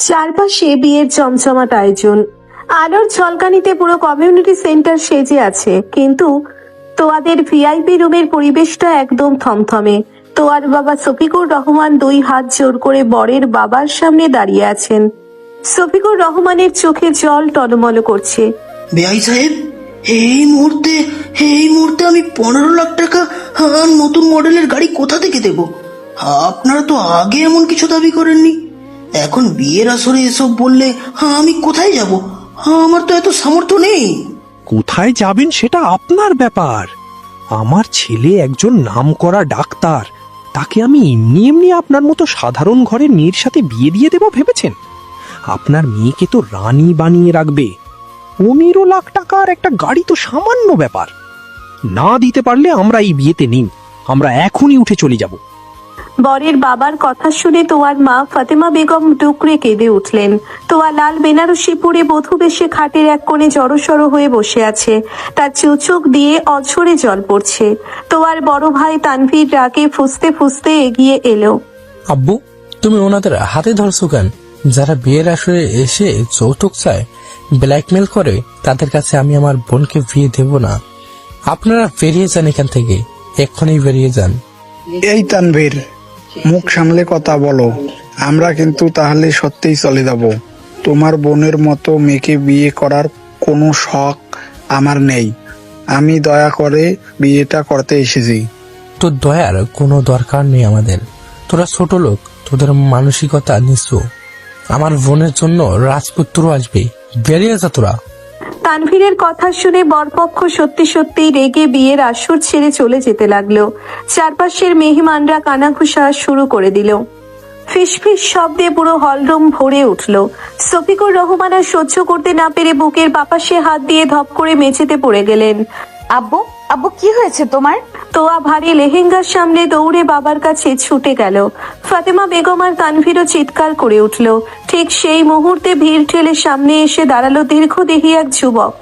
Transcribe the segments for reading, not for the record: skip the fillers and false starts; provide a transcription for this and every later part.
চারপাশে বিয়ের জমজমাট আয়োজন। আলোর ঝলকানিতে পুরো কমিউনিটি সেন্টার সেজে আছে, কিন্তু তোয়াদের ভিআইপি রুমের পরিবেশটা একদম থমথমে। তোয়ার বাবা শফিকুর রহমান দুই হাত জোর করে বরের বাবার সামনে দাঁড়িয়ে আছেন। শফিকুর রহমানের চোখে জল টলমল করছে। বেআই সাহেব, এই মুহূর্তে আমি 15 লাখ টাকা নতুন মডেলের গাড়ি কোথা থেকে দেব? আপনারা তো আগে এমন কিছু দাবি করেননি। এখন বিয়ের আসরে এসব বললে আমি কোথায় যাব? আমার তো এত সামর্থ্য নেই। কোথায় যাবেন সেটা আপনার ব্যাপার। আমার ছেলে একজন নামকরা ডাক্তার, তাকে আমি এমনি এমনি আপনার মতো সাধারণ ঘরের মেয়ের সাথে বিয়ে দিয়ে দেব ভেবেছেন? আপনার মেয়েকে তো রানী বানিয়ে রাখবে। 15 লাখ টাকার একটা গাড়ি তো সামান্য ব্যাপার। না দিতে পারলে আমরা এই বিয়েতে নেই, আমরা এখনই উঠে চলে যাব। বরের বাবার কথা শুনে তোয়ার মা ফাতেমা বেগম ডুকরে কেঁদে উঠলেন। তোয়া লাল বেনারসি পরে বধূ বেশে খাটের এক কোণে জড়সড় হয়ে বসে আছে। তার চোখ দিয়ে অঝরে জল পড়ছে। তোয়ার বড় ভাই তানভীর রাগে ফুঁসতে ফুঁসতে এগিয়ে এলো। আব্বু, তুমি ওনাদের হাতে ধরছো কেন? যারা বিয়ের আসরে এসে যৌতুক চায়, ব্ল্যাকমেল করে, তাদের কাছে আমি আমার বোনকে বিয়ে দেব না। আপনারা বেরিয়ে যান এখান থেকে, এক্ষুনি বেরিয়ে যান। এই তানভীর, মুখ সামলে কথা বলো। আমরা কিন্তু তাহলে সত্যিই চলে যাব। তোমার বোনের মতো মেয়েকে বিয়ে করার কোনো শখ আমার নেই। আমি দয়া করে বিয়েটা করতে এসেছি। তো দয়ার কোনো দরকার নেই আমাদের। তোরা ছোট লোক, তোদের মানসিকতা নিচু। আমার বোনের জন্য রাজপুত্র আসবে, বেরিয়ে যা তোরা। তানভীরের কথা শুনে বরপক্ষ সত্যি সত্যি রেগে বিয়ের আসর ছেড়ে চলে যেতে লাগলো। চারপাশের মেহমানরা কানাঘুষা শুরু করে দিল। ফিসফিস শব্দে পুরো হলরুম ভরে উঠল। শফিকুর রহমান আর সহ্য করতে না পেরে বুকের বাপাশে হাত দিয়ে ধপ করে মেঝেতে পড়ে গেলেন। আব্বু, আব্বু কি হয়েছে তোমার? তোয়া ভারী লেহেঙ্গার সামনে দৌড়ে বাবার কাছে ছুটে গেল। ফাতেমা বেগম আর তানভীরও চিৎকার করে উঠল। ঠিক সেই মুহূর্তে ভিড় ঠেলে সামনে এসে দাঁড়ালো দীর্ঘদেহী এক যুবক,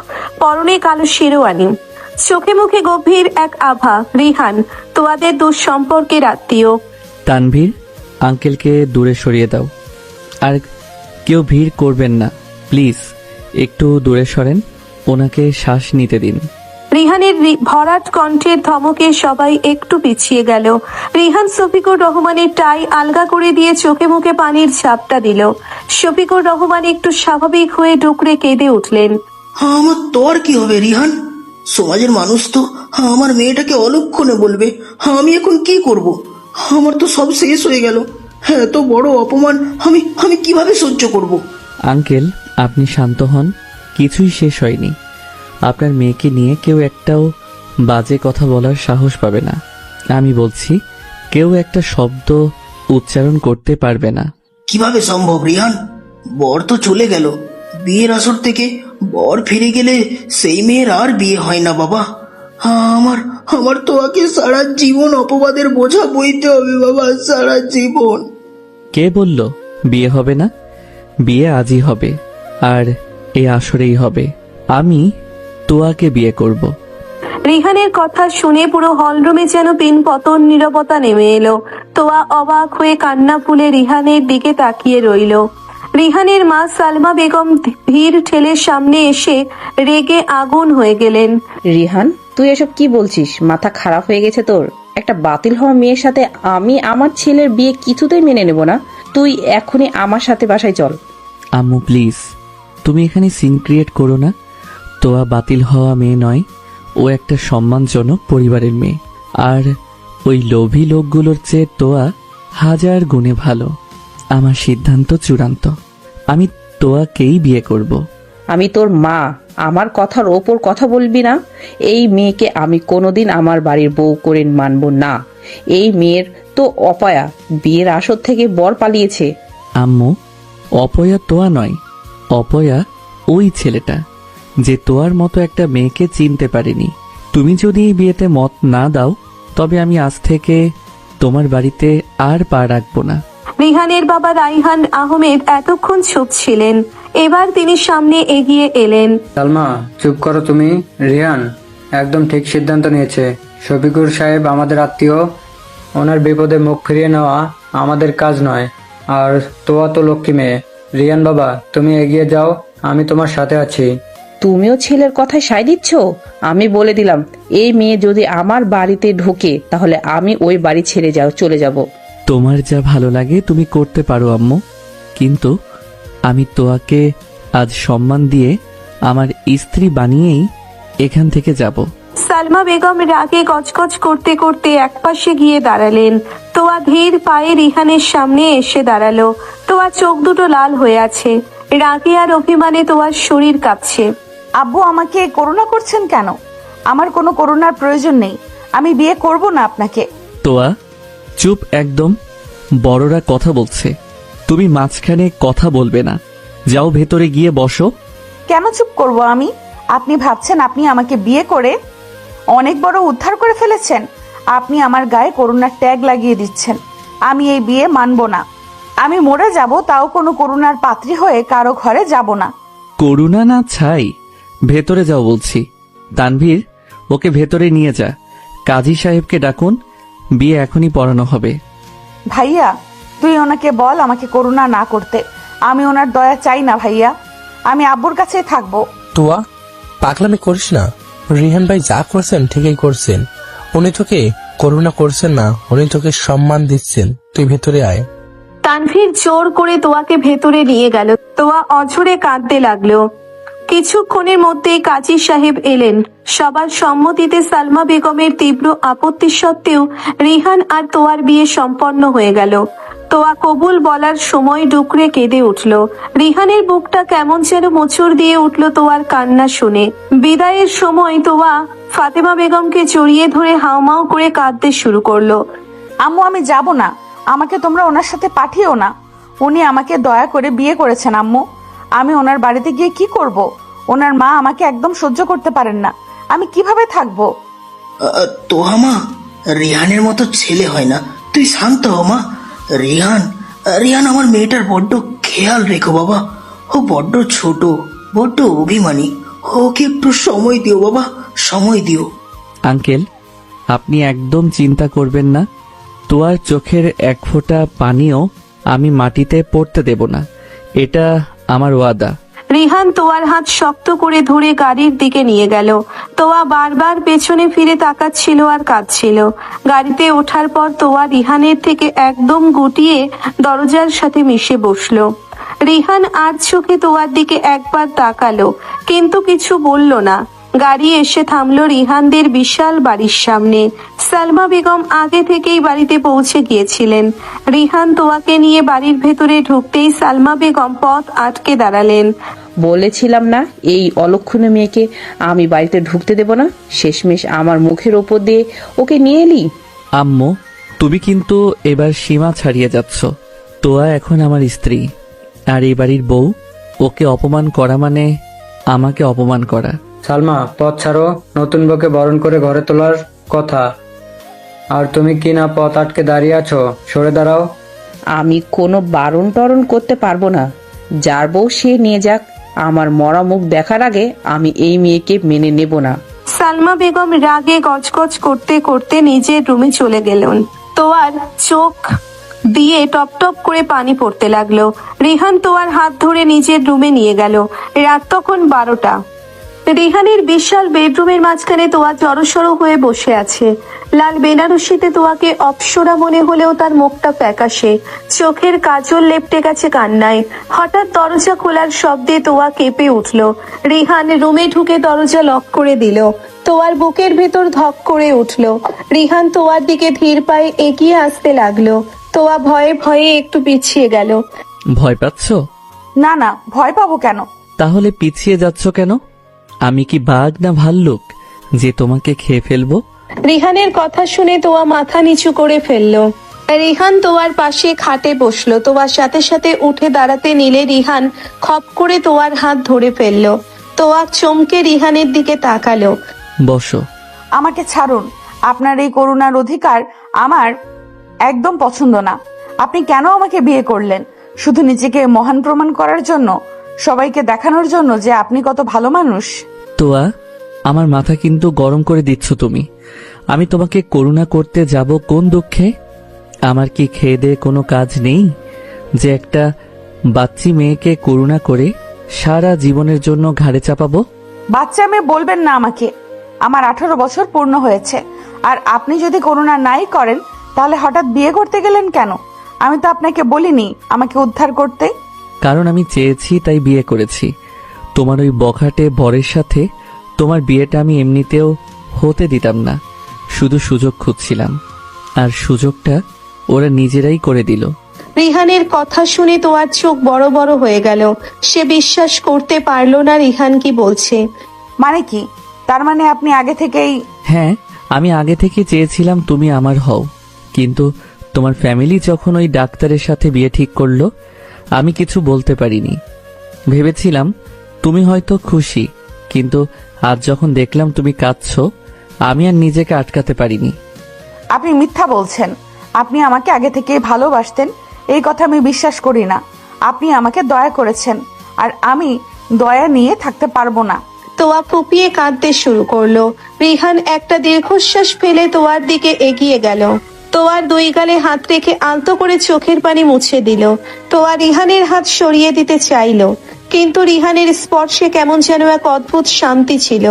পরনে কালো শেরওয়ানি, চোখে মুখে গভীর এক আভা। রিহান, তোয়াদের দুঃসম্পর্কের আত্মীয়। তানভীর, আঙ্কেলকে দূরে সরিয়ে দাও। আর কেউ ভিড় করবেন না প্লিজ, একটু দূরে সরেন, ওনাকে শ্বাস নিতে দিন। রিহানের ভরাট কণ্ঠের ধমকে সবাই একটু পিছিয়ে গেল। রিহান শফিকুর রহমানের টাই আলগা করে দিয়ে চোখে মুখে পানির ঝাপটা দিল। শফিকুর রহমান একটু স্বাভাবিক হয়ে ডুকরে কেঁদে উঠলেন। আমার তোর কি হবে রিহান? সমাজের মানুষ তো আমার মেয়েটাকে অলক্ষণে বলবে। আমি এখন কি করব? আমার তো সব শেষ হয়ে গেল। এত বড় অপমান আমি আমি কিভাবে সহ্য করব? আঙ্কেল, আপনি শান্ত হন, কিছুই শেষ হয়নি। আপনার মেয়েকে নিয়ে কেউ একটাও বাজে কথা বলার সাহস পাবে না। আমি বলছি, কেউ একটা শব্দ উচ্চারণ করতে পারবে না। কিভাবে সম্ভব রিহান? বর তো চলে গেল। বিয়ের আসর থেকে বর ফিরে গেলে সেই মেয়ের আর বিয়ে হয় না বাবা। আমার আমার তো আগে সারা জীবন অপবাদের বোঝা বইতে হবে বাবা, সারা জীবন। কে বলল বিয়ে হবে না? বিয়ে আজই হবে, আর এই আসরেই হবে। আমি তোয়াকে বিয়ে করব। রিহানের কথা শুনে পুরো হলরুমে যেন পিন পতন নীরবতা নেমে এলো। তোয়া অবাক হয়ে কান্না ফুলে রিহানের দিকে তাকিয়ে রইল। রিহানের মা সালমা বেগম ভিড় ঠেলে সামনে এসে রেগে আগুন হয়ে গেলেন। রিহান, তুই এসব কি বলছিস? মাথা খারাপ হয়ে গেছে তোর? একটা বাতিল হওয়া মেয়ের সাথে আমি আমার ছেলের বিয়ে কিছুতেই মেনে নেব না। তুই এখনই আমার সাথে বাসায় চল। আম্মু প্লিজ, তুমি এখানে সিন ক্রিয়েট করো না। তোয়া বাতিল হওয়া মেয়ে নয়, ও একটা সম্মানজনক পরিবারের মেয়ে। আর ওই লোভী লোকগুলোর চেয়ে তোয়া হাজার গুণে ভালো। আমার সিদ্ধান্ত চূড়ান্ত, আমি তোয়াকেই বিয়ে করব। আমি তোর মা, আমার কথার ওপর কথা বলবি না। এই মেয়েকে আমি কোনোদিন আমার বাড়ির বউ করে মানব না। এই মেয়ের তো অপয়া, বিয়ের আসর থেকে বর পালিয়েছে। আম্মু, অপয়া তোয়া নয়, অপয়া ওই ছেলেটা যে তোয়ার মতো একটা মেয়েকে চিনতে পারেনি। তুমি যদি এই বিয়েতে মত না দাও, তবে আমি আজ থেকে তোমার বাড়িতে আর পা রাখবো না। রিহানের বাবা রাইহান আহমেদ এতক্ষণ চুপ ছিলেন। এবার তিনি সামনে এগিয়ে এলেন। সালমা, চুপ করো তুমি। রিহান একদম ঠিক সিদ্ধান্ত নিয়েছে। শফিকুর সাহেব আমাদের আত্মীয়, ওনার বিপদে মুখ ফিরিয়ে নেওয়া আমাদের কাজ নয়। আর তোয়া তো লক্ষ্মী মেয়ে, রিয়ান বাবা, তুমি এগিয়ে যাও, আমি তোমার সাথে আছি। তুমিও ছেলের কথায় সায় দিচ্ছ? আমি বলে দিলাম, এই মেয়ে যদি আমার বাড়িতে ঢোকে তাহলে আমি ওই বাড়ি ছেড়ে চলে যাব। তোমার যা ভালো লাগে তুমি করতে পারো আম্মু, কিন্তু আমি তোয়াকে আজ সম্মান দিয়ে আমার স্ত্রী বানিয়েই এখান থেকে যাব। সালমা বেগম রাগে গজগজ করতে করতে একপাশে গিয়ে দাঁড়ালেন। তোয়া ধীর পায়ে রিহানের সামনে এসে দাঁড়ালো। তোয়া চোখ দুটো লাল হয়ে আছে, রাগে আর অভিমানে তোয়ার শরীর কাঁপছে। আব্বু আমাকে করুণা করছেন কেন? আমার কোনো করুণার প্রয়োজন নেই, আমি বিয়ে করব না আপনাকে। তোয়া চুপ একদম, বড়রা কথা বলছে, তুমি মাঝখানে কথা বলবে না। যাও ভেতরে গিয়ে বসো। কেন চুপ করব আমি? আপনি ভাবছেন আপনি আমাকে বিয়ে করে অনেক বড় উদ্ধার করে ফেলেছেন? আপনি আমার গায়ে করুণার ট্যাগ লাগিয়ে দিচ্ছেন। আমি এই বিয়ে মানব না। আমি মরে যাব, তাও কোনো করুণার পাত্রী হয়ে কারো ঘরে যাব না। করুণা না ছাই, ভেতরে যাও বলছি। তানভীর, ওকে ভেতরে নিয়ে যা। কাজী সাহেবকে ডাকুন, বিয়ে এখনই পড়ানো হবে। ভাইয়া, তুই ওনাকে বল আমাকে করুণা না করতে। আমি ওনার দয়া চাই না ভাইয়া, আমি আব্বুর কাছেই থাকবো। তোয়া, পাগলামি করিস না। রিহান ভাই যা করছেন ঠিকই করছেন। উনি তোকে করুণা করছেন না, উনি তোকে সম্মান দিচ্ছেন। তুই ভেতরে আয়। তানভীর জোর করে তোয়াকে ভেতরে নিয়ে গেল। তোয়া অঝরে কাঁদতে লাগলো। কিছুক্ষণের মধ্যেই কাজী সাহেব এলেন। সবার সম্মতিতে সালমা বেগমের তীব্র আপত্তি সত্ত্বেও রিহান আর তোয়ার বিয়ে সম্পন্ন হয়ে গেল। তোয়া কবুল বলার সময় ডুকরে কেঁদে উঠল। রিহানের বুকটা কেমন যেন মোচড় দিয়ে উঠল তোয়ার কান্না শুনে। বিদায়ের সময় তোয়া ফাতেমা বেগমকে জড়িয়ে ধরে হাউমাউ করে কাঁদতে শুরু করলো। আম্মু, আমি যাব না, আমাকে তোমরা ওনার সাথে পাঠিও না। উনি আমাকে দয়া করে বিয়ে করেছেন আম্মু। আমি ওনার বাড়িতে গিয়ে কি করব? ওনার মা আমাকে একদম সহ্য করতে পারেন না। আমি কিভাবে থাকবো? তোহা মা, রিহানের মতো ছেলে হয় না, তুই শান্ত হ মা। রিহান রিহান আমার মেয়েটার বড্ড খেয়াল রেখো বাবা। ও বড্ড ছোট, বড্ড অভিমানী। ওকে একটু সময় দিও বাবা, সময় দিও। আঙ্কেল, আপনি একদম চিন্তা করবেন না। তোয়ার চোখের এক ফোঁটা পানিও আমি মাটিতে পড়তে দেব না, এটা আমার ওয়াদা। রিহান তোয়ার হাত শক্ত করে ধরে গাড়ির দিকে নিয়ে গেল। তোয়া বারবার পেছনে ফিরে তাকাচ্ছিল আর কাঁদছিল। গাড়িতে ওঠার পর তোয়া রিহানের থেকে একদম গুটিয়ে দরজার সাথে মিশে বসলো। রিহান আর চোখে তোয়ার দিকে একবার তাকালো, কিন্তু কিছু বলল না। গাড়ি এসে থামলো রিহানদের বিশাল বাড়ির সামনে। সালমা বেগম আগে থেকেই বাড়িতে পৌঁছে গিয়েছিলেন। রিহান তোয়াকে নিয়ে বাড়ির ভেতরে ঢুকতেই সালমা বেগম পথ আটকে দাঁড়ালেন। বলেছিলাম না এই অলক্ষণে মেয়েকে আমি বাড়িতে ঢুকতে দেব না? শেষমেশ আমার মুখের ওপর দিয়ে ওকে নিয়ে এলি। আম্মু, তুমি কিন্তু এবার সীমা ছাড়িয়ে যাচ্ছ। তোয়া এখন আমার স্ত্রী আর এই বাড়ির বউ। ওকে অপমান করা মানে আমাকে অপমান করা। সালমা, পথ ছাড়ো। নতুন বউকে বরণ করে ঘরে তোলার কথা, আর তুমি কি না পথ আটকে দাঁড়িয়ে আছো? সরে দাঁড়াও। আমি কোনো বারণ টরণ করতে পারবো না। যার বউ সে নিয়ে যাক, আমার মরা মুখ দেখার আগে আমি এই মেয়েকে মেনে নেব না। সালমা বেগম রাগে গজগজ করতে করতে নিজের রুমে চলে গেলেন। তোয়ার চোখ দিয়ে টপ টপ করে পানি পড়তে লাগলো। রিহান তোয়ার হাত ধরে নিজের রুমে নিয়ে গেল। রাত তখন 12টা। রিহানের বিশাল বেডরুমের মাঝখানে তোয়া জড়সড় হয়ে বসে আছে। লাল বেনারসিতে তোয়াকে অপসরা মনে হলেও তার মুখটা ফ্যাকাশে, চোখের কাজল লেপটে গেছে কান্নায়। হঠাৎ দরজা খোলার শব্দে তোয়া কেঁপে উঠল। রিহান রুমে ঢুকে দরজা লক করে দিল। তোয়ার বুকের ভেতর ধক করে উঠল। রিহান তোয়ার দিকে ধীর পায়ে এগিয়ে আসতে লাগলো। তোয়া ভয়ে ভয়ে একটু পিছিয়ে গেল। ভয় পাচ্ছ? না না, ভয় পাবো কেন? তাহলে পিছিয়ে যাচ্ছ কেন? আমি কি বাঘ না ভাল্লুক যে তোমাকে খেয়ে ফেলবো? রিহানের কথা শুনে তোয়া মাথা নিচু করে ফেললো। রিহান তোয়ার পাশে খাটে বসলো। তোয়ার সাথে সাথে উঠে দাঁড়াতে নিলে রিহান খপ করে তোয়ার হাত ধরে ফেললো। তোয়া চমকে রিহানের দিকে তাকালো। বসো। আমাকে ছাড়ুন। আপনার এই করুণার অধিকার আমার একদম পছন্দ না। আপনি কেন আমাকে বিয়ে করলেন? শুধু নিজেকে মহান প্রমাণ করার জন্য? সবাইকে দেখানোর জন্য যে আপনি কত ভালো মানুষ? তোয়া, আমার মাথা কিন্তু গরম করে দিচ্ছ তুমি। আমি তোমাকে করুণা করতে যাব কোন দুঃখে? আমার কি খেয়ে দেয়ে কোনো কাজ নেই যে একটা বাচ্চি মেয়েকে করুণা করে সারা জীবনের জন্য ঘাড়ে চাপাবো? বাচ্চা মেয়ে বলবেন না আমাকে। আমার 18 বছর পূর্ণ হয়েছে। আর আপনি যদি করুণা নাই করেন তাহলে হঠাৎ বিয়ে করতে গেলেন কেন? আমি তো আপনাকে বলিনি আমাকে উদ্ধার করতে। কারণ আমি চেয়েছি তাই বিয়ে করেছি। তোমার ওই বখাটে বরের সাথে তোমার বিয়েটা আমি এমনিতেও হতে দিতাম না, শুধু সুযোগ খুঁজছিলাম, আর সুযোগটা ওরা নিজেরাই করে দিল। রিহানের কথা শুনে তোয়ার চোখ বড় বড় হয়ে গেল। সে বিশ্বাস করতে পারল না রিহান কি বলছে। মানে কি? তার মানে আপনি আগে থেকেই? হ্যাঁ, আমি আগে থেকে চেয়েছিলাম তুমি আমার হও, কিন্তু তোমার ফ্যামিলি যখন ওই ডাক্তারের সাথে বিয়ে ঠিক করলো আমি কিছু বলতে পারিনি। ভেবেছিলাম তুমি হয়তো খুশি, কিন্তু আজ যখন দেখলাম তুমি কাঁদছো আমি আর নিজেকে আটকাতে পারিনি। আপনি মিথ্যা বলছেন। আপনি আমাকে আগে থেকেই ভালোবাসতেন, এই কথা আমি বিশ্বাস করি না। আপনি আমাকে দয়া করেছেন, আর আমি দয়া নিয়ে থাকতে পারবো না। তোয়া ফুপিয়ে কাঁদতে শুরু করলো। রিহান একটা দীর্ঘশ্বাস ফেলে তোয়ার দিকে এগিয়ে গেল। তোয়ার দুই গালে হাত রেখে আলতো করে চোখের পানি মুছে দিল। তোয়া রিহানের হাত সরিয়ে দিতে চাইল, কিন্তু রিহানের স্পর্শে কেমন যেন এক অদ্ভুত শান্তি ছিল।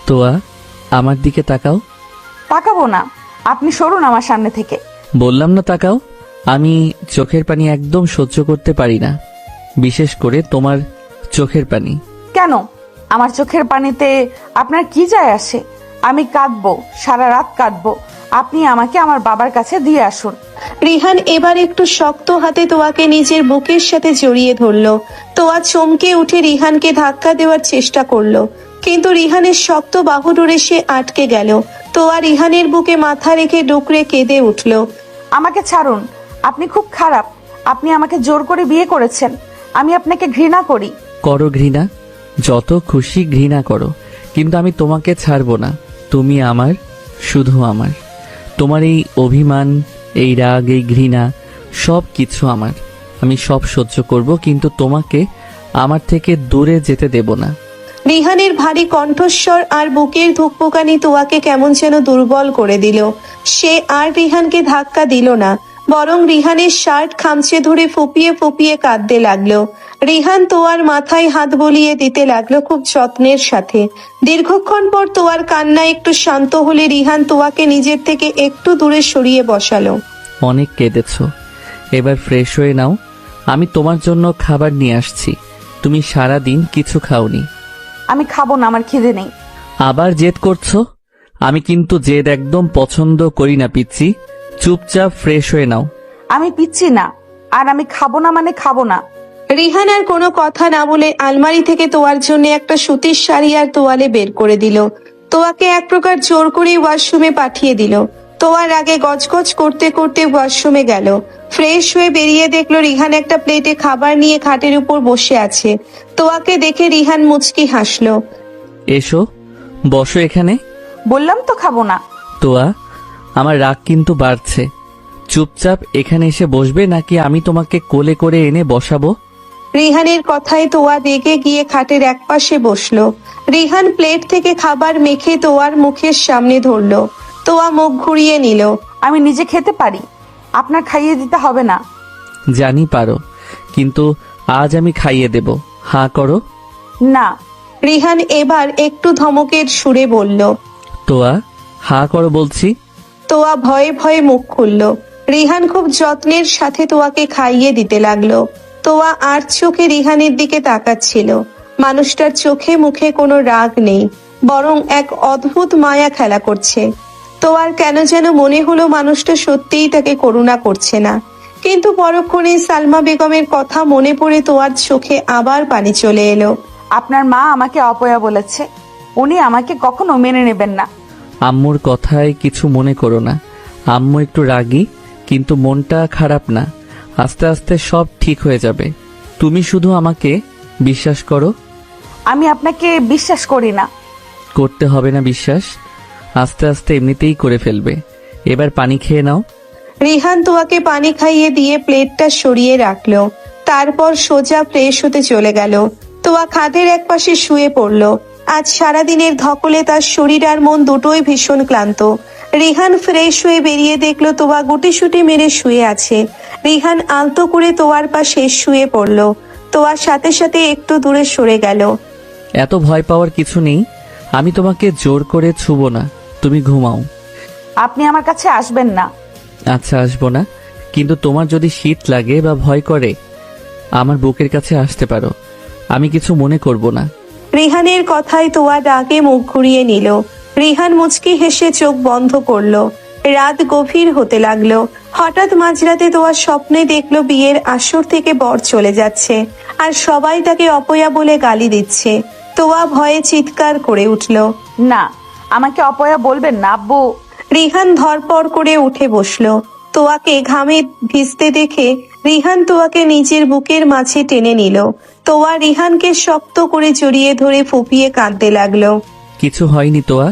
তোয়া, আমার দিকে তাকাও। তাকাবো না। আপনি সরুন আমার সামনে থেকে। বললাম না তাকাও। আমি চোখের পানি একদম সহ্য করতে পারি না, বিশেষ করে তোমার চোখের পানি। কেন? আমার চোখের পানিতে আপনার কি যায় আসে? আমি কাঁদবো, সারা রাত কাঁদবো। আপনি আমাকে আমার বাবার কাছে দিয়ে আসুন। রিহান এবার একটু শক্ত হাতে তোয়াকে নিজের বুকের সাথে জড়িয়ে ধরলো। তোয়া চমকে উঠে রিহানকে ধাক্কা দেওয়ার চেষ্টা করলো, কিন্তু রিহানের শক্ত বাহু ধরে সে আটকে গেল। তোয়া রিহানের বুকে মাথা রেখে ডুকরে কেঁদে উঠলো। আমাকে ছাড়ুন। আপনি খুব খারাপ। আপনি আমাকে জোর করে বিয়ে করেছেন। আমি আপনাকে ঘৃণা করি। করো ঘৃণা, যত খুশি ঘৃণা করো, কিন্তু আমি তোমাকে ছাড়বো না। তুমি আমার, শুধু আমার। তোমার এই অভিমান, এই রাগ, এই ঘৃণা সব কিছু আমার। আমি সব সহ্য করব, কিন্তু তোমাকে আমার থেকে দূরে যেতে দেব না। রিহানের ভারী কণ্ঠস্বর আর বুকের ধুকপুকানি তোয়াকে কেমন যেন দুর্বল করে দিল। সে আর রিহানকে ধাক্কা দিল না, বরং রিহানের শার্ট খামচে ধরে ফুপিয়ে ফুপিয়ে কাঁদতে লাগলো। রিহান তোয়ার মাথায় হাত বলিয়ে দিতে লাগলো খুব যত্নের সাথে। দীর্ঘক্ষণ পর তোয়ার কান্না একটু শান্ত হলে রিহান তোয়াকে নিজের থেকে একটু দূরে সরিয়ে বসালো। অনেক কেঁদেছো, এবার ফ্রেশ হয়ে নাও। আমি তোমার জন্য খাবার নিয়ে আসছি। তুমি সারা দিন কিছু খাওনি। আমি খাবো না, আমার খিদে নেই। আবার জেদ করছো? আমি কিন্তু জেদ একদম পছন্দ করি না পিচ্ছি। চুপচাপ ফ্রেশ হয়ে নাও। আমি পিচ্ছি না, আর আমি খাবো না মানে খাবো না। রিহান আর কোনো কথা না বলে আলমারি থেকে তোয়ার জন্য একটা সুতির শাড়ি আর তোয়ালে বের করে দিল। তোয়াকে এক প্রকার জোর করে ওয়াশরুমে পাঠিয়ে দিল। তোয়ার আগে গজগজ করতে করতে ওয়াশরুমে গেল। ফ্রেশ হয়ে বেরিয়ে দেখলো রিহান একটা প্লেটে খাবার নিয়ে খাটের উপর বসে আছে। তোয়াকে দেখে রিহান মুচকি হাসলো। এসো, বসো এখানে। বললাম তো খাবো না। তোয়া, আমার রাগ কিন্তু বাড়ছে। চুপচাপ এখানে এসে বসবে, নাকি আমি তোমাকে কোলে করে এনে বসাবো? রিহানের কথায় তোয়া রেগে গিয়ে খাটের একপাশে বসলো। রিহান প্লেট থেকে খাবার মেখে তোয়ার মুখের সামনে ধরলো। তোয়া মুখ ঘুরিয়ে নিল। আমি নিজে খেতে পারি, আপনার খাইয়ে দিতে হবে না। জানি পারো, কিন্তু আজ আমি খাইয়ে দেব। হাঁ করো। না। রিহান এবার একটু ধমকের সুরে বলল। তোয়া, হাঁ করো বলছি। তোয়া ভয়ে ভয়ে মুখ খুলল। রিহান খুব যত্নের সাথে তোয়াকে খাইয়ে দিতে লাগলো। তোয়া আর চোখে রিহানের দিকে তাকাচ্ছিল। মানুষটার চোখে মুখে কোনো রাগ নেই, বরং এক অদ্ভুত মায়া খেলা করছে। তোয়ার কেন যেন মনে হলো মানুষটা সত্যিই তাকে করুণা করছে না। কিন্তু পরক্ষণে সালমা বেগমের কথা মনে পড়ে তোয়ার চোখে আবার পানি চলে এলো। আপনার মা আমাকে অপয়া বলেছে। উনি আমাকে কখনো মেনে নেবেন না। আম্মুর কথায় কিছু মনে করো না। আম্মু একটু রাগী, কিন্তু মনটা খারাপ না। আস্তে আস্তে সব ঠিক হয়ে যাবে। তুমি শুধু আমাকে বিশ্বাস করো। আমি আপনাকে বিশ্বাস করি না। করতে হবে না বিশ্বাস, আস্তে আস্তে এমনিতেই করে ফেলবে। এবার পানি খেয়ে নাও। রিহান তোয়াকে পানি খাইয়ে দিয়ে প্লেটটা সরিয়ে রাখলো। তারপর সোজা ফ্রেশ হতে চলে গেল। তোয়া খাটের একপাশে শুয়ে পড়লো। আজ সারাদিনের ধকলে তার শরীর আর মন দুটোই ভীষণ ক্লান্ত। রিহান ফ্রেশ হয়ে বেরিয়ে দেখলো তোয়া গুটিসুটি মেরে শুয়ে আছে। রিহান আলতো করে তোয়ার পাশে শুয়ে পড়লো। তোয়ার সাথে সাথে একটু দূরে সরে গেল। এত ভয় পাওয়ার কিছু নেই, আমি তোমাকে জোর করে ছুবো না, তুমি ঘুমাও। আপনি আমার কাছে আসবেন না। আচ্ছা, আসবো না, কিন্তু তোমার যদি শীত লাগে বা ভয় করে আমার বুকের কাছে আসতে পারো, আমি কিছু মনে করব না। রিহানের কথায় তোয়া ডাকে মুখ ঘুরিয়ে নিল। রিহান মুচকি হেসে চোখ বন্ধ করলো। রাত গভীর হতে লাগলো। হঠাৎ মাঝরাতে তোয়া স্বপ্নে দেখলো বিয়ের আসর থেকে বর চলে যাচ্ছে, আর সবাই তাকে অপয়া বলে গালি দিচ্ছে। তোয়া ভয়ে চিৎকার করে উঠল। না, আমাকে অপয়া বলবেন না আব্বু। রিহান ধরপড় করে উঠে বসলো। তোয়াকে ঘামে ভিজতে দেখে রিহান তোয়াকে নিজের বুকের মাঝে টেনে নিল। তোয়া রিহানকে শক্ত করে জড়িয়ে ধরে ফুপিয়ে কাঁদতে লাগলো। কিছু হয়নি তোয়া,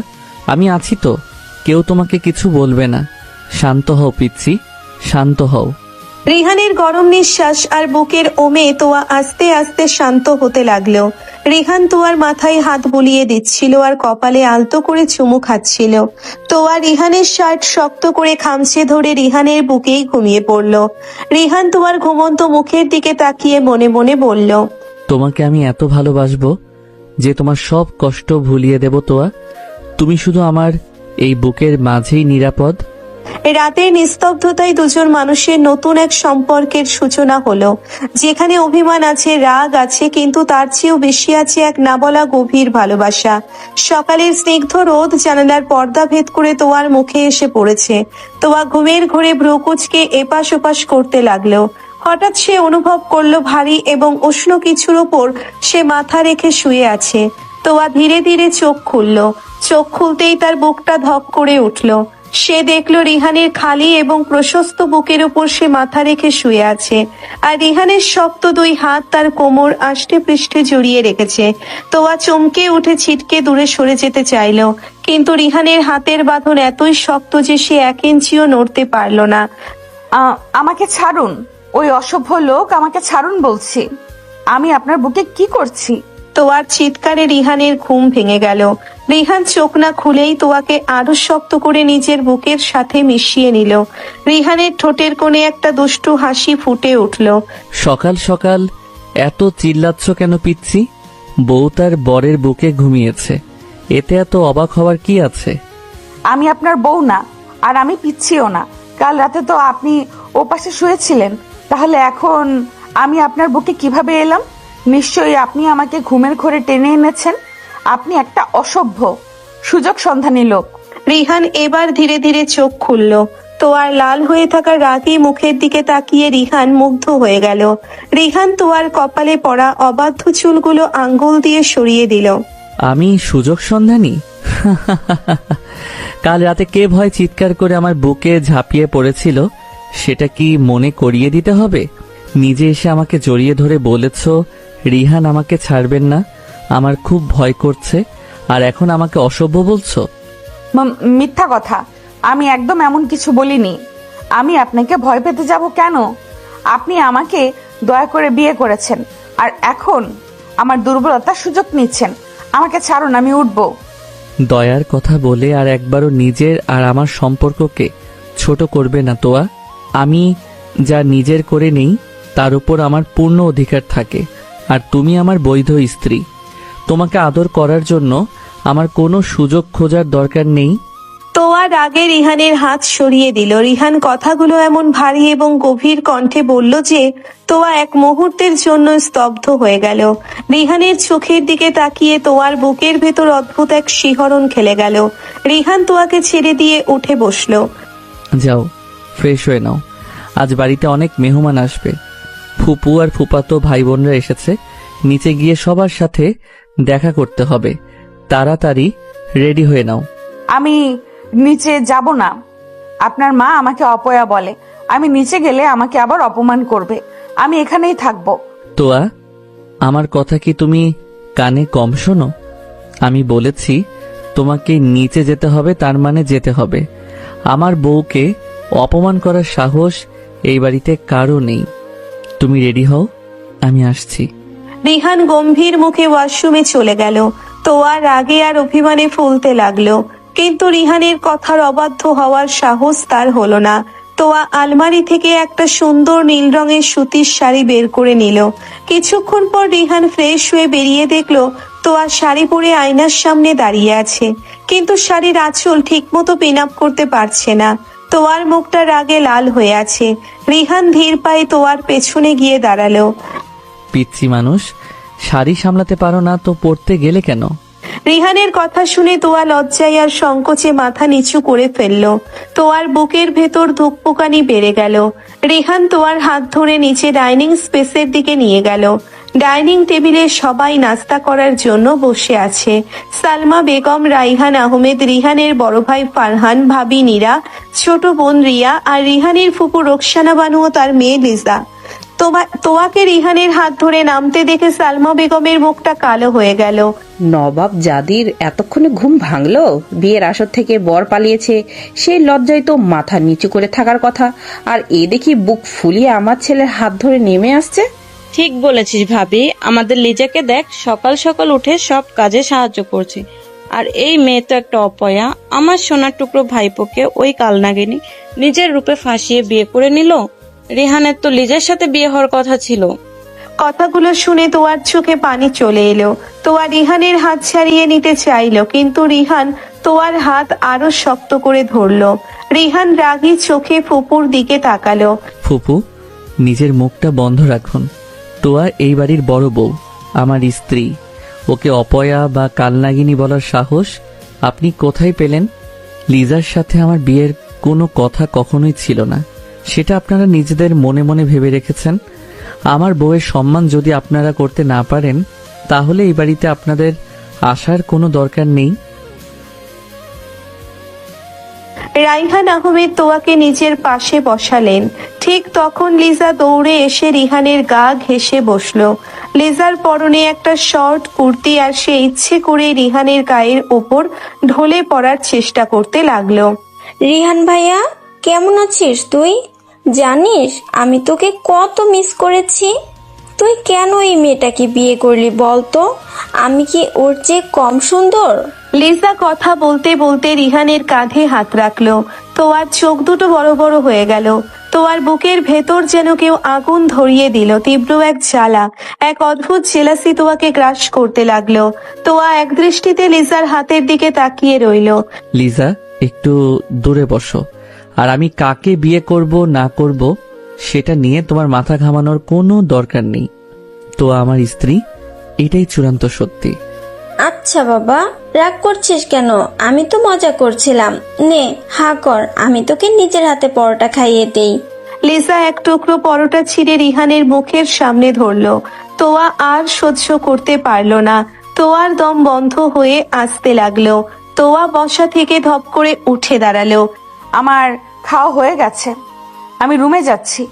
আমি আছি তো, কেউ তোমাকে কিছু বলবে না। শান্ত হও পিচ্ছি, শান্ত হও। রিহানের গরম নিঃশ্বাস আর বুকের ওমে তোয়া আস্তে আস্তে শান্ত হতে লাগলো। রিহান তোয়ার মাথায় হাত বুলিয়ে দিচ্ছিল আর কপালে আলতো করে চুমু খাচ্ছিল। তোয়া রিহানের শার্ট শক্ত করে খামচে ধরে রিহানের বুকেই ঘুমিয়ে পড়ল। রিহান তোয়ার ঘুমন্ত মুখের দিকে তাকিয়ে মনে মনে বলল, তোমাকে আমি এত ভালোবাসবো যে তোমার সব কষ্ট ভুলিয়ে দেব তোয়া। তুমি শুধু আমার এই বুকের মাঝেই নিরাপদ। রাতের নিস্তব্ধতায় দুজন মানুষের নতুন এক সম্পর্কের সূচনা হলো, যেখানে অভিমান আছে, রাগ আছে, কিন্তু তার চেয়েও বেশি আছে এক না বলা গভীর ভালোবাসা। সকালের স্নিগ্ধ রোদ জানালার পর্দা ভেদ করে তোয়ার মুখে এসে পড়েছে। তোয়া ঘুমের ঘোরে ভ্রু কুঁচকে এপাশ ওপাশ করতে লাগলো। হঠাৎ সে অনুভব করলো ভারী এবং উষ্ণ কিছুর ওপর সে মাথা রেখে শুয়ে আছে। তোয়া ধীরে ধীরে চোখ খুলল। চোখ খুলতেই তার বুকটা ধক করে উঠল। সে দেখলো রিহানের খালি এবং প্রশস্ত বুকের উপর সে মাথা রেখে শুয়ে আছে, আর রিহানের শক্ত দুই হাত তার কোমর আষ্টে পৃষ্ঠে জড়িয়ে রেখেছে। তোয়া চমকে উঠে ছিটকে দূরে সরে যেতে চাইলো, কিন্তু রিহানের হাতের বাঁধন এতই শক্ত যে সে 1 ইঞ্চিও নড়তে পারল না। আমাকে ছাড়ুন, ওই অসভ্য লোক আমাকে ছাড়ুন বলছি। আমি আপনার বুকে কি করছি? তোয়ার চিৎকারে রিহানের ঘুম ভেঙে গেল। রিহান চোখ না খুলেই তোয়াকে আরো শক্ত করে নিজের বুকের সাথে মিশিয়ে নিল। রিহানের ঠোঁটের কোণে একটা দুষ্টু হাসি ফুটে উঠল। সকাল সকাল এত চিল্লাচ্ছ কেন পিচ্ছি? বউ তার বরের বুকে ঘুমিয়েছে, এতে এত অবাক হওয়ার কি আছে? আমি আপনার বউ না, আর আমি পিচ্ছিও না। কাল রাতে তো আপনি ওপাশে শুয়েছিলেন, তাহলে এখন আমি আপনার বুকে কিভাবে এলাম? নিশ্চয়ই আপনি আমাকে ঘুমের ঘোরে টেনে এনেছেন। আপনি একটা অসভ্য, সুযোগ সন্ধানী লোক। রিহান এবার ধীরে ধীরে চোখ খুলল। তোয়ার লাল হয়ে থাকা রাগী মুখের দিকে তাকিয়ে রিহান মুগ্ধ হয়ে গেল। রিহান তোয়ার কপালে পড়া অবাধ্য চুলগুলো আঙ্গুল দিয়ে সরিয়ে দিল। আমি সুযোগ সন্ধানী? কাল রাতে কে ভয় চিৎকার করে আমার বুকে ঝাঁপিয়ে পড়েছিল সেটা কি মনে করিয়ে দিতে হবে? নিজে এসে আমাকে জড়িয়ে ধরে বলেছ রিহান আমাকে ছাড়বেন না, আমার খুব ভয় করছে, আর এখন আমাকে অসভ্য বলছো? মিথ্যা কথা, আমি একদম এমন কিছু বলিনি। আমি আপনাকে ভয় পেতে যাব কেন? আপনি আমাকে দয়া করে বিয়ে করেছেন, আর এখন আমার দুর্বলতার সুযোগ নিচ্ছেন। আমাকে ছাড়ুন, আমি উঠবো। দয়ার কথা বলে আর একবারও নিজের আর আমার সম্পর্ককে ছোট করবে না তোয়া। আমি যা নিজের করে নেই তার উপর আমার পূর্ণ অধিকার থাকে, আর তুমি আমার বৈধ স্ত্রী। তোমাকে আদর করার জন্য আমার কোনো সুযোগ খোঁজার দরকার নেই। তোয়া রাগে রিহানের হাত সরিয়ে দিল। রিহান কথাগুলো এমন ভারী এবং গভীর কণ্ঠে বলল যে তোয়া এক মুহূর্তের জন্য স্তব্ধ হয়ে গেল। রিহানের চোখের দিকে তাকিয়ে তোয়ার বুকের ভেতর অদ্ভুত এক শিহরণ খেলে গেল। রিহান তোয়াকে ছেড়ে দিয়ে উঠে বসলো। যাও, ফ্রেশ হয়ে নাও, আজ বাড়িতে অনেক মেহমান আসবে। ফুপু আর ফুপাতো ভাই বোনরা এসেছে, নিচে গিয়ে সবার সাথে দেখা করতে হবে। তাড়াতাড়ি রেডি হয়ে নাও। আমি নিচে যাব না। আপনার মা আমাকে অপয়া বলে, আমি নিচে গেলে আমাকে আবার অপমান করবে। আমি এখানেই থাকবো। তোয়া, আমার কথা কি তুমি কানে কম শোনো? আমি বলেছি তোমাকে নিচে যেতে হবে, তার মানে যেতে হবে। আমার বউকে অপমান করার সাহস এই বাড়িতে কারো নেই। তুমি রেডি হও, আমি আসছি। রিহান গম্ভীর মুখে ওয়াশরুমে চলে গেল। তোয়া রাগে আর অভিমানে ফুলতে লাগলো। কিন্তু রিহানের কথার অবাধ্য হওয়ার সাহস তার হলো না। তোয়া আলমারি থেকে একটা সুন্দর নীল রঙের সুতির শাড়ি বের করে নিল। কিছুক্ষণ পর রিহান ফ্রেশ হয়ে বেরিয়ে দেখলো তোয়া শাড়ি পরে আয়নার সামনে দাঁড়িয়ে আছে, কিন্তু শাড়ির আঁচল ঠিকমতো পিন আপ করতে পারছে না। তোয়ার মুখটা রাগে লাল হয়ে আছে। রিহান ধীর পায়ে তোয়ার পেছনে গিয়ে দাঁড়ালো। পিচ্ছি মানুষ, শাড়ি সামলাতে পারো না তো পড়তে গেলে কেন? রিহানের কথা শুনে তোয়া লজ্জায় আর সংকোচে মাথা নিচু করে ফেলল। তোয়ার বুকের ভেতর ধুকপুকানি বেড়ে গেল। রিহান তোয়ার হাত ধরে নিচে ডাইনিং স্পেসের দিকে নিয়ে গেল। ডাইনিং টেবিলে সবাই নাস্তা করার জন্য বসে আছে। সালমা বেগম, রাইহান আহমেদ, রিহানের বড় ভাই ফারহান, ভাবি নীরা, ছোট বোন রিয়া আর রিহানের ফুপু রোকসানা বানু ও তার মেয়ে লিজা। তোয়াকে রিহানের হাত ধরে নামতে দেখে সালমা বেগমের মুখটা কালো হয়ে গেল। নবাব জাদির এতক্ষণে ঘুম ভাঙলো? বিয়ের আসর থেকে বর পালিয়েছে, সেই লজ্জায় তো মাথা নিচু করে থাকার কথা, আর এ দেখি বুক ফুলিয়ে আমার ছেলের হাত ধরে নেমে আসছে। ঠিক বলেছিস ভাবি, আমাদের লিজাকে দেখ, সকাল সকাল উঠে সব কাজে সাহায্য করছে। আর এই মেয়ে তো একটা অপয়া। আমার সোনার টুকরো ভাইপোকে ওই কালনাগিনী নিজের রূপে ফাঁসিয়ে বিয়ে করে নিল। রেহানের তো লিজার সাথে বিয়ে হওয়ার কথা ছিল। কথাগুলো শুনে তোয়ার চোখে পানি চলে এলো। তোয়া রিহানের হাত ছাড়িয়ে নিতে চাইলো, কিন্তু রিহান তোয়ার হাত আরো শক্ত করে ধরলো। রিহান রাগী চোখে ফুপুর দিকে তাকালো। ফুপু, নিজের মুখটা বন্ধ রাখুন। তোয়া এই বাড়ির বড় বউ, আমার স্ত্রী। ওকে অপয়া বা কালনাগিনী বলার সাহস আপনি কোথায় পেলেন? লিজার সাথে আমার বিয়ের কোনো কথা কখনোই ছিল না, সেটা আপনারা নিজেদের মনে মনে ভেবে রেখেছেন। আমার বউয়ের সম্মান যদি আপনারা করতে না পারেন, তাহলে এই বাড়িতে আপনাদের আসার কোনো দরকার নেই। রাইহান আহমেদ তোয়াকে নিজের পাশে বসালেন। ঠিক তখন লিজা দৌড়ে এসে রিহানের গা ঘেঁষে বসলো। লিজার পরনে একটা শর্ট কুর্তি, আর সে ইচ্ছে করে রিহানের গায়ের ওপর ঢলে পড়ার চেষ্টা করতে লাগলো। রিহান ভাইয়া, কেমন আছিস তুই? জানিস আমি তোকে কত মিস করেছি। তুই কেন এই মেয়েটাকে বিয়ে করলি বলতো? আমি কি ওর চেয়ে কম সুন্দর? লিজা কথা বলতে বলতে রিহানের কাঁধে হাত রাখলো। তোয়ার চোখ দুটো বড় বড় হয়ে গেল। তোয়ার বুকের ভেতর যেন কেউ আগুন ধরিয়ে দিল। তীব্র এক জ্বালা, এক অদ্ভুত জেলাসি তোয়াকে গ্রাস করতে লাগলো। তোয়া এক দৃষ্টিতে লিজার হাতের দিকে তাকিয়ে রইল। লিজা, একটু দূরে বসো। আর আমি কাকে বিয়ে করব না করব সেটা নিয়ে তোমার মাথা ঘামানোর কোনো দরকার নেই। তো আমার স্ত্রী, এটাই চূড়ান্ত সত্যি। আচ্ছা বাবা, রাগ করছিস কেন? আমি তো মজা করছিলাম। নে হা কর, আমি তোকে নিজের হাতে পরোটা খাইয়ে দেই। লিজা এক টুকরো পরোটা ছিঁড়ে রিহানের মুখের সামনে ধরলো। তোয়া আর সহ্য করতে পারলো না। তোয়ার দম বন্ধ হয়ে আসতে লাগলো। তোয়া বসা থেকে ধপ করে উঠে দাঁড়ালো। আমার খাওয়া হয়ে গেছে, আমি রুমে যাচ্ছি।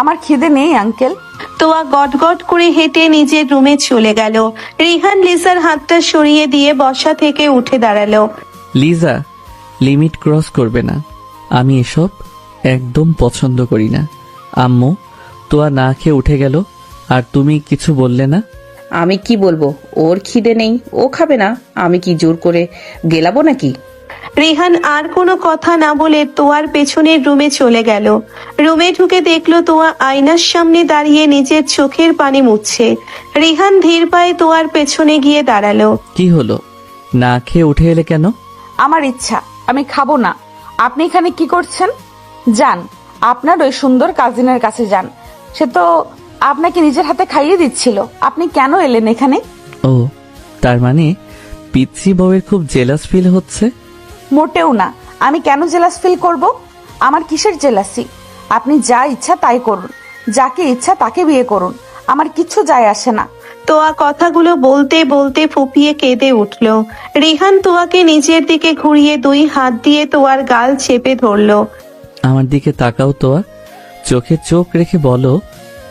আমার খিদে নেই আঙ্কেল। তোয়া গটগট করে হেঁটে নিজের রুমে চলে গেল। রিহান লিজার হাতটা সরিয়ে দিয়ে বসা থেকে উঠে দাঁড়ালো। লিজা, লিমিট ক্রস করবে না। আমি এসব একদম পছন্দ করি না। আম্মু, তোয়া না খেয়ে উঠে গেল, আর তুমি কিছু বললে না। আমি কি বলবো? ওর খিদে নেই, ও খাবে না। আমি কি জোর করে গেলাবো নাকি? রিহান আর কোনো কথা না বলে তোয়ার পেছনের রুমে চলে গেল। রুমে ঢুকে দেখলো তোয়া আয়নার সামনে দাঁড়িয়ে নিজের চোখের পানি মুছছে। রিহান ধীর পায়ে তোয়ার পেছনে গিয়ে দাঁড়ালো। কি হলো, না খেয়ে উঠে এলে কেন? আমার ইচ্ছা, আমি খাবো না। আপনি এখানে কি করছেন? যান, আপনার ওই সুন্দর কাজিনের কাছে যান। সে তো আপনাকে নিজের হাতে খাইয়ে দিচ্ছিল। আপনি কেন এলেন এখানে? ও, তার মানে পিচ্ছি বউয়ের খুব জেলাস ফিল হচ্ছে? মোটেও না। আমি কেন জেলাস ফিল করব? আমার কিসের জেলাসি? আপনি যা ইচ্ছা তাই করুন, যাকে ইচ্ছা তাকে বিয়ে করুন, আমার কিচ্ছু যায় আসে না। তোয়া কথাগুলো বলতে বলতে ফুপিয়ে কেঁদে উঠল। রিহান তোয়াকে নিজের দিকে ঘুরিয়ে দুই হাত দিয়ে তোয়ার গাল চেপে ধরলো। আমার দিকে তাকাও তোয়া, চোখে চোখ রেখে বলো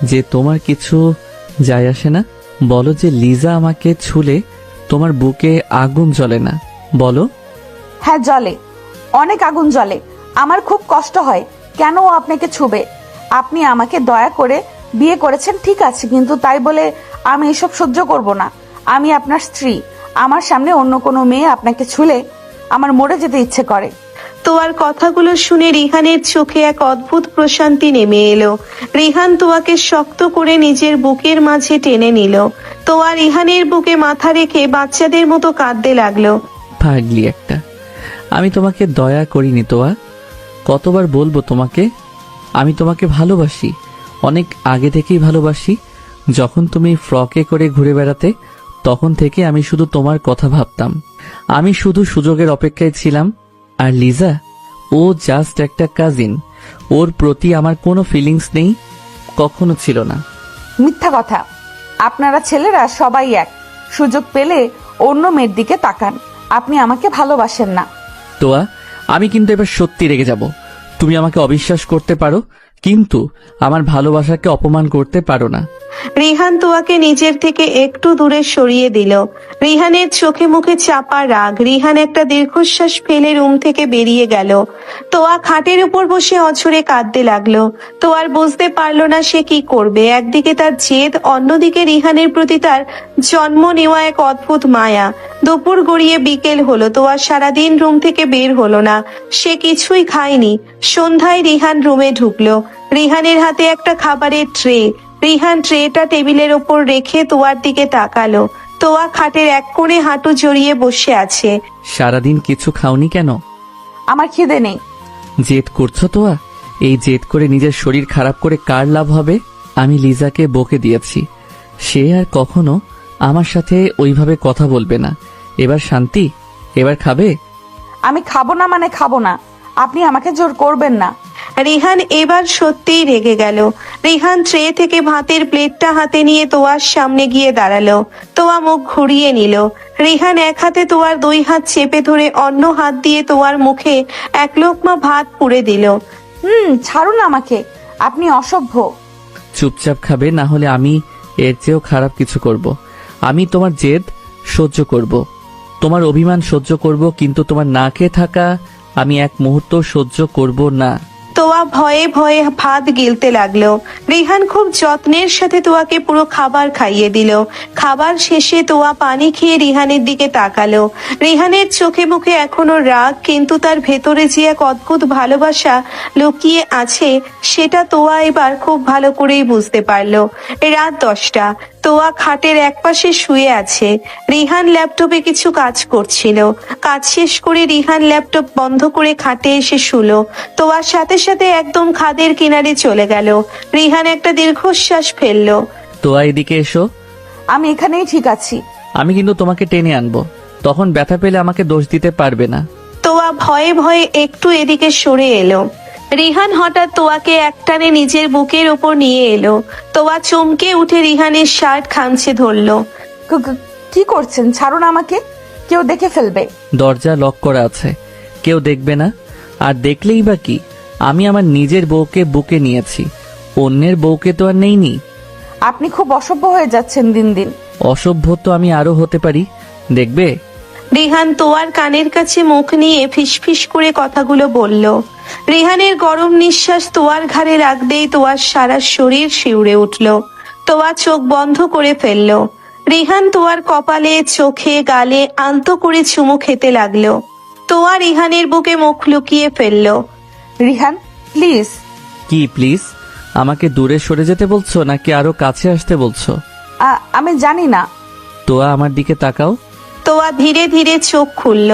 যে তোমার কিছু যায় আসে না। বলো যে লিজা আমাকে ছুলে তোমার বুকে আগুন জ্বলে না। বলো। হ্যাঁ জ্বলে, অনেক আগুন জ্বলে। আমার খুব কষ্ট হয়। কেন ও আপনাকে ছুবে? আপনি আমাকে দয়া করে বিয়ে করেছেন ঠিক আছে, কিন্তু তাই বলে আমি এসব সহ্য করব না। আমি আপনার স্ত্রী, আমার সামনে অন্য কোনো মেয়ে আপনাকে ছুলে আমার মরে যেতে ইচ্ছে করে। তোয়ার কথাগুলো শুনে রিহানের চোখে এক অদ্ভুত প্রশান্তি নেমে এলো। রিহান তোয়াকে শক্ত করে নিজের বুকের মাঝে টেনে নিল। তোয়া রিহানের বুকে মাথা রেখে বাচ্চাদের মতো কাঁদতে লাগলো। পাগলি একটা, আমি তোমাকে দয়া করিনি তোয়া। কতবার বলবো তোমাকে, আমি তোমাকে ভালোবাসি, অনেক আগে থেকেই ভালোবাসি। যখন তুমি ফ্রকে করে ঘুরে বেড়াতে তখন থেকে আমি শুধু তোমার কথা ভাবতাম। আমি শুধু সুযোগের অপেক্ষায় ছিলাম। আর লিজা, ও জাস্ট একটা কাজিন, ওর প্রতি আমার কোনো ফিলিংস নেই, কখনো ছিল না। মিথ্যা কথা। আপনারা ছেলেরা সবাই এক, সুযোগ পেলে অন্য মেয়ের দিকে তাকান। আপনি আমাকে ভালোবাসেন না। তোয়া, আমি কিন্তু এবার সত্যি রেগে যাব। তুমি আমাকে অবিশ্বাস করতে পারো, কিন্তু আমার ভালোবাসাকে অপমান করতে পারো না। রিহান তোয়াকে নিজের থেকে একটু দূরে সরিয়ে দিল। রিহানের চোখে মুখে চাপা রাগ। রিহান একটা দীর্ঘশ্বাস ফেলে রুম থেকে বেরিয়ে গেল। তোয়া খাটের উপর বসে অঝরে কাঁদতে লাগলো। তোয়ার বুঝতে পারলো না সে কি করবে। একদিকে তার জেদ, অন্যদিকে রিহানের প্রতি তার জন্ম নেওয়া এক অদ্ভুত মায়া। দুপুর গড়িয়ে বিকেল হলো। তোয়া সারাদিন রুম থেকে বের হলো না। সে কিছুই খায়নি। সন্ধ্যায় রিহান রুমে ঢুকলো। রিহানের হাতে একটা খাবারের ট্রে। রিহান ট্রেটা টেবিলের ওপর রেখে তোয়ার দিকে তাকালো। তোয়া খাটের এক কোণে হাঁটু জড়িয়ে বসে আছে। সারাদিন কিছু খাওনি কেন? আমার খিদে নেই। জেদ করছো তোয়া? এই জেদ করে নিজের শরীর খারাপ করে কার লাভ হবে? আমি লিজাকে বকে দিয়েছি, সে আর কখনো আমার সাথে ওইভাবে কথা বলবে না। এবার শান্তি, এবার খাবে? আমি খাবো না মানে খাবো না। আপনি আমাকে জোর করবেন না। রিহান এবার সত্যিই রেগে গেল। রিহান ট্রে থেকে ভাতের প্লেটটা হাতে নিয়ে তোয়ার সামনে গিয়ে দাঁড়ালো। তোয়া মুখ ঘুরিয়ে নিল। রিহান এক হাতে তোয়ার দুই হাত চেপে ধরে অন্য হাত দিয়ে তোয়ার মুখে এক লোকমা ভাত পুড়ে দিল। ছাড়ুন আমাকে, আপনি অসভ্য। চুপচাপ খাবে, না হলে আমি এর চেয়েও খারাপ কিছু করব। আমি তোমার জেদ সহ্য করব, তোমার অভিমান সহ্য করব, কিন্তু তোমার না খেয়ে থাকা আমি এক মুহূর্ত সহ্য করব না। তোয়া ভয়ে ভয়ে ভাত গিলতে লাগলো। রিহান খুব যত্নের সাথে তোয়াকে পুরো খাবার খাইয়ে দিল। খাবার শেষে তোয়া পানি খেয়ে রিহানের দিকে তাকালো। রিহানের চোখে মুখে এখনো রাগ, কিন্তু তার ভেতরে যে এক অদ্ভুত ভালোবাসা লুকিয়ে আছে সেটা তোয়া এবার খুব ভালো করেই বুঝতে পারলো। রাত 10টা। তোয়া খাটের একপাশে শুয়ে আছে। রিহান ল্যাপটপে কিছু কাজ করছিল। কাজ শেষ করে রিহান ল্যাপটপ বন্ধ করে খাটে এসে শুলো। তোয়ার সাথে সাথে একদম খাদের কিনারে চলে গেল। রিহান একটা দীর্ঘশ্বাস ফেললো। তোয়া, এদিকে এসো। আমি এখানেই ঠিক আছি। আমি কিন্তু তোমাকে টেনে আনবো, তখন ব্যথা পেলে আমাকে দোষ দিতে পারবে না। তোয়া ভয়ে ভয়ে একটু এদিকে সরে এলো। রিহান হঠাৎ তোয়াকে একটানে নিজের বুকের ওপর নিয়ে এলো। তোয়া চমকে উঠে রিহানের শার্ট খামচে ধরলো। কি করছেন? ছাড়ুন আমাকে, কেউ দেখে ফেলবে। দরজা লক করা আছে, কেউ দেখবে না। আর দেখলেই বা কি, আমি আমার নিজের বউকে বুকে নিয়েছি, অন্যের বউকে তো আর নেইনি। আপনি খুব অসভ্য হয়ে যাচ্ছেন দিন দিন। অসভ্য তো আমি আরো হতে পারি, দেখবে। রিহান তোয়ার কানের কাছে মুখ নিয়ে ফিসফিস করে কথাগুলো বলল। রিহানের গরম নিঃশ্বাস তোয়ার ঘাড়ে রাখতেই তোয়ার সারা শরীর শিউরে উঠল। তোয়া চোখ বন্ধ করে ফেলল। রিহান তোয়ার কপালে, চোখে, গালে আলতো করে চুমু খেতে লাগলো। তোয়া রিহানের বুকে মুখ লুকিয়ে ফেলল। রিহান প্লিজ। কি প্লিজ? আমাকে দূরে সরে যেতে বলছো নাকি আরো কাছে আসতে বলছো? আমি জানি না। তোয়া, আমার দিকে তাকাও। তোয়া ধীরে ধীরে চোখ খুলল।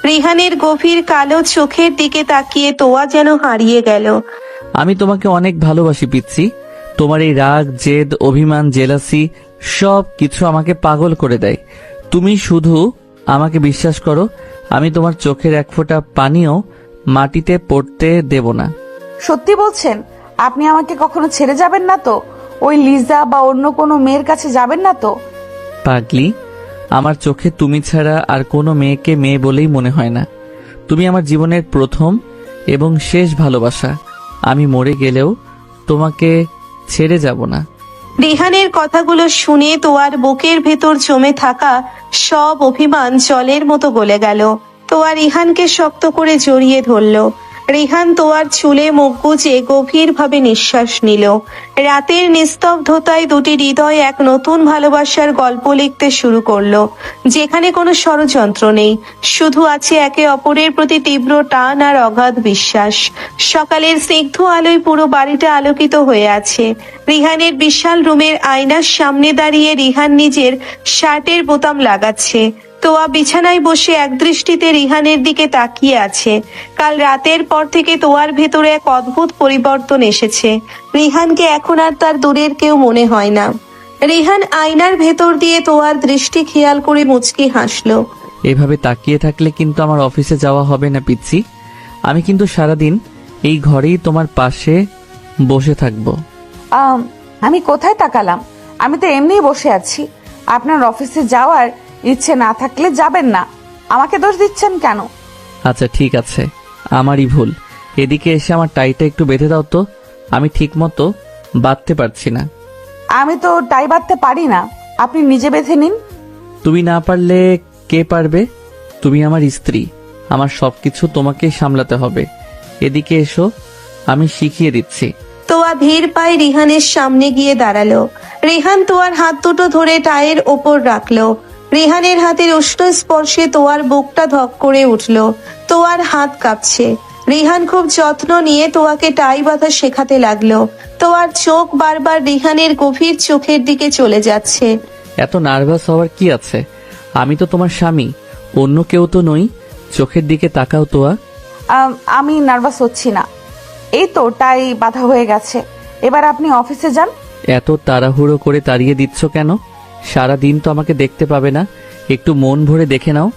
রিহানের গভীর কালো চোখের দিকে তাকিয়ে তোয়া যেন হারিয়ে গেল। আমি তোমাকে অনেক ভালোবাসি পিচ্ছি। তোমার এই রাগ, জেদ, অভিমান, জেলাসি সব কিছু আমাকে পাগল করে দেয়। তুমি শুধু আমাকে বিশ্বাস করো, আমি তোমার চোখের এক ফোঁটা পানিও মাটিতে পড়তে দেব না। সত্যি বলছেন? আপনি আমাকে কখনো ছেড়ে যাবেন না তো? ওই লিজা বা অন্য কোনো মেয়ের কাছে যাবেন না তো? পাগলি, আমার চোখে তুমি ছাড়া আর কোনো মেয়েকে মেয়ে বলেই মনে হয় না। তুমি আমার জীবনের প্রথম এবং শেষ ভালোবাসা। আমি মরে গেলেও তোমাকে ছেড়ে যাব না। রিহানের কথাগুলো শুনে তোয়ার বুকের ভেতর জমে থাকা সব অভিমান জলের মতো গলে গেল। তোয়া রিহানকে শক্ত করে জড়িয়ে ধরল। রিহান তোয়ার চুলে মুখ গুজে গভীরভাবে নিঃশ্বাস নিল। রাতের নিস্তব্ধতায় দুটি হৃদয় এক নতুন ভালোবাসার গল্প লিখতে শুরু করলো, যেখানে কোনো ষড়যন্ত্র নেই, শুধু আছে একে অপরের প্রতি তীব্র টান আর অগাধ বিশ্বাস। সকালের স্নিগ্ধ আলোয় পুরো বাড়িটা আলোকিত হয়ে আছে। রিহানের বিশাল রুমের আয়নার সামনে দাঁড়িয়ে রিহান নিজের শার্টের বোতাম লাগাচ্ছে। তোয়া বিছানায় বসে একদৃষ্টিতে রিহানের দিকে তাকিয়ে আছে। কাল রাতের পর থেকে তোয়ার ভেতরে এক অদ্ভুত পরিবর্তন এসেছে। রিহানকে এখন আর তার দূরের কেউ মনে হয় না। রিহান আয়নার ভেতর দিয়ে তোয়ার দৃষ্টি খেয়াল করে মুচকি হাসলো। এভাবে তাকিয়ে থাকলে কিন্তু আমার অফিসে যাওয়া হবে না পিচ্ছি। আমি কিন্তু সারাদিন এই ঘরেই তোমার পাশে বসে থাকবো। আমি কোথায় তাকালাম? আমি তো এমনিই বসে আছি। আপনার অফিসে যাওয়ার ইচ্ছে না থাকলে যাবেন না। আমাকে দোষ দিচ্ছেন কেন? আচ্ছা ঠিক আছে, আমারই ভুল। এদিকে এসে আমার টাইটা একটু বেঁধে দাও তো, আমি ঠিক মতো বাঁধতে পারছি না। আমি তো টাই বাঁধতে পারি না, আপনি নিজে বেঁধে নিন। তুমি না পারলে কে পারবে? তুমি আমার স্ত্রী, আমার সবকিছু তোমাকেই সামলাতে হবে। এদিকে এসো, আমি শিখিয়ে দিচ্ছি। তোয়া ধীর পায়ে রিহানের সামনে গিয়ে দাঁড়ালো। রিহান তোয়ার হাত দুটো ধরে টায়ের ওপর রাখলো। রিহানের হাতের উষ্ণ স্পর্শে তোয়ার বুকটা ধক করে উঠল। তোয়ার হাত কাঁপছে। রিহান খুব যত্ন নিয়ে তোয়াকে টাই বাঁধা শেখাতে লাগলো। তোয়ার চোখ বারবার রিহানের গভীর চোখের দিকে চলে যাচ্ছে। এত নার্ভাস হওয়ার কি আছে? আমি তো তোমার স্বামী, অন্য কেউ তো নই। চোখের দিকে তাকাও তোয়া। আমি নার্ভাস হচ্ছি না, এই তো টাই বাঁধা হয়ে গেছে। এবার আপনি অফিসে যান। এত তাড়াহুড়ো করে তাড়িয়ে দিচ্ছ কেন? সারা দিন তো আমাকে দেখতে পাবে না, একটু মন ভরে দেখে নাও।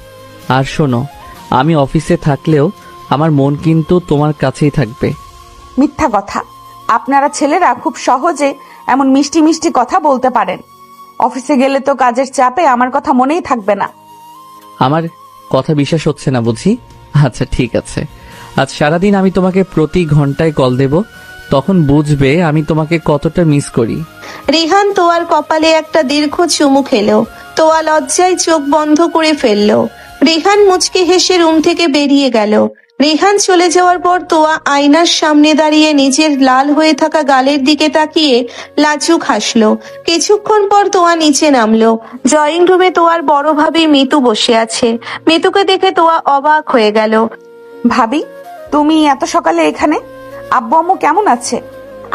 আর শোনো, আমি অফিসে থাকলেও আমার মন কিন্তু তোমার কাছেই থাকবে। মিথ্যা কথা। আপনারা ছেলেরা খুব সহজে এমন মিষ্টি মিষ্টি কথা বলতে পারেন। অফিসে গেলে তো কাজের চাপে আমার কথা মনেই থাকবে না। আমার কথা বিশ্বাস হচ্ছে না বুঝি? আচ্ছা ঠিক আছে, আজ সারাদিন আমি তোমাকে প্রতি ঘন্টায় কল দেব, তখন বুঝবে আমি তোমাকে কতটা মিস করি। রিহান তোয়ার কপালে একটা দীর্ঘ চুমু খেলো। তোয়া লজ্জায় চোখ বন্ধ করে ফেললো। রিহান মুচকি হেসে রুম থেকে বেরিয়ে গেল। রিহান চলে যাওয়ার পর তোয়া আয়নার সামনে দাঁড়িয়ে নিজের লাল হয়ে থাকা গালের দিকে তাকিয়ে লাজুক হাসলো। কিছুক্ষণ পর তোয়া নিচে নামলো। ড্রয়িং রুমে তোয়ার বড় ভাবি মিতু বসে আছে। মিতুকে দেখে তোয়া অবাক হয়ে গেল। ভাবি, তুমি এত সকালে এখানে? আব্বু আম্মু কেমন আছে?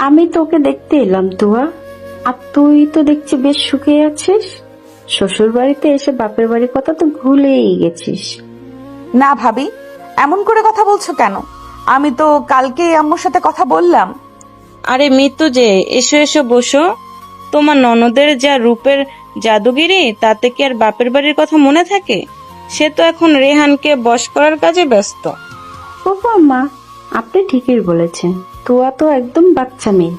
আমি তোকে দেখতে এলাম তোয়া। আর তুই তো দেখছি বেশ সুখে আছিস। শ্বশুর বাড়িতে এসে বাপের বাড়ির কথা তো ভুলেই গেছিস। না ভাবি, এমন করে কথা বলছো কেন? আমি তো কালকে আম্মুর সাথে কথা বললাম। আরে মিতু যে, এসো এসো বসো। তোমার ননদের যা রূপের জাদুগিরি, তাতে কি আর বাপের বাড়ির কথা মনে থাকে? সে তো এখন রেহানকে বশ করার কাজে ব্যস্ত। বাবা মা, আপনি ঠিকই বলেছেন। তোয়া তো একদম বাচ্চা মেয়ে।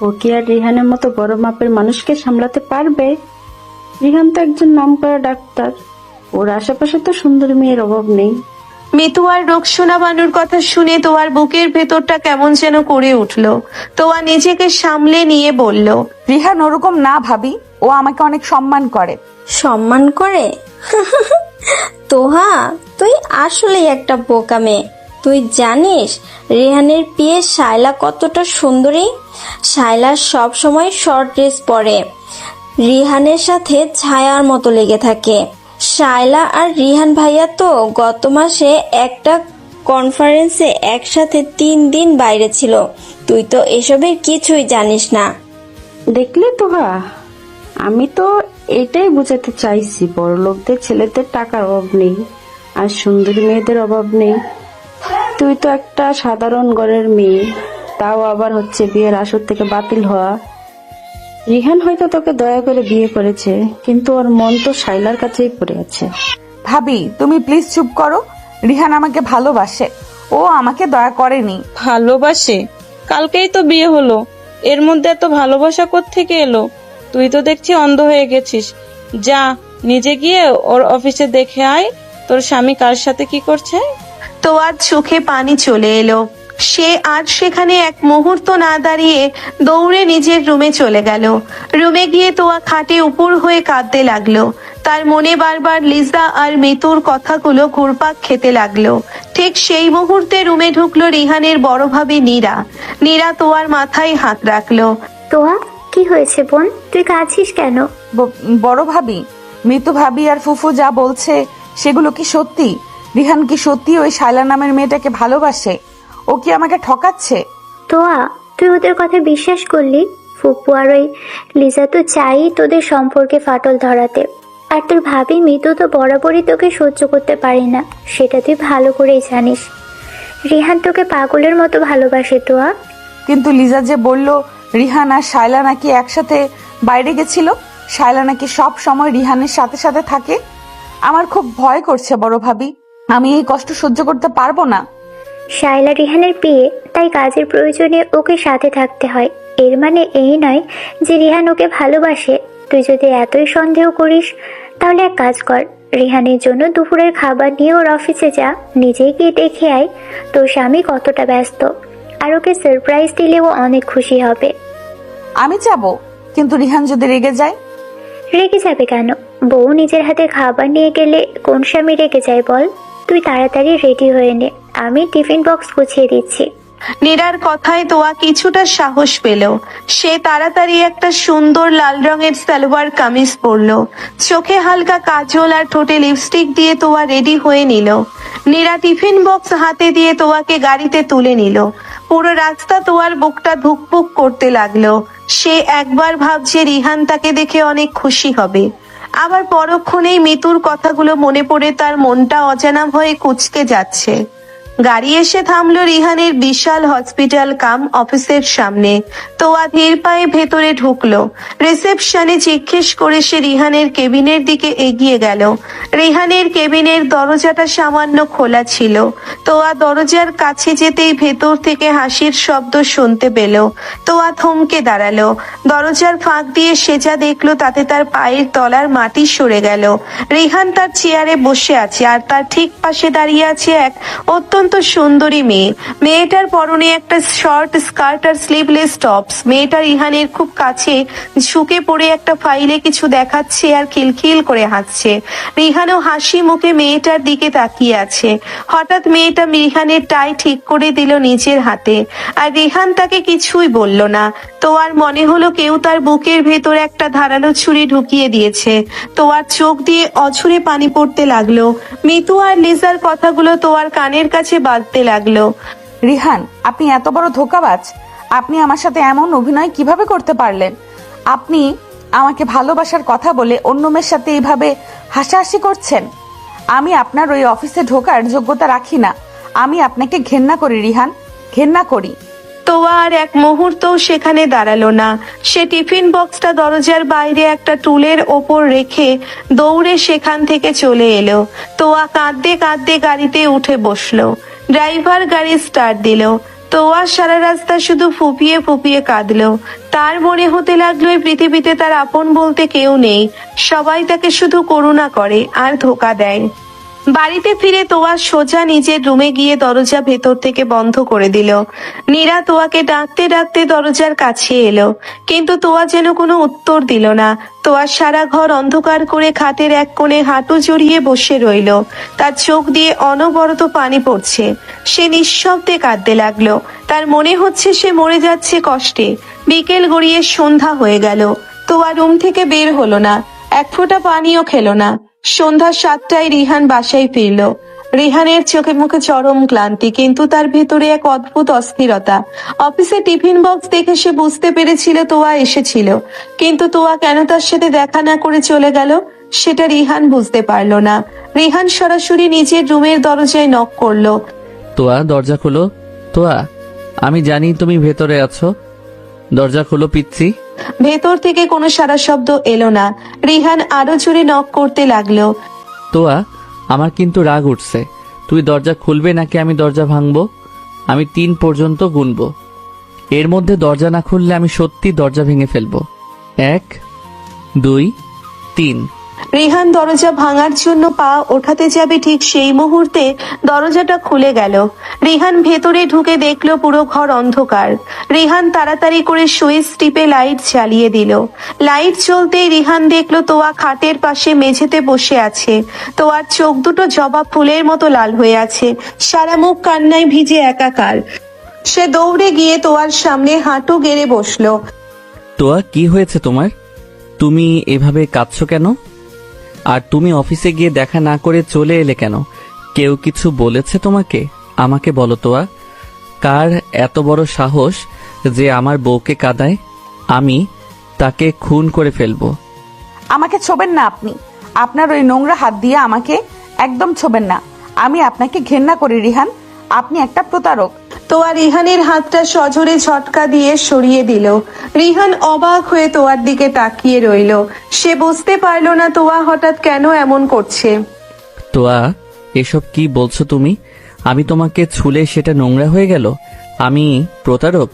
ও কি আর রিহানের মতো বড় মাপের মানুষকে সামলাতে পারবে? রিহান তো একজন নামকরা ডাক্তার। ওর আশেপাশে তো সুন্দর মেয়ের অভাব নেই। মিতু আর রোকসোনা বানুর কথা শুনে তোয়ার বুকের ভেতরটা কেমন যেন করে উঠলো। তোয়া নিজেকে সামলে নিয়ে বলল, রিহান ওরকম না ভাবি, ও আমাকে অনেক সম্মান করে। সম্মান করে? তোহা, তুই আসলেই একটা বোকা মেয়ে। তুই জানিস রেহানের বিয়ে শায়লা কতটা সুন্দরী? শায়লা সব সময় শর্ট ড্রেস পরে, রিহানের সাথে ছায়ার মতো লেগে থাকে। শায়লা আর রিহান ভাইয়া তো গত মাসে একটা কনফারেন্সে একসাথে 3 দিন বাইরে ছিল। তুই তো এসবের কিছুই জানিস না। দেখলে তোহা, আমি তো এটাই বোঝাতে চাইছি, বড় লোকদের ছেলেদের টাকার অভাব নেই আর সুন্দরী মেয়েদের অভাব নেই। তুই তো একটা সাধারণ ঘরের মেয়ে, তাও আবার হচ্ছে বিয়ের আসর থেকে বাতিল হওয়া। রিহান হয়তো তোকে দয়া করে বিয়ে করেছে, কিন্তু ওর মন তো শাইলার কাছেই পড়ে আছে। ভাবি, তুমি প্লিজ চুপ করো। রিহান আমাকে ভালোবাসে, ও আমাকে দয়া করেনি। ভালোবাসে? কালকেই তো বিয়ে হলো, এর মধ্যে এত ভালোবাসা কোত্থেকে এলো? তুই তো দেখছি অন্ধ হয়ে গেছিস। যা, নিজে গিয়ে ওর অফিসে দেখে আয় তোর স্বামী কার সাথে কি করছে। তোয়ার চোখে পানি চলে এলো। সে আর সেখানে এক মুহূর্ত না দাঁড়িয়ে দৌড়ে নিজের রুমে চলে গেল। রুমে গিয়ে তোয়া খাটে উপর হয়ে কাঁদতে লাগলো। তার মনে বারবার লিজা আর মিতুর কথাগুলো ঘুরপাক খেতে লাগলো। ঠিক সেই মুহূর্তে রুমে ঢুকলো রিহানের বড় ভাবি নীরা। নীরা তোয়ার মাথায় হাত রাখলো। তোয়া, কি হয়েছে বোন? তুই কাঁদছিস কেন? বড় ভাবি, মৃত্যু ভাবি আর ফুফু যা বলছে সেগুলো কি সত্যি? রিহান কি সত্যি ওই শায়লা নামের মেয়েটাকে ভালোবাসে? ও কি আমাকে ঠকাচ্ছে? তোয়া, তুই ওদের কথা বিশ্বাস করলি? ফুপু আর ওই লিজা তো চাই তোদের সম্পর্কে ফাটল ধরাতে। আর তোর ভাবি মৃত্যু তো বরাবরই তোকে সহ্য করতে পারে না, সেটা তুই ভালো করেই জানিস। রিহান তোকে পাগলের মতো ভালোবাসে তোয়া। কিন্তু লিজা যে বলল রিহান আর শায়লা নাকি একসাথে বাইরে গেছিল, শায়লা নাকি সব সময় রিহানের সাথে সাথে থাকে। আমার খুব ভয় করছে বড় ভাবি, আমি এই কষ্ট সহ্য করতে পারবো না। শায়লা রিহানের বিয়ে, তাই কাজের প্রয়োজনে ওকে সাথে থাকতে হয়। এর মানে এই নয় যে রিহান ওকে ভালোবাসে। তুই যদি এতই সন্দেহ করিস তাহলে এক কাজ কর, রিহানের জন্য দুপুরের খাবার নিয়ে ওর অফিসে যা, নিজেই গিয়ে দেখে আয় তোর স্বামী কতটা ব্যস্ত। আর ওকে সারপ্রাইজ দিলে ও অনেক খুশি হবে। আমি যাব, কিন্তু রিহান যদি রেগে যায়? রেগে যাবে কেন? বউ নিজের হাতে খাবার নিয়ে গেলে কোন স্বামী রেগে যায় বল? তুই তাড়াতাড়ি রেডি হয়ে নে, আমি টিফিন বক্স গুছিয়ে দিচ্ছি। নীরার কথায় তোয়া কিছুটা সাহস পেল। সে তাড়াতাড়ি একটা সুন্দর লাল রঙের সালোয়ার কামিজ পরলো। চোখে হালকা কাজল আর ঠোঁটে লিপস্টিক দিয়ে তোয়া রেডি হয়ে নিল। নীরা টিফিন বক্স হাতে দিয়ে তোয়াকে গাড়িতে তুলে নিল। পুরো রাস্তা তোয়ার বুকটা ধুকপুক করতে লাগলো। সে একবার ভাবছে রিহান তাকে দেখে অনেক খুশি হবে, আবার পরক্ষণেই মিতুর কথাগুলো মনে পড়ে তার মনটা অজানা হয়ে কুঁচকে যাচ্ছে। গাড়ি এসে থামলো রিহানের বিশাল হসপিটাল কাম অফিসের সামনে। তোয়া ধীর পায়ে ভেতরে ঢুকলো। রিসেপশনে জিজ্ঞেস করে সে রিহানের কেবিনের দিকে এগিয়ে গেল। রিহানের কেবিনের দরজাটা সামান্য খোলা ছিল। তোয়া দরজার কাছে যেতেই ভেতর থেকে হাসির শব্দ শুনতে পেল। তোয়া থমকে দাঁড়ালো। দরজার ফাঁক দিয়ে সে যা দেখলো তাতে তার পায়ের তলার মাটি সরে গেল। রিহান তার চেয়ারে বসে আছে, আর তার ঠিক পাশে দাঁড়িয়ে আছে এক অত্যন্ত সুন্দরী মেয়ে। মেয়েটার পরনে একটা শর্ট স্কার্ট আর স্লিভলেস টপস। মেয়েটা রিহানের খুব কাছে ঝুঁকে পড়ে একটা ফাইলে কিছু দেখাচ্ছে আর খিলখিল করে হাসছে। রিহানও হাসি মুখে মেয়েটার দিকে তাকিয়ে আছে। হঠাৎ মেয়েটা রিহানের টাই ঠিক করে দিল নিজের হাতে, আর রিহান তাকে কিছুই বলল না। তোয়ার মনে হলো কেউ তার বুকের ভেতর একটা ধারালো ছুরি ঢুকিয়ে দিয়েছে। তোয়ার চোখ দিয়ে অঝরে পানি পড়তে লাগলো। মিতু আর লিজার কথাগুলো তোয়ার কানের কাছে বাজতে লাগলো। রিহান, আপনি এত বড় ধোঁকাবাজ! আপনি আমার সাথে এমন অভিনয় কিভাবে করতে পারলেন? আপনি আমাকে ভালোবাসার কথা বলে অন্য মেয়ের সাথে এইভাবে হাসাহাসি করছেন। আমি আপনার ওই অফিসে ঢোকার যোগ্যতা রাখি না। আমি আপনাকে ঘেন্না করি রিহান, ঘেন্না করি। তোয়া আর এক মুহূর্তও সেখানে দাঁড়ালো না। সে টিফিন বক্সটা দরজার বাইরে একটা টুলের ওপর রেখে দৌড়ে সেখান থেকে চলে এলো। তোয়া কাঁদতে কাঁদতে গাড়িতে উঠে বসলো। ড্রাইভার গাড়ি স্টার্ট দিল। তোয়া সারা রাস্তা শুধু ফুপিয়ে ফুপিয়ে কাঁদলো। তার মনে হতে লাগলো এই পৃথিবীতে তার আপন বলতে কেউ নেই। সবাই তাকে শুধু করুণা করে আর ধোঁকা দেয়। বাড়িতে ফিরে তোয়া সোজা নিজের রুমে গিয়ে দরজা ভেতর থেকে বন্ধ করে দিল। নীরা তোয়াকে ডাকতে ডাকতে দরজার কাছে এলো, কিন্তু তোয়া যেন কোনো উত্তর দিল না। তোয়া সারা ঘর অন্ধকার করে খাটের এক কোণে হাঁটু জড়িয়ে বসে রইল। তার চোখ দিয়ে অনবরত পানি পড়ছে। সে নিঃশব্দে কাঁদতে লাগলো। তার মনে হচ্ছে সে মরে যাচ্ছে কষ্টে। বিকেল গড়িয়ে সন্ধ্যা হয়ে গেল। তোয়া রুম থেকে বের হলো না, এক ফোঁটা পানিও খেলো না। সন্ধ্যা 7টায় রিহান বাসায় ফিরল। রিহানের চোখে মুখে চরম ক্লান্তি, কিন্তু তার ভেতরে এক অদ্ভুত অস্থিরতা। অফিসে টিফিন বক্স দেখে সে বুঝতে পেরেছিল তোয়া এসেছিল, কিন্তু তোয়া কেন তার সাথে দেখা না করে চলে গেল সেটা রিহান বুঝতে পারল না। রিহান সরাসরি নিজের রুমের দরজায় নক করলো। তোয়া, দরজা খোলো। তোয়া, আমি জানি তুমি ভেতরে আছো, দরজা খোলো পিচ্ছি। ভেতর থেকে কোনো সারা শব্দ এলো না। রিহান আরো জোরে নক করতে লাগলো। তোয়া, আমার কিন্তু রাগ উঠছে। তুই দরজা খুলবে নাকি আমি দরজা ভাঙবো? আমি 3 পর্যন্ত গুনবো। এর মধ্যে দরজা না খুললে আমি সত্যি দরজা ভেঙে ফেলবো। 1, 2, 3। রিহান দরজা ভাঙার জন্য পা ওঠাতে যাবে, ঠিক সেই মুহূর্তে দরজাটা খুলে গেল। রিহান ভেতরে ঢুকে দেখলো পুরো ঘর অন্ধকার। রিহান তাড়াতাড়ি করে সুইচ টিপে লাইট জ্বালিয়ে দিল। লাইট জ্বলতেই রিহান দেখলো তোয়া খাটের পাশে মেঝেতে বসে আছে। তোয়ার চোখ দুটো জবা ফুলের মতো লাল হয়ে আছে, সারা মুখ কান্নায় ভিজে একাকার। সে দৌড়ে গিয়ে তোয়ার সামনে হাঁটু গেড়ে বসলো। তোয়া, কি হয়েছে তোমার? তুমি এভাবে কাঁদছো কেন? আর তুমি অফিসে গিয়ে দেখা না করে চলে এলে কেন? কেউ কিছু বলেছে তোমাকে? আমাকে বলো তোয়া, কার এত বড় সাহস যে আমার বউকে কাঁদায়? আমি তাকে খুন করে ফেলবো। আমাকে ছোবেন না আপনি। আপনার ওই নোংরা হাত দিয়ে আমাকে একদম ছোবেন না। আমি আপনাকে ঘেন্না করি রিহান। আপনি একটা প্রতারক। তোয়া রিহানের হাতটা সজোরে ঝটকা দিয়ে সরিয়ে দিল। রিহান অবাক হয়ে তোয়ার দিকে তাকিয়ে রইল। সে বুঝতে পারলো না তোয়া হঠাৎ কেন এমন করছে। তোয়া, এসব কি বলছো তুমি? আমি তোমাকে ছুলে সেটা নোংরা হয়ে গেল? আমি প্রতারক?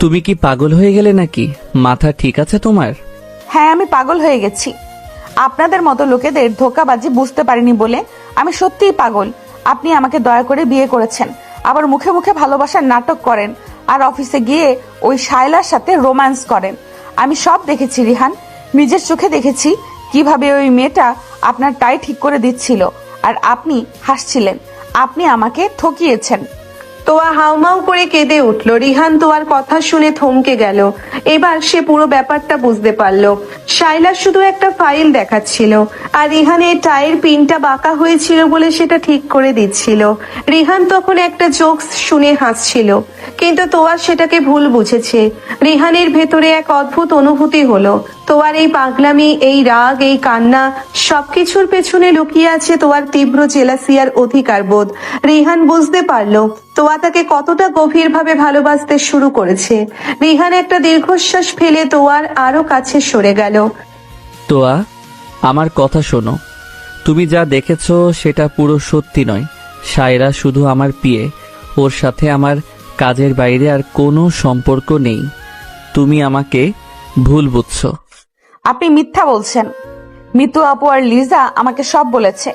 তুমি কি পাগল হয়ে গেলে নাকি? মাথা ঠিক আছে তোমার? হ্যাঁ, আমি পাগল হয়ে গেছি। আপনাদের মতো লোকেদের ধোঁকাবাজি বুঝতে পারিনি বলে আমি সত্যিই পাগল। আপনি আমাকে দয়া করে বিয়ে করেছেন, আবার মুখে মুখে ভালোবাসার নাটক করেন, আর অফিসে গিয়ে ওই শায়লার সাথে রোম্যান্স করেন। আমি সব দেখেছি রিহান, নিজের চোখে দেখেছি কিভাবে ওই মেয়েটা আপনার টাই ঠিক করে দিচ্ছিল, আর আপনি হাসছিলেন। আপনি আমাকে ঠকিয়েছেন। তোয়া হাউমাউ করে কেঁদে উঠল। রিহান তোয়ার কথা শুনে থমকে গেল। এবার সে পুরো ব্যাপারটা বুঝতে পারলো। শাইলা শুধু একটা ফাইল দেখাচ্ছিল, আর রিহানের টায়ের পিনটা বাঁকা হয়েছিল বলে সেটা ঠিক করে দিচ্ছিল। রিহান তখন একটা জোকস শুনে হাসছিল, কিন্তু তোয়া সেটাকে ভুল বুঝেছে। রিহানের ভেতরে এক অদ্ভুত অনুভূতি হলো। তোয়ার এই পাগলামি, এই রাগ, এই কান্না, সবকিছুর পেছনে লুকিয়ে আছে তোয়ার তীব্র জেলাসিয়ার অধিকার বোধ। রিহান বুঝতে পারলো তোয়া তাকে কতটা গভীরভাবে ভালোবাসতে শুরু করেছে। রিহান একটা দীর্ঘশ্বাস ফেলে তোয়ার আরো কাছে সরে গেল। তোয়া, আমার কথা শোনো। তুমি যা দেখেছো সেটা পুরো সত্যি নয়। শায়রা শুধু আমার পিয়ে, ওর সাথে আমার কাজের বাইরে আর কোনো সম্পর্ক নেই। তুমি আমাকে ভুল বুঝছো। আপনি মিথ্যা বলছেন। মিতু আপু আর লিজা আমাকে সব বলেছে।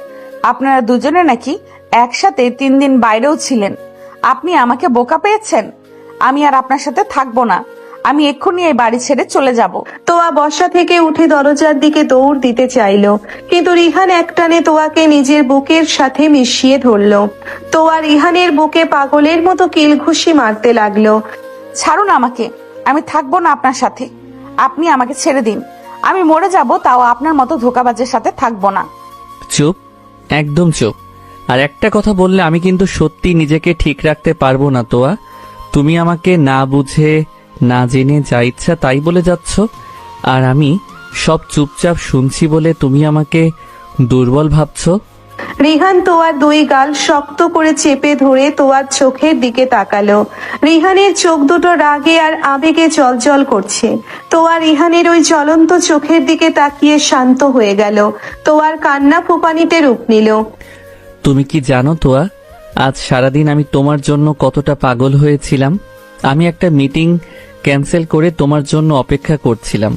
আপনারা দুজনে নাকি একসাথে 3 দিন বাইরেও ছিলেন। আপনি আমাকে বোকা পেয়েছেন। আমি আর আপনার সাথে থাকবো না। আমি এক্ষুনি এই বাড়ি ছেড়ে চলে যাব। তোয়া বসা থেকে উঠে দরজার দিকে দৌড় দিতে চাইলো, কিন্তু রিহান একটানে তোয়াকে নিজের বুকের সাথে মিশিয়ে ধরলো। তোয়া রিহানের বুকে পাগলের মতো কিলঘুষি মারতে লাগলো। ছাড়ুন আমাকে, আমি থাকবো না আপনার সাথে। আপনি আমাকে ছেড়ে দিন। আমি মরে যাব, তাও আপনার মতো ধোঁকাবাজের সাথে থাকবো না। চুপ, একদম চুপ। আর একটা কথা বললে আমি কিন্তু সত্যি নিজেকে ঠিক রাখতে পারবো না। তোয়া, তুমি আমাকে না বুঝে না জেনে যা ইচ্ছা তাই বলে যাচ্ছ, আর আমি সব চুপচাপ শুনছি বলে তুমি আমাকে দুর্বল ভাবছো। রিহান তোয়ার 2 গাল শক্ত করে চেপে ধরে তোয়ার চোখের দিকে তাকালো। রিহানের চোখ দুটো রাগে আর আবেগে জলজল করছে। তোয়া রিহানের ওই জ্বলন্ত চোখের দিকে তাকিয়ে শান্ত হয়ে গেল। তোয়ার কান্না ফুপানিতে রূপ নিল। তুমি কি জানো তোয়া, আজ সারাদিন আমি তোমার জন্য কতটা পাগল হয়েছিলাম। আমি একটা মিটিং ক্যান্সেল করে তোমার জন্য অপেক্ষা করছিলাম,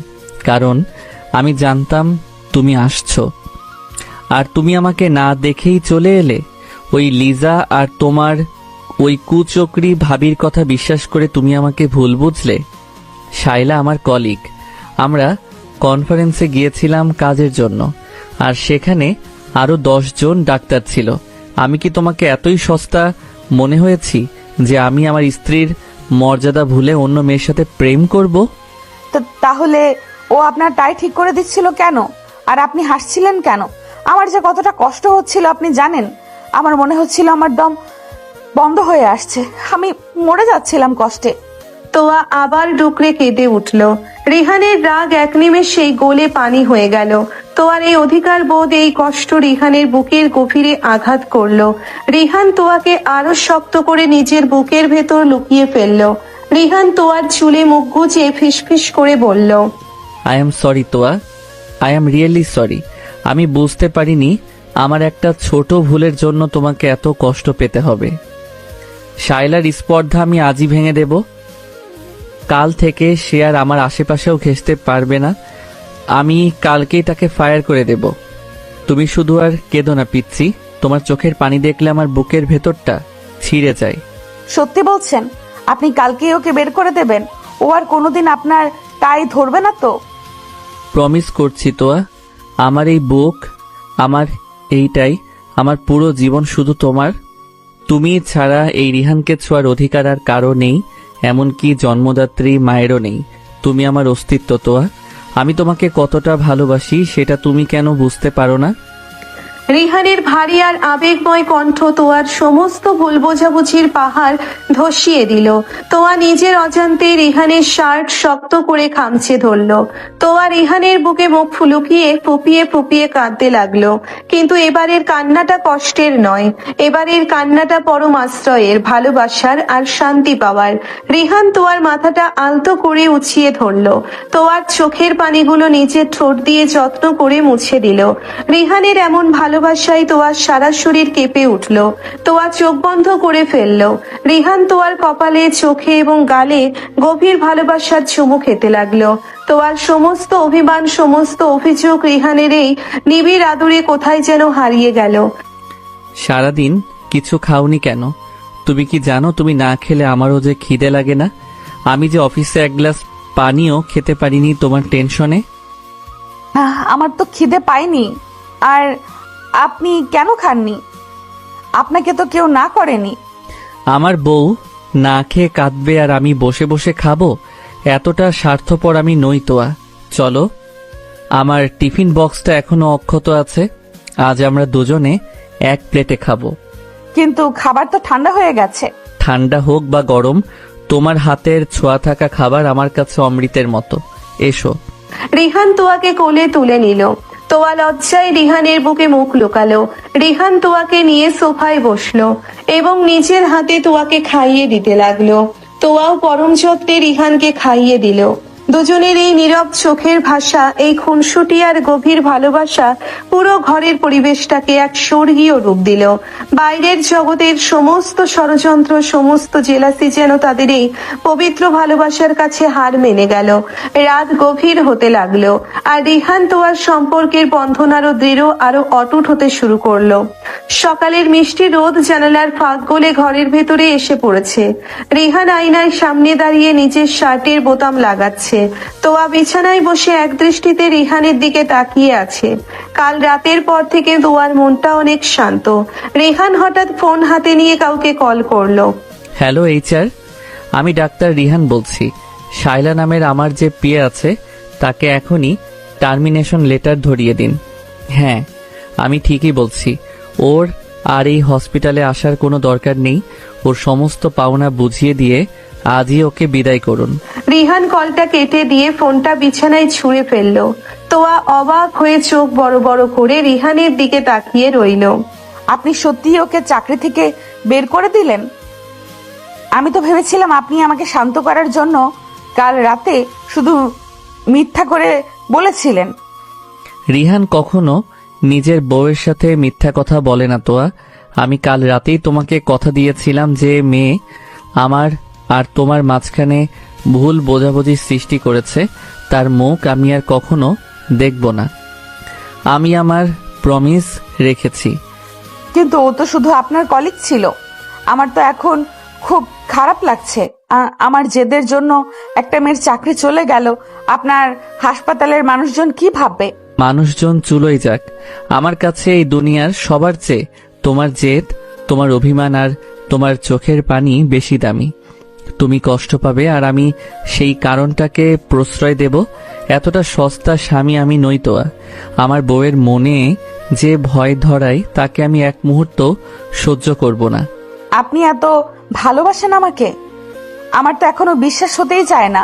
কারণ আমি জানতাম তুমি আসছো। আর তুমি আমাকে না দেখেই চলে এলে। ওই লিজা আর তোমার ওই কুচক্রী ভাবির কথা বিশ্বাস করে তুমি আমাকে ভুল বুঝলে। শায়লা আমার কলিগ, আমরা কনফারেন্সে গিয়েছিলাম কাজের জন্য, আর সেখানে আরো 10 জন ডাক্তার ছিল। আমি কি তোমাকে এতই সস্তা মনে হয়েছি যে আমি আমার স্ত্রীর মর্যাদা ভুলে অন্য মেয়ের সাথে প্রেম করব? তাহলে ও আপনার টাই ঠিক করে দিচ্ছিল কেন? আর আপনি হাসছিলেন কেন? আমার যে কতটা কষ্ট হচ্ছিল আপনি জানেন। আমার মনে হচ্ছিল আমার দম বন্ধ হয়ে আসছে। আমি মরে যাচ্ছিলাম কষ্টে। তোয়া আবার ডুকরে কেঁদে উঠল। রিহানের রাগ এক নিমেষেই গলে পানি হয়ে গেল। তোয়ার এই অধিকার বোধ, এই কষ্ট রিহানের বুকের গভীরে আঘাত করলো। রিহান তোয়াকে আরো শক্ত করে নিজের বুকের ভেতর লুকিয়ে ফেললো। রিহান তোয়ার চুলে মুখ গুজে ফিসফিস করে বলল, I am sorry Toya, I am really sorry. আমি বুঝতে পারিনি আমার একটা ছোট ভুলের জন্য তোমাকে এত কষ্ট পেতে হবে। শায়লার স্পর্ধা আমি আজই ভেঙে দেব। কাল থেকে সে আর আমার আশেপাশেও ঘেঁষতে পারবে না। আমি কালকেই তাকে ফায়ার করে দেব। তুমি শুধু আর কেঁদো না পিচ্ছি, তোমার চোখের পানি দেখলে আমার বুকের ভেতরটা ছিঁড়ে যায়। সত্যি বলছেন? আপনি কালকেই ওকে বের করে দেবেন? ও আর কোনোদিন আপনার টাই ধরবে না তো? প্রমিস করছি তোয়া, আমার এই বুক, আমার এইটাই, আমার পুরো জীবন শুধু তোমার। তুমি ছাড়া এই রিহানকে ছোঁয়ার অধিকার আর কারো নেই, এমনকি জন্মদাত্রী মায়েরও নেই। তুমি আমার অস্তিত্ব তোয়া। আমি তোমাকে কতটা ভালোবাসি সেটা তুমি কেন বুঝতে পারো না? রিহানের ভারী আর আবেগময় কণ্ঠ তোয়ার সমস্ত ভুল বোঝাবুঝির পাহাড় ধসিয়ে দিল। তোয়া নিজের অজান্তে রিহানের শার্ট শক্ত করে খামচে ধরল। তোয়া রিহানের বুকে মুখ ফুলুকিয়ে ফুপিয়ে ফুপিয়ে কাঁদতে লাগলো। কিন্তু এবারের কান্নাটা কষ্টের নয়, এবারের কান্নাটা পরম আশ্রয়ের, ভালোবাসার আর শান্তি পাওয়ার। রিহান তোয়ার মাথাটা আলতো করে উছিয়ে ধরল। তোয়ার চোখের পানিগুলো নিজের ঠোঁট দিয়ে যত্ন করে মুছে দিল। রিহানের এমন ভালোবাসায় তোয়ার সারা শরীর কেঁপে উঠল। তোয়া চোখ বন্ধ করে ফেলল। রিহান তোয়ার কপালে, চোখে এবং গালে গভীর ভালোবাসার চুমু খেতে লাগলো। তোয়ার সমস্ত অভিমান, সমস্ত অভিযোগ রিহানের এই নিবিড় আদরে কোথায় যেন হারিয়ে গেল। সারাদিন কিছু খাওনি কেন? তুমি কি জানো তুমি না খেলে আমারও যে খিদে লাগে না? আমি যে অফিসে এক গ্লাস পানিও খেতে পারিনি তোমার টেনশনে। আমার তো খিদে পায়নি। আর আপনি কেন খাননি? আপনাকে তো কেউ না করেনি। আমার বউ না খেয়ে কাঁদবে আর আমি বসে বসে খাবো? এতটা স্বার্থপর আমি নই তোয়া। চলো, আমার টিফিন বক্সটা এখনো অক্ষত আছে, আজ আমরা দুজনে এক প্লেটে খাবো। কিন্তু খাবার তো ঠান্ডা হয়ে গেছে। ঠান্ডা হোক বা গরম, তোমার হাতের ছোঁয়া থাকা খাবার আমার কাছে অমৃতের মতো। এসো। রিহান তোয়াকে কোলে তুলে নিল। তোয়া লজ্জায় রিহানের বুকে মুখ লুকালো। রিহান তোয়াকে নিয়ে সোফায় বসলো এবং নিজের হাতে তোয়াকে খাইয়ে দিতে লাগলো। তোয়াও পরম যত্নে রিহানকে খাইয়ে দিল। দুজনের এই নীরব চোখের ভাষা, এই খুনসুটি আর গভীর ভালোবাসা পুরো ঘরের পরিবেশটাকে এক স্বর্গীয় রূপ দিল। বাইরের জগতের সমস্ত ষড়যন্ত্র, সমস্ত জেলাসি যেন তাদের এই পবিত্র ভালোবাসার কাছে হার মেনে গেল। রাত গভীর হতে লাগলো আর রিহান তোয়ার সম্পর্কের বন্ধন আরো দৃঢ়, আরো অটুট হতে শুরু করলো। সকালের মিষ্টি রোদ জানালার ফাঁক গলে ঘরের ভেতরে এসে পড়েছে। রিহান আয়নার সামনে দাঁড়িয়ে নিজের শার্টের বোতাম লাগাচ্ছে। তোয়া বিছানায় বসে এক দৃষ্টিতে রিহানের দিকে তাকিয়ে আছে। কাল রাতের পর থেকে তোয়ার মনটা অনেক শান্ত। রিহান হঠাৎ ফোন হাতে নিয়ে কাউকে কল করলো। হ্যালো HR, আমি ডাক্তার রিহান বলছি। শাইলা নামের আমার যে পিএ আছে তাকে এখনই টার্মিনেশন লেটার ধরিয়ে দিন। হ্যাঁ, আমি ঠিকই বলছি। ওর আর এই হসপিটালে আসার কোনো দরকার নেই। ওর সমস্ত পাওনা বুঝিয়ে দিয়ে আজই ওকে বিদায় করুন। রিহান কলটা কেটে দিয়ে ফোনটা বিছানায় ছুঁড়ে ফেললো। তোয়া অবাক হয়ে চোখ বড় বড় করে রিহানের দিকে তাকিয়ে রইল। আপনি সত্যিই ওকে চাকরি থেকে বের করে দিলেন? আমি তো ভেবেছিলাম আপনি আমাকে শান্ত করার জন্য কাল রাতে শুধু মিথ্যা করে বলেছিলেন। রিহান কখনো নিজের বউয়ের সাথে মিথ্যা কথা বলে না তোয়া। আমি কাল রাতেই তোমাকে কথা দিয়েছিলাম যে মেয়ে আমার আর তোমার মাঝখানে ভুল বোঝাবুঝি সৃষ্টি করেছে তার মুখ আমি আর কখনো দেখব না। আমি আমার প্রমিস রেখেছি। কিন্তু ও তো শুধু আপনার কলিগ ছিল। আমার তো এখন খুব খারাপ লাগছে। আমার জেদের জন্য একটা মেয়ের চাকরি চলে গেল। আপনার হাসপাতালের মানুষজন কি ভাববে? মানুষজন চুলোই যাক, আমার কাছে এই দুনিয়ার সবার চেয়ে তোমার জেদ, তোমার অভিমান আর তোমার চোখের পানি বেশি দামি। তুমি কষ্ট পাবে আর আমি সেই কারণটাকে প্রশ্রয় দেব। এতটা সস্তা স্বামী আমি নই তোয়া। আমার বউয়ের মনে যে ভয় ধরায় তাকে আমি এক মুহূর্ত সহ্য করব না। আপনি এত ভালোবাসেন আমাকে? আমার তো এখনো বিশ্বাস হতেই চায় না।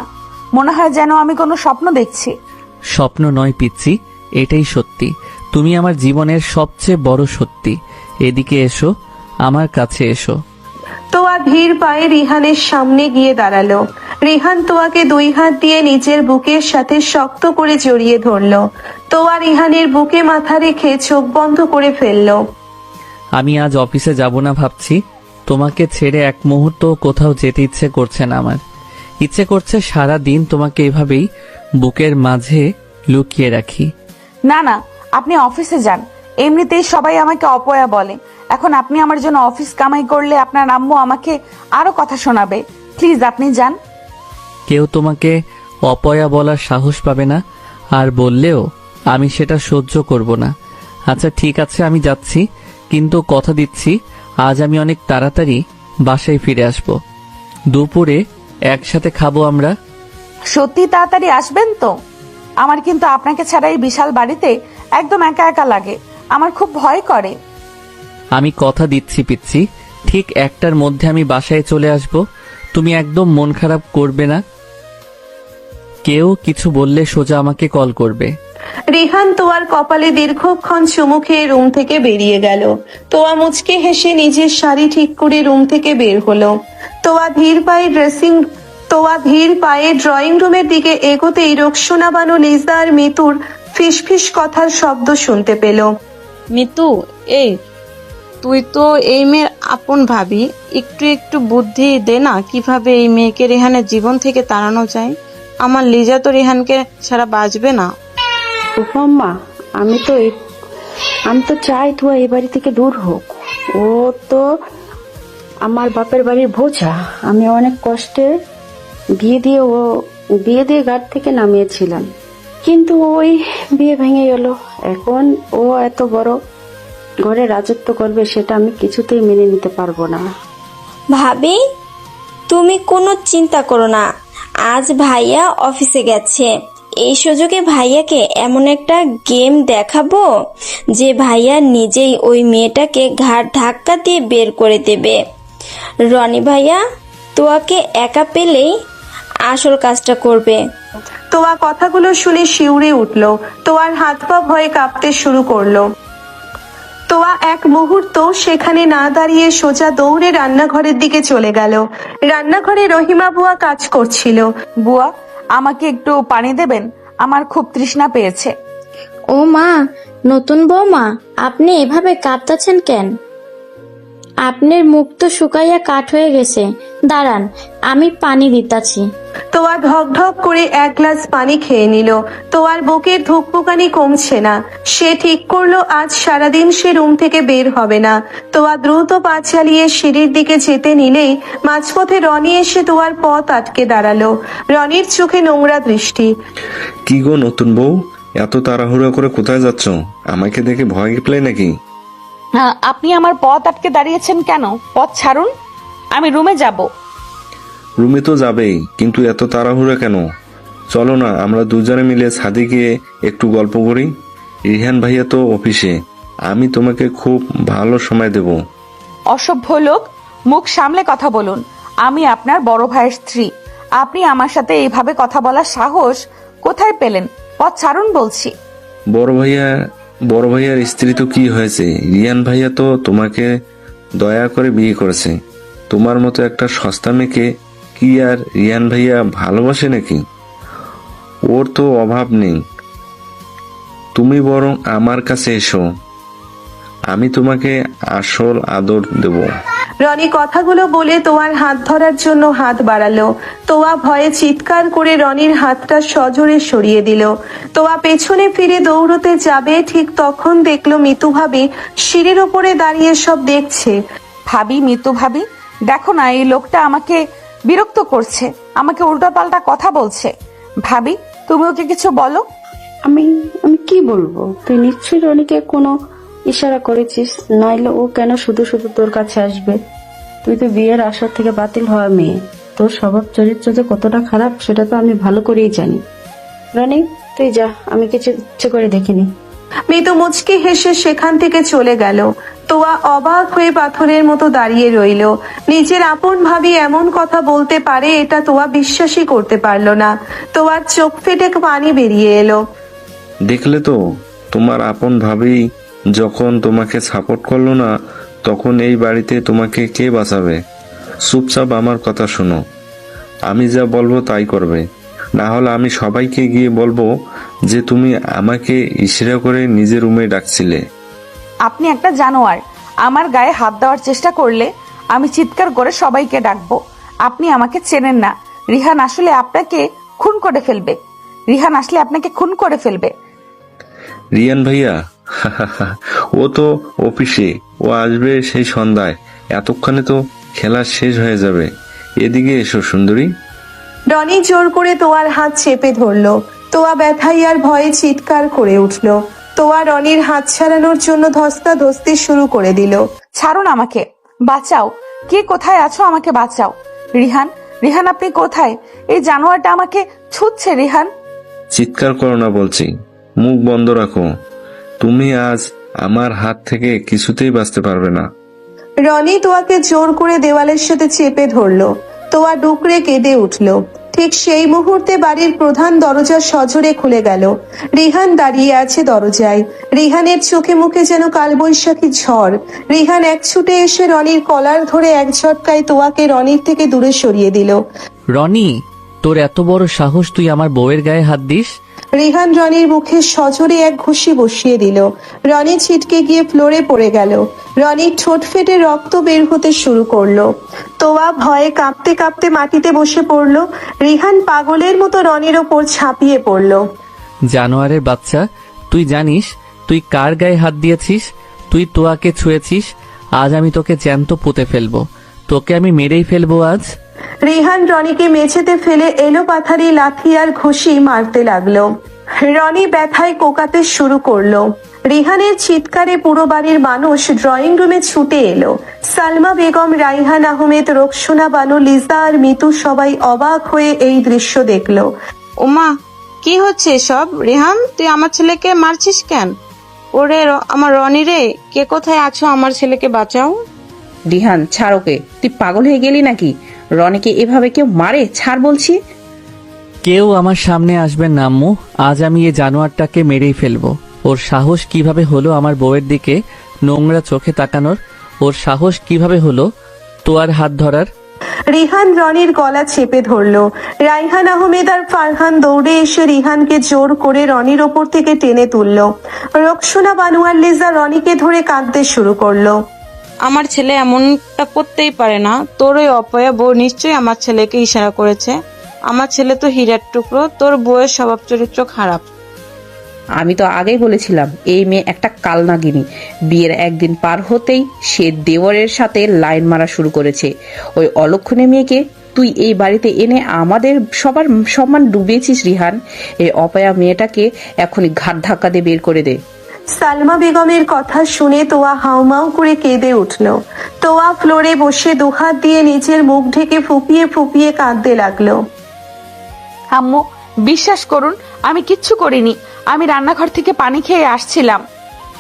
মনে হয় যেন আমি কোনো স্বপ্ন দেখছি। স্বপ্ন নয় পিচ্ছি, এটাই সত্যি। তুমি আমার জীবনের সবচেয়ে বড় সত্যি। এদিকে এসো, আমার কাছে এসো। তোয়া ধীর পায়ে রিহানের সামনে গিয়ে দাঁড়ালো। রিহান তোয়াকে দুই হাত দিয়ে নিজের বুকের সাথে শক্ত করে জড়িয়ে ধরলো। তোয়া রিহানের বুকে মাথা রেখে চোখ বন্ধ করে ফেললো। আমি আজ অফিসে যাব না ভাবছি। তোমাকে ছেড়ে এক মুহূর্ত কোথাও যেতে ইচ্ছে করছে না আমার। ইচ্ছে করছে সারা দিন তোমাকে এভাবেই বুকের মাঝে লুকিয়ে রাখি। না না, আপনি অফিসে যান। এমনিতেই সবাই আমাকে অপয়া বলে, এখন আপনি আমার জন্য অফিস কামাই করলে আপনার আম্মু আমাকে আরো কথা শোনাবে। প্লিজ আপনি যান। কেউ তোমাকে অপয়া বলার সাহস পাবে না, আর বললেও আমি সেটা সহ্য করব না। আচ্ছা ঠিক আছে, আমি যাচ্ছি, কিন্তু কথা দিচ্ছি আজ আমি অনেক তাড়াতাড়ি বাসায় ফিরে আসব। দুপুরে একসাথে খাবো আমরা। সত্যি তাড়াতাড়ি আসবেন তো? আমার কিন্তু আপনাকে ছাড়া এই বিশাল বাড়িতে একদম একা একা লাগে, আমার খুব ভয় করে। আমি কথা দিচ্ছি পিচ্ছি, ঠিক 1টার মধ্যে আমি বাসায় চলে আসব। তুমি একদম মন খারাপ করবে না। কেউ কিছু বললে সোজা আমাকে কল করবে। রিহান তোয়ার কপালে দীর্ঘক্ষণ চুমু খেয়ে রুম থেকে বেরিয়ে গেল। তোয়া মুচকে হেসে নিজের শাড়ি ঠিক করে রুম থেকে বের হলো। তোয়া ধীর পায়ে ড্রয়িং রুমের দিকে এগোতেই রোকসোনা বানু লিজা আর মিতুর ফিসফিস কথার শব্দ শুনতে পেল। মিতু, এই তুই তো এই মেয়ের আপন ভাবি, একটু একটু বুদ্ধি দে না, কিভাবে এই মেয়েকে রেহানের জীবন থেকে তাড়ানো যায়। আমার লিজা তো রেহানকে ছাড়া বাঁচবে না। আম্মা, আমি তো চাই তুই এই বাড়ি থেকে দূর হোক। ও তো আমার বাপের বাড়ির বোঝা। আমি অনেক কষ্টে বিয়ে দিয়ে ঘাট থেকে নামিয়েছিলাম, কিন্তু ওই বিয়ে ভেঙে গেল। এখন ও এত বড় ঘরে রাজত্ব করবে, সেটা আমি কিছুতেই মেনে নিতে পারবো না। ভাবি, তুমি কোনো চিন্তা করো না, আজ ভাইয়া অফিসে গেছে। এই সুযোগে ভাইয়াকে এমন একটা গেম দেখাবো যে ভাইয়া নিজেই ওই মেয়েটাকে ঘাট ধাক্কা দিয়ে বের করে দেবে। রনি ভাইয়া তোয়াকে একা পেলেই আসল কাজটা করবে। তোয়া কথাগুলো শুনে শিউরে উঠল। তোয়ার হাত পা ভয়ে কাঁপতে শুরু করলো। তোয়া এক মুহূর্ত সেখানে না দাঁড়িয়ে সোজা দৌড়ে রান্নাঘরের দিকে চলে গেল। রান্নাঘরে রহিমা বুয়া কাজ করছিল। বুয়া, আমাকে একটু পানি দেবেন? আমার খুব তৃষ্ণা পেয়েছে। ও মা, নতুন বৌমা, আপনি এভাবে কাঁপতেছেন কেন? আপনার মুখ তো শুকাইয়া কাঠ হয়ে গেছে। দাঁড়ান, আমি পানি দিতাছি। তোয়া ঢক ঢক করে 1 গ্লাস পানি খেয়ে নিল। তোয়ার বুকের ধুকপুকানি কমছে না। সে ঠিক করলো আজ সারাদিন সে রুম থেকে বের হবে না। তোয়া দ্রুত পা চালিয়ে সিঁড়ির দিকে যেতে নিলেই মাঝপথে রনি এসে তোয়ার পথ আটকে দাঁড়ালো। রনির চোখে নোংরা দৃষ্টি। কি গো নতুন বউ, এত তাড়াহুড়া করে কোথায় যাচ্ছ? আমাকে দেখে ভয় পেলে নাকি? হ্যাঁ, আপনি আমার পথ আটকে দাঁড়িয়েছেন কেন? পথ ছাড়ুন, আমি রুমে যাব। রুমে তো যাবেই, কিন্তু এত তাড়াহুড়া কেন? চলো না, আমরা দুজনে মিলে ছাদে গিয়ে একটু গল্প করি। রিহান ভাইয়া তো অফিসে, আমি তোমাকে খুব ভালো সময় দেব। অসভ্য লোক, মুখ সামলে কথা বলুন। আমি আপনার বড় ভাইয়ের স্ত্রী। আপনি আমার সাথে এইভাবে কথা বলার সাহস কোথায় পেলেন? পথ ছাড়ুন বলছি। বড় ভাইয়ার স্ত্রী তো কি হয়েছে? রিয়ান ভাইয়া তো তোমাকে দয়া করে বিয়ে করেছে। তোমার মতো একটা সস্তা মেয়েকে কি আর রিয়ান ভাইয়া ভালোবাসে নাকি? ওর তো অভাব নেই। তুমি বরং আমার কাছে এসো, আমি তোমাকে আসল আদর দেব। রনি কথাগুলো বলে তোয়ার হাত ধরার জন্য হাত বাড়ালো। তোয়া ভয়ে চিৎকার করে রনির হাতটা সজোরে সরিয়ে দিল। তোয়া পেছনে ফিরে দৌড়তে যাবে, ঠিক তখন দেখলো মিতু ভাবি সিঁড়ির ওপরে দাঁড়িয়ে সব দেখছে। ভাবি, মিতু ভাবি, দেখো না, এই লোকটা আমাকে বিরক্ত করছে, আমাকে উল্টাপাল্টা কথা বলছে। ভাবি, তুমি ওকে কিছু বলো। আমি কি বলবো? তুই নিশ্চয়ই রনিকে কোনো ইশারা করেছিস, নইলে ও কেন শুধু শুধু তোর কাছে আসবে? তুই তো বিয়ের আসর থেকে বাতিল হওয়া মেয়ে, তোর স্বভাব চরিত্র যে কতটা খারাপ সেটা তো আমি ভালো করেই জানি। রনি, তুই যা, আমি কিছু ইচ্ছে করে দেখিনি। মিতু মুচকি হেসে সেখান থেকে চলে গেল। তোয়া অবাক হয়ে পাথরের মতো দাঁড়িয়ে রইল। নিজের আপন ভাবি এমন কথা বলতে পারে এটা তোয়া বিশ্বাসই করতে পারলো না। তোয়ার চোখ ফেটে পানি বেরিয়ে এলো। দেখলে তো, তোমার আপন ভাবি যখন তোমাকে সাপোর্ট করলো না, তখন এই বাড়িতে তোমাকে কে বাঁচাবে? চুপচাপ আমার কথা শোনো, আমি যা বলবো তাই করবে, না হলে আমি সবাইকে গিয়ে বলবো যে তুমি আমাকে ইশারা করে নিজের রুমে ডাকছিলে। আপনি একটা জানোয়ার। আমার গায়ে হাত দেওয়ার চেষ্টা করলে আমি চিৎকার করে সবাইকে ডাকবো। আপনি আমাকে চেনেন না। রিহান আসলে আপনাকে খুন করে ফেলবে। রিহান আসলে আপনাকে খুন করে ফেলবে। রিয়ান ভাইয়া ও তো অফিসে, ও আসবে সেই সন্ধ্যায়, এতক্ষণে তো খেলা শেষ হয়ে যাবে। এদিকে এসো সুন্দরী। রনি জোর করে তোয়ার হাত চেপে ধরলো। তোয়া ব্যথায় আর ভয়ে চিৎকার করে উঠল। তোয়া রনির হাত ছাড়ানোর জন্য ধস্তাধস্তি শুরু করে দিল। ছাড়ুন আমাকে, বাঁচাও, কে কোথায় আছো, আমাকে বাঁচাও। রিহান, রিহান আপনি কোথায়? এই জানোয়ারটা আমাকে ছুঁচ্ছে। রিহান, চিৎকার করো না বলছি, মুখ বন্ধ রাখো। তুমি আজ আমার হাত থেকে কিছুতেই বাঁচতে পারবে না। রনি তোয়াকে জোর করে দেওয়ালের সাথে চেপে ধরলো। তোয়া ডুকরে কেঁদে উঠল। ঠিক সেই মুহূর্তে বাড়ির প্রধান দরজা সজোরে খুলে গেল। রিহান দাঁড়িয়ে আছে দরজায়। রিহানের চোখে মুখে যেন কালবৈশাখী ঝড়। রিহান এক ছুটে এসে রনির কলার ধরে এক ঝটকায় তোয়াকে রনির থেকে দূরে সরিয়ে দিল। রনি, তোর এত বড় সাহস, তুই আমার বউয়ের গায়ে হাত দিস? রিহান রনির মুখে সজোরে এক ঘুষি বসিয়ে দিল। রনি ছিটকে গিয়ে ফ্লোরে পড়ে গেল। রনির ঠোঁট ফেটে রক্ত বের হতে শুরু করলো। তোয়া ভয়ে কাঁপতে কাঁপতে মাটিতে বসে পড়লো। রিহান পাগলের মতো রনির ওপর ঝাঁপিয়ে পড়লো। জানোয়ারের বাচ্চা, তুই জানিস তুই কার গায়ে হাত দিয়েছিস? তুই তোয়াকে ছুঁয়েছিস। আজ আমি তোকে জ্যান্ত পুঁতে ফেলবো, তোকে আমি মেরেই ফেলবো আজ। রিহান রনিকে মেঝেতে ফেলে এলো পাথারি লাথি আর ঘুষি মারতে লাগলো। রনি ব্যথায় কোকাতে শুরু করলো। রিহানের চিৎকারে পুরো বাড়ির মানুষ ড্রয়িং রুমে ছুটে এলো। সালমা বেগম, রাইহান আহমেদ, রোকসোনা বানু, লিজা আর মিতু সবাই অবাক হয়ে এই দৃশ্য দেখলো। ওমা, কি হচ্ছে সব? রেহান, তুই আমার ছেলেকে মারছিস কেন? ওরে আমার রনি রে, কে কোথায় আছো? আমার ছেলেকে বাঁচাও। রিহান, ছাড় ওকে, তুই পাগল হয়ে গেলি নাকি? রনিকে এভাবে কেউ মারে? ছাড় বলছি। কেউ আমার সামনে আসবেন না আম্মু, আজ আমি এই জানোয়ারটাকে মেরেই ফেলবো। ওর সাহস কিভাবে হলো আমার বউয়ের দিকে নোংরা চোখে তাকানোর? ওর সাহস কিভাবে হলো তোয়ার হাত ধরার? রিহান রনির গলা চেপে ধরলো। রাইহান আহমেদ আর ফারহান দৌড়ে এসে রিহানকে জোর করে রনির ওপর থেকে টেনে তুললো। রোকসোনা বানু আর লিজা রনিকে ধরে কাঁদতে শুরু করলো। আমার ছেলে এমনটা করতেই পারে না। তোর ওই অপয়া বউ নিশ্চয়ই আমার ছেলেকে ইশারা করেছে। আমার ছেলে তো হীরার টুকরো, তোর বউয়ের স্বভাব চরিত্র খারাপ। আমি তো আগেই বলেছিলাম এই মেয়ে একটা কালনাগিনী। বিয়ের একদিন পার হতেই সে দেওরের সাথে লাইন মারা শুরু করেছে। ওই অলক্ষণে মেয়েকে তুই এই বাড়িতে এনে আমাদের সবার সম্মান ডুবিয়েছিস। রিহান, এই অপয়া মেয়েটাকে এখনই ঘাট ধাক্কা দিয়ে বের করে দে। সালমা বেগমের কথা শুনে তোয়া হাউমাউ করে কেঁদে উঠল। তোয়া ফ্লোরে বসে দুহাত দিয়ে নিজের মুখ ঢেকে ফুপিয়ে ফুপিয়ে কাঁদতে লাগলো। আম্মু, বিশ্বাস করুন আমি কিচ্ছু করিনি। আমি রান্নাঘর থেকে পানি খেয়ে আসছিলাম,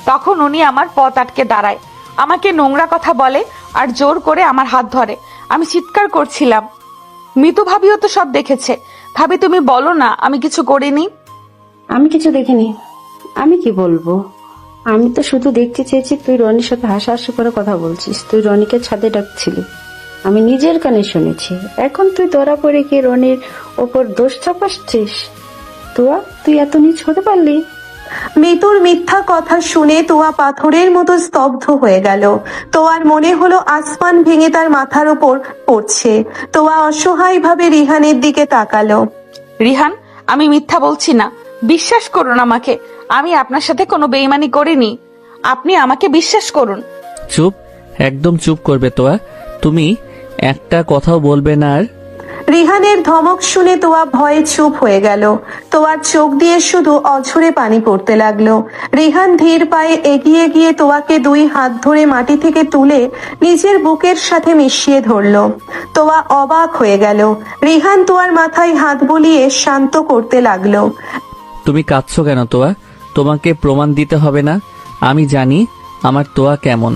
তখন উনি আমার পথ আটকে দাঁড়ায়, আমাকে নোংরা কথা বলে আর জোর করে আমার হাত ধরে। আমি চিৎকার করছিলাম। মিতু ভাবিও তো সব দেখেছে। ভাবি, তুমি বলো না আমি কিছু করিনি। আমি কিছু দেখিনি। আমি কি বলবো? আমি তো শুধু দেখতে চেয়েছি তুই রনির সাথে হাসাহাসি করে কথা বলছিস। তুই রনিকে ছাদে ডাকছিলি, আমি নিজের কানে শুনেছি। এখন তুই ধরা পড়ে গিয়ে রনির ওপর দোষ চাপাচ্ছিস। তোয়া, তুই এত নীচ হতে পারলি? মিতুর মিথ্যা কথা শুনে তোয়া পাথরের মতো স্তব্ধ হয়ে গেল। তোয়ার মনে হলো আসমান ভেঙে তার মাথার উপর পড়ছে। তোয়া অসহায় ভাবে রিহানের দিকে তাকালো। রিহান, আমি মিথ্যা বলছি না, বিশ্বাস করুন আমাকে। আমি আপনার সাথে কোনো বেইমানি করিনি, আপনি আমাকে বিশ্বাস করুন। চুপ, একদম চুপ করবে তোয়া। তুমি একটা কথাও বলবে না আর? রিহানের ধমক শুনে তোয়া ভয়ে চুপ হয়ে গেল। তোয়ার চোখ দিয়ে শুধু অঝরে পানি পড়তে লাগলো। রিহান ধীর পায়ে এগিয়ে গিয়ে তোয়াকে দুই হাত ধরে মাটি থেকে তুলে নিজের বুকের সাথে মিশিয়ে ধরলো। তোয়া অবাক হয়ে গেল। রিহান তোয়ার মাথায় হাত বুলিয়ে শান্ত করতে লাগলো। তুমি কাঁদছো কেন তোয়া? তোমাকে প্রমাণ দিতে হবে না। আমি জানি আমার তোয়া কেমন।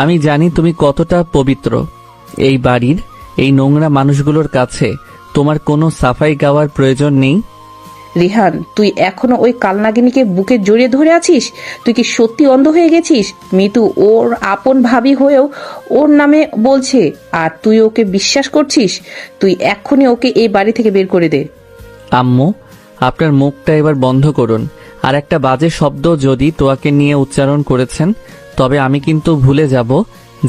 আমি জানি তুমি কতটা পবিত্র। এই বাড়ির এই নোংরা মানুষগুলোর কাছে তোমার কোনো সাফাই গাওয়ার প্রয়োজন নেই। রিহান, তুই এখনো ওই কালনাগিনীকে বুকে জড়িয়ে ধরে আছিস? তুই কি সত্যি অন্ধ হয়ে গেছিস? মিতু ওর আপন ভাবি হয়েও ওর নামে বলছে, আর তুই ওকে বিশ্বাস করছিস? তুই এক্ষুনি ওকে এই বাড়ি থেকে বের করে দে। আম্মু, আপনার মুখটা এবার বন্ধ করুন। আর একটা বাজে শব্দ যদি তোয়াকে নিয়ে উচ্চারণ করেছেন, তবে আমি কিন্তু ভুলে যাব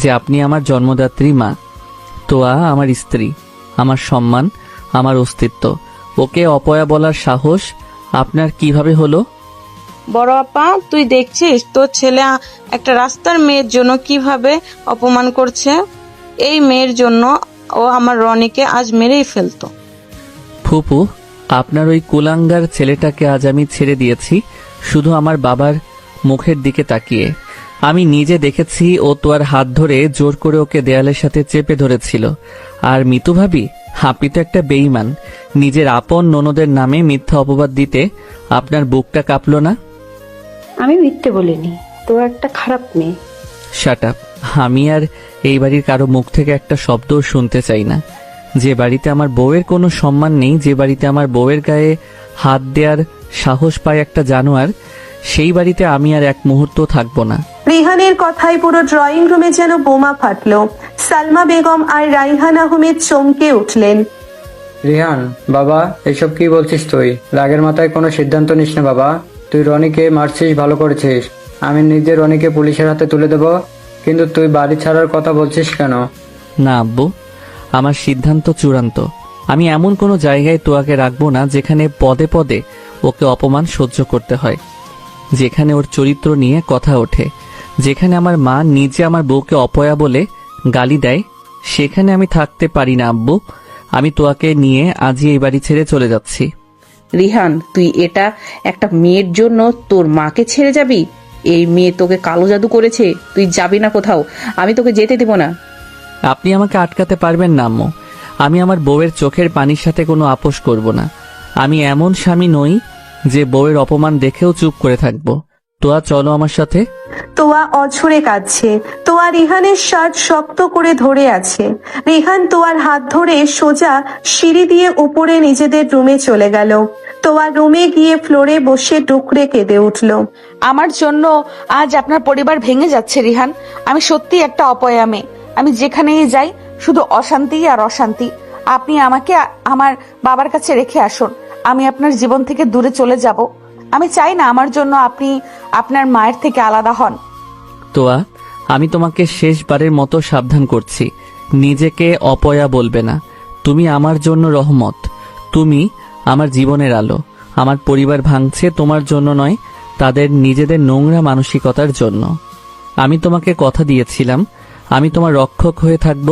যে আপনি আমার জন্মদাত্রী মা। তোয়া আমার স্ত্রী, আমার সম্মান, আমার অস্তিত্ব। ওকে অপয়া বলার সাহস আপনার কিভাবে হলো? বড় আপা, তুই দেখছিস তোর ছেলে একটা রাস্তার মেয়ের জন্য কিভাবে অপমান করছে। এই মেয়ের জন্য ও আমার রনিকে আজ মেরেই ফেলতো। ফুপু, আপনার ওই কুলাঙ্গার ছেলেটাকে আজ আমি ছেড়ে দিয়েছি শুধু আমার বাবার মুখের দিকে তাকিয়ে। আমি নিজে দেখেছি ও তোয়ার হাত ধরে জোর করে ওকে দেয়ালের সাথে চেপে ধরেছিল। আর মিতু ভাবি, আপনি তো একটা বেঈমান। নিজের আপন ননদের নামে মিথ্যা অপবাদ দিতে আপনার বুকটা কাঁপলো না? আমি মিথ্যে বলিনি, তো একটা খারাপ মেয়ে। Shut up. আমি আর এই বাড়ির কারো মুখ থেকে একটা শব্দও শুনতে চাই না। যে বাড়িতে আমার বউয়ের কোনো সম্মান নেই, যে বাড়িতে আমার বউয়ের গায়ে হাত দেওয়ার সাহস পায় একটা জানোয়ার, সেই বাড়িতে আমি আর এক মুহূর্ত থাকবো না। রিহানের কথায় পুরো ড্রয়িং রুমে যেন বোমা ফাটলো। সালমা বেগম আর রাইহান আহমেদ চমকে উঠলেন। রিহান, বাবা এসব কি বলছিস তুই? রাগের মাথায় কোনো সিদ্ধান্ত নিস না বাবা। তুই রনিকে মারছিস, ভালো করেছিস। আমি নিজে রনিকে পুলিশের হাতে তুলে দেব, কিন্তু তুই বাড়ি ছাড়ার কথা বলছিস কেন? না আব্বু, আমার সিদ্ধান্ত চূড়ান্ত। আমি এমন কোনো জায়গায় তোয়াকে রাখবো না যেখানে পদে পদে ওকে অপমান সহ্য করতে হয়, যেখানে ওর চরিত্র নিয়ে কথা ওঠে, যেখানে আমার মা নিজে আমার বউকে অপয়া বলে গালি দেয়। সেখানে আমি থাকতে পারি না আব্বু। আমি তোয়াকে নিয়ে আজই এই বাড়ি ছেড়ে চলে যাচ্ছি। রিহান, তুই এটা একটা মেয়ের জন্য তোর মাকে ছেড়ে যাবি? এই মেয়ে তোকে কালো জাদু করেছে, তুই যাবি না কোথাও। আমি তোকে যেতে দেব না। আপনি আমাকে আটকাতে পারবেন না আম্মু। আমি আমার বউয়ের চোখের পানির সাথে কোনো আপোষ করব না। আমি এমন স্বামী নই যে বউয়ের অপমান দেখেও চুপ করে থাকবো। তোয়া চলো আমার সাথে। তোয়া অঝরে কাঁদছে। তোয়া রিহানের শার্ট শক্ত করে ধরে আছে। রিহান তোয়ার হাত ধরে সোজা সিঁড়ি দিয়ে উপরে নিজেদের রুমে চলে গেল। তোয়া রুমে গিয়ে ফ্লোরে বসে টুকরে কেঁদে উঠল। আমার জন্য আজ আপনার পরিবার ভেঙে যাচ্ছে রিহান। আমি সত্যি একটা অপয়া মেয়ে। আমি যেখানেই যাই শুধু অশান্তি আর অশান্তি। আপনি আমাকে আমার বাবার কাছে রেখে আসুন। আমি আপনার জীবন থেকে দূরে চলে যাব। আমি চাই না আমার জন্য আপনি আপনার মায়ের থেকে আলাদা হন। তোয়া, আমি তোমাকে শেষবারের মতো সাবধান করছি, নিজেকে অপয়া বলবে না। তুমি আমার জন্য রহমত, তুমি আমার জীবনের আলো। আমার পরিবার ভাঙছে তোমার জন্য নয়, তাদের নিজেদের নোংরা মানসিকতার জন্য। আমি তোমাকে কথা দিয়েছিলাম আমি তোমার রক্ষক হয়ে থাকব।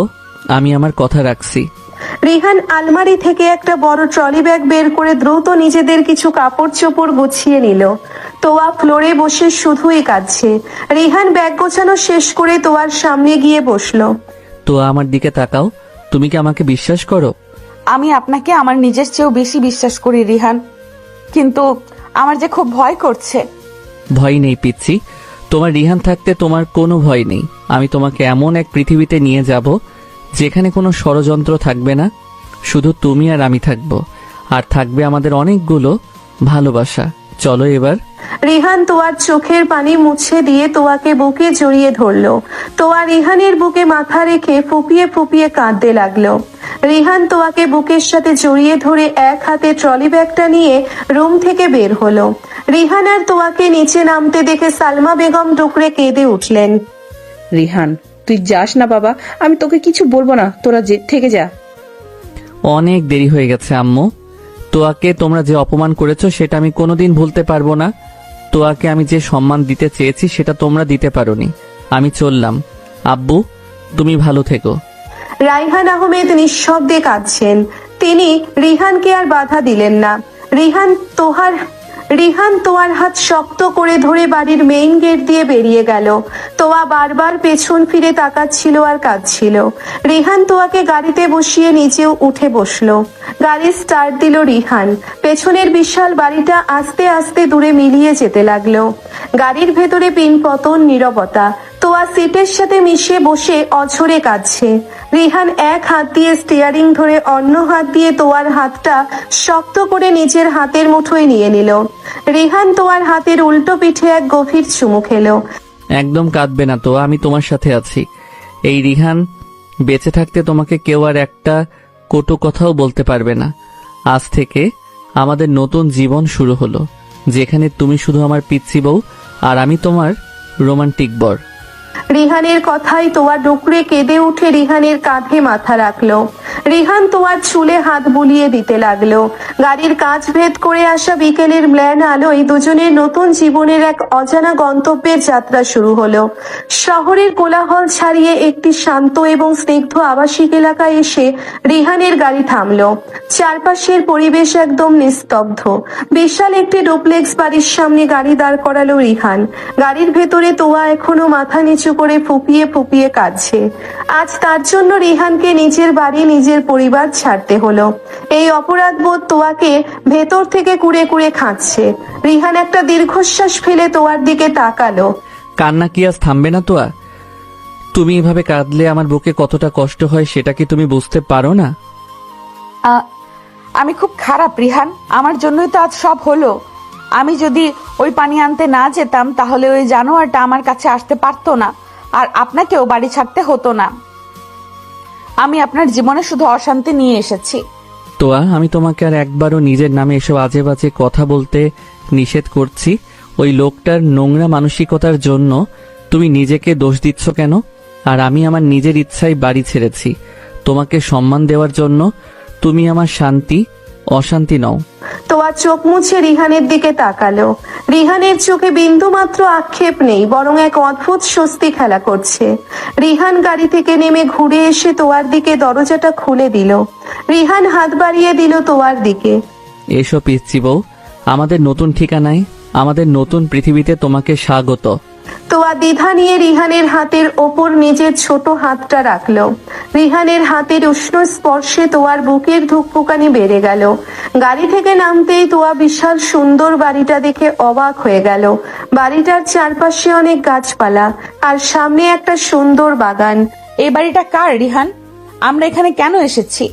আমি আমার কথা রাখছি। রিহান আলমারি থেকে একটা বড় ট্রলি ব্যাগ বের করে দ্রুত নিজেদের কিছু কাপড় চোপড় গুছিয়ে নিল। তোয়া ফ্লোরে বসে শুধুই কাঁদছে। রিহান ব্যাগ গোছানো শেষ করে তোয়ার সামনে গিয়ে বসলো। তোয়া, আমার দিকে তাকাও। তুমি কি আমাকে বিশ্বাস করো? আমি আপনাকে আমার নিজের চেয়েও বেশি বিশ্বাস করি রিহান, কিন্তু আমার যে খুব ভয় করছে। ভয় নেই পিচ্ছি, তোমার রিহান থাকতে তোমার কোনো ভয় নেই। আমি তোমাকে এমন এক পৃথিবীতে নিয়ে যাব যেখানে কোনো ষড়যন্ত্র থাকবে না, শুধু তুমি আর আমি থাকবো, আর থাকবে আমাদের অনেকগুলো ভালোবাসা। চলো এবার। রিহান তোয়ার চোখের পানি মুছে দিয়ে তোয়াকে বুকে জড়িয়ে ধরলো। তোয়া রিহানের বুকে মাথা রেখে ফুপিয়ে ফুপিয়ে কাঁদতে লাগলো। রিহান তোয়াকে বুকের সাথে জড়িয়ে ধরে এক হাতে ট্রলি ব্যাগটা নিয়ে রুম থেকে বের হলো। রিহান আর তোয়াকে নিচে নামতে দেখে সালমা বেগম ডুকরে কেঁদে উঠলেন। রিহান, তুই যাস না বাবা, আমি তোকে কিছু বলবো না, তোরা থেকে যা। অনেক দেরি হয়ে গেছে আম্মু। তোয়াকে তোমরা যে অপমান করেছো সেটা আমি কোনোদিন ভুলতে পারবো না। তোয়াকে আমি যে সম্মান দিতে চেয়েছি সেটা তোমরা দিতে পারোনি। আমি চললাম। আব্বু, তুমি ভালো থেকো। রাইহান আহমেদ নিঃশব্দে কাঁদছেন। তিনি রিহানকে আর বাধা দিলেন না। রিহান তোয়ার হাত শক্ত করে ধরে বাড়ির মেইন গেট দিয়ে বেরিয়ে গেল। তোয়া বারবার পেছন ফিরে তাকাচ্ছিল আর কাঁদছিল। রিহান তোয়াকে গাড়িতে বসিয়ে নিজেও উঠে বসলো। গাড়ি স্টার্ট দিল রিহান। পেছনের বিশাল বাড়িটা আস্তে আস্তে দূরে মিলিয়ে যেতে লাগলো। গাড়ির ভেতরে পিনপতন নীরবতা। তোয়া সিটের সাথে মিশে বসে অঝরে কাঁদছে। রিহান এক হাত দিয়ে স্টিয়ারিং ধরে অন্য হাত দিয়ে তোয়ার হাতটা শক্ত করে নিজের হাতের মুঠোয় নিয়ে নিল। রিহান তোয়ার হাতের উল্টো পিঠে এক গভীর চুমু খেলো। একদম কাঁদবে না তো, আমি তোমার সাথে আছি। এই রিহান বেঁচে থাকতে তোমাকে কেউ আর একটা কটু কথাও বলতে পারবে না। আজ থেকে আমাদের নতুন জীবন শুরু হলো, যেখানে তুমি শুধু আমার পিচ্ছি বউ আর আমি তোমার রোমান্টিক বর। রিহানের কথাই তোয়া ডুকরে কেঁদে উঠে রিহানের কাঁধে মাথা রাখলো। রিহান তোয়ার চুলে হাত বুলিয়ে দিতে লাগলো। গাড়ির কাঁচ ভেদ করে আসা বিকেলের ম্লান আলোয় দুজনের নতুন জীবনের এক অজানা গন্তব্যের যাত্রা শুরু হলো। শহরের কোলাহল ছাড়িয়ে একটি শান্ত এবং স্নিগ্ধ আবাসিক এলাকায় এসে রিহানের গাড়ি থামলো। চারপাশের পরিবেশ একদম নিস্তব্ধ। বিশাল একটি ডুপ্লেক্স বাড়ির সামনে গাড়ি দাঁড় করালো রিহান। গাড়ির ভেতরে তোয়া এখনো মাথা নিচু করে ফুপিয়ে ফুপিয়ে কাঁদছে। আজ তার জন্য রিহানকে নিজের বাড়ি নিজের পরিবার ছাড়তে হলো। এই অপরাধবোধ তোয়াকে ভেতর থেকে কুড়ে কুড়ে খাচ্ছে। রিহান একটা দীর্ঘশ্বাস ফেলে তোয়ার দিকে তাকালো। কান্না কি আজ থামবে না তোয়া? তুমি এভাবে কাঁদলে আমার বুকে কতটা কষ্ট হয় সেটা কি তুমি বুঝতে পারো না? আমি খুব খারাপ রিহান, আমার জন্যই তো আজ সব হলো। আমি যদি ওই পানি আনতে না যেতাম তাহলে ওই জানোয়ারটা আমার কাছে আসতে পারতো না, আর আপনাকেও বাড়ি ছাড়তে হতো না। আমি আপনার জীবনে শুধু অশান্তি নিয়ে এসেছি। তোয়া, আমি তোমাকে আর একবারও নিজের নামে এসব আজে বাজে কথা বলতে নিষেধ করছি। ওই লোকটার নোংরা মানসিকতার জন্য তুমি নিজেকে দোষ দিচ্ছ কেন? আর আমি আমার নিজের ইচ্ছায় বাড়ি ছেড়েছি তোমাকে সম্মান দেওয়ার জন্য। তুমি আমার শান্তি, অশান্তি নও। তোয়া চোখ মুছে রিহানের দিকে তাকালো। রিহানের চোখে বিন্দু মাত্র আক্ষেপ নেই, বরং এক অদ্ভুত স্বস্তি খেলা করছে। রিহান গাড়ি থেকে নেমে ঘুরে এসে তোয়ার দিকে দরজাটা খুলে দিল। রিহান হাত বাড়িয়ে দিল তোয়ার দিকে। এসো পিচ্চি বউ, আমাদের নতুন ঠিকানায়, আমাদের নতুন পৃথিবীতে তোমাকে স্বাগত। তোয়া দ্বিধা নিয়ে রিহানের হাতের ওপর নিজের ছোট হাতটা রাখলো। রিহানের হাতের উষ্ণ স্পর্শে তোয়ার বুকের ধুকপুকানি বেড়ে গেল। গাড়ি থেকে নামতেই তোয়া বিশাল সুন্দর বাড়িটা দেখে অবাক হয়ে গেল। বাড়িটার চারপাশে অনেক গাছপালা আর সামনে একটা সুন্দর বাগান। এই বাড়িটা কার রিহান? আমরা এখানে কেন এসেছি?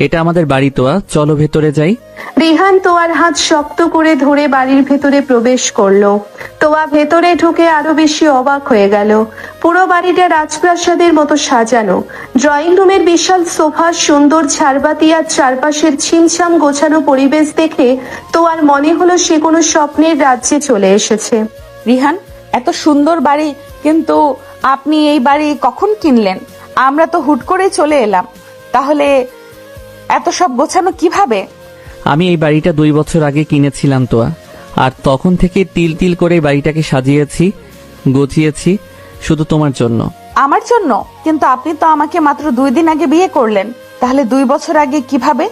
এটা আমাদের বাড়ি তোয়া, চলো ভেতরে যাই। রিহান তোয়ার হাত শক্ত করে ধরে বাড়ির ভেতরে প্রবেশ করলো। তোয়া ভেতরে ঢুকে আরো বেশি অবাক হয়ে গেল। পুরো বাড়িটা রাজপ্রাসাদের মতো সাজানো। ড্রয়িং রুমের বিশাল সোফা, সুন্দর ঝাড়বাতি আর চারপাশের ছিমছাম গোছানো পরিবেশ দেখে তোয়ার মনে হলো সে কোনো স্বপ্নের রাজ্যে চলে এসেছে। রিহান, এত সুন্দর বাড়ি, কিন্তু আপনি এই বাড়ি কখন কিনলেন? আমরা তো হুট করে চলে এলাম, তাহলে এত সব গোছানো কিভাবে? আমি এই বাড়িটা 2 বছর আগে কিনেছিলাম তোয়া, আর তখন থেকে তিল তিল করে বাড়িটাকে সাজিয়েছি, গুছিয়েছি শুধু তোমার জন্য। আমার জন্য? কিন্তু আপনি তো আমাকে মাত্র 2 দিন আগে বিয়ে করলেন, তাহলে 2 বছর আগে কিভাবে?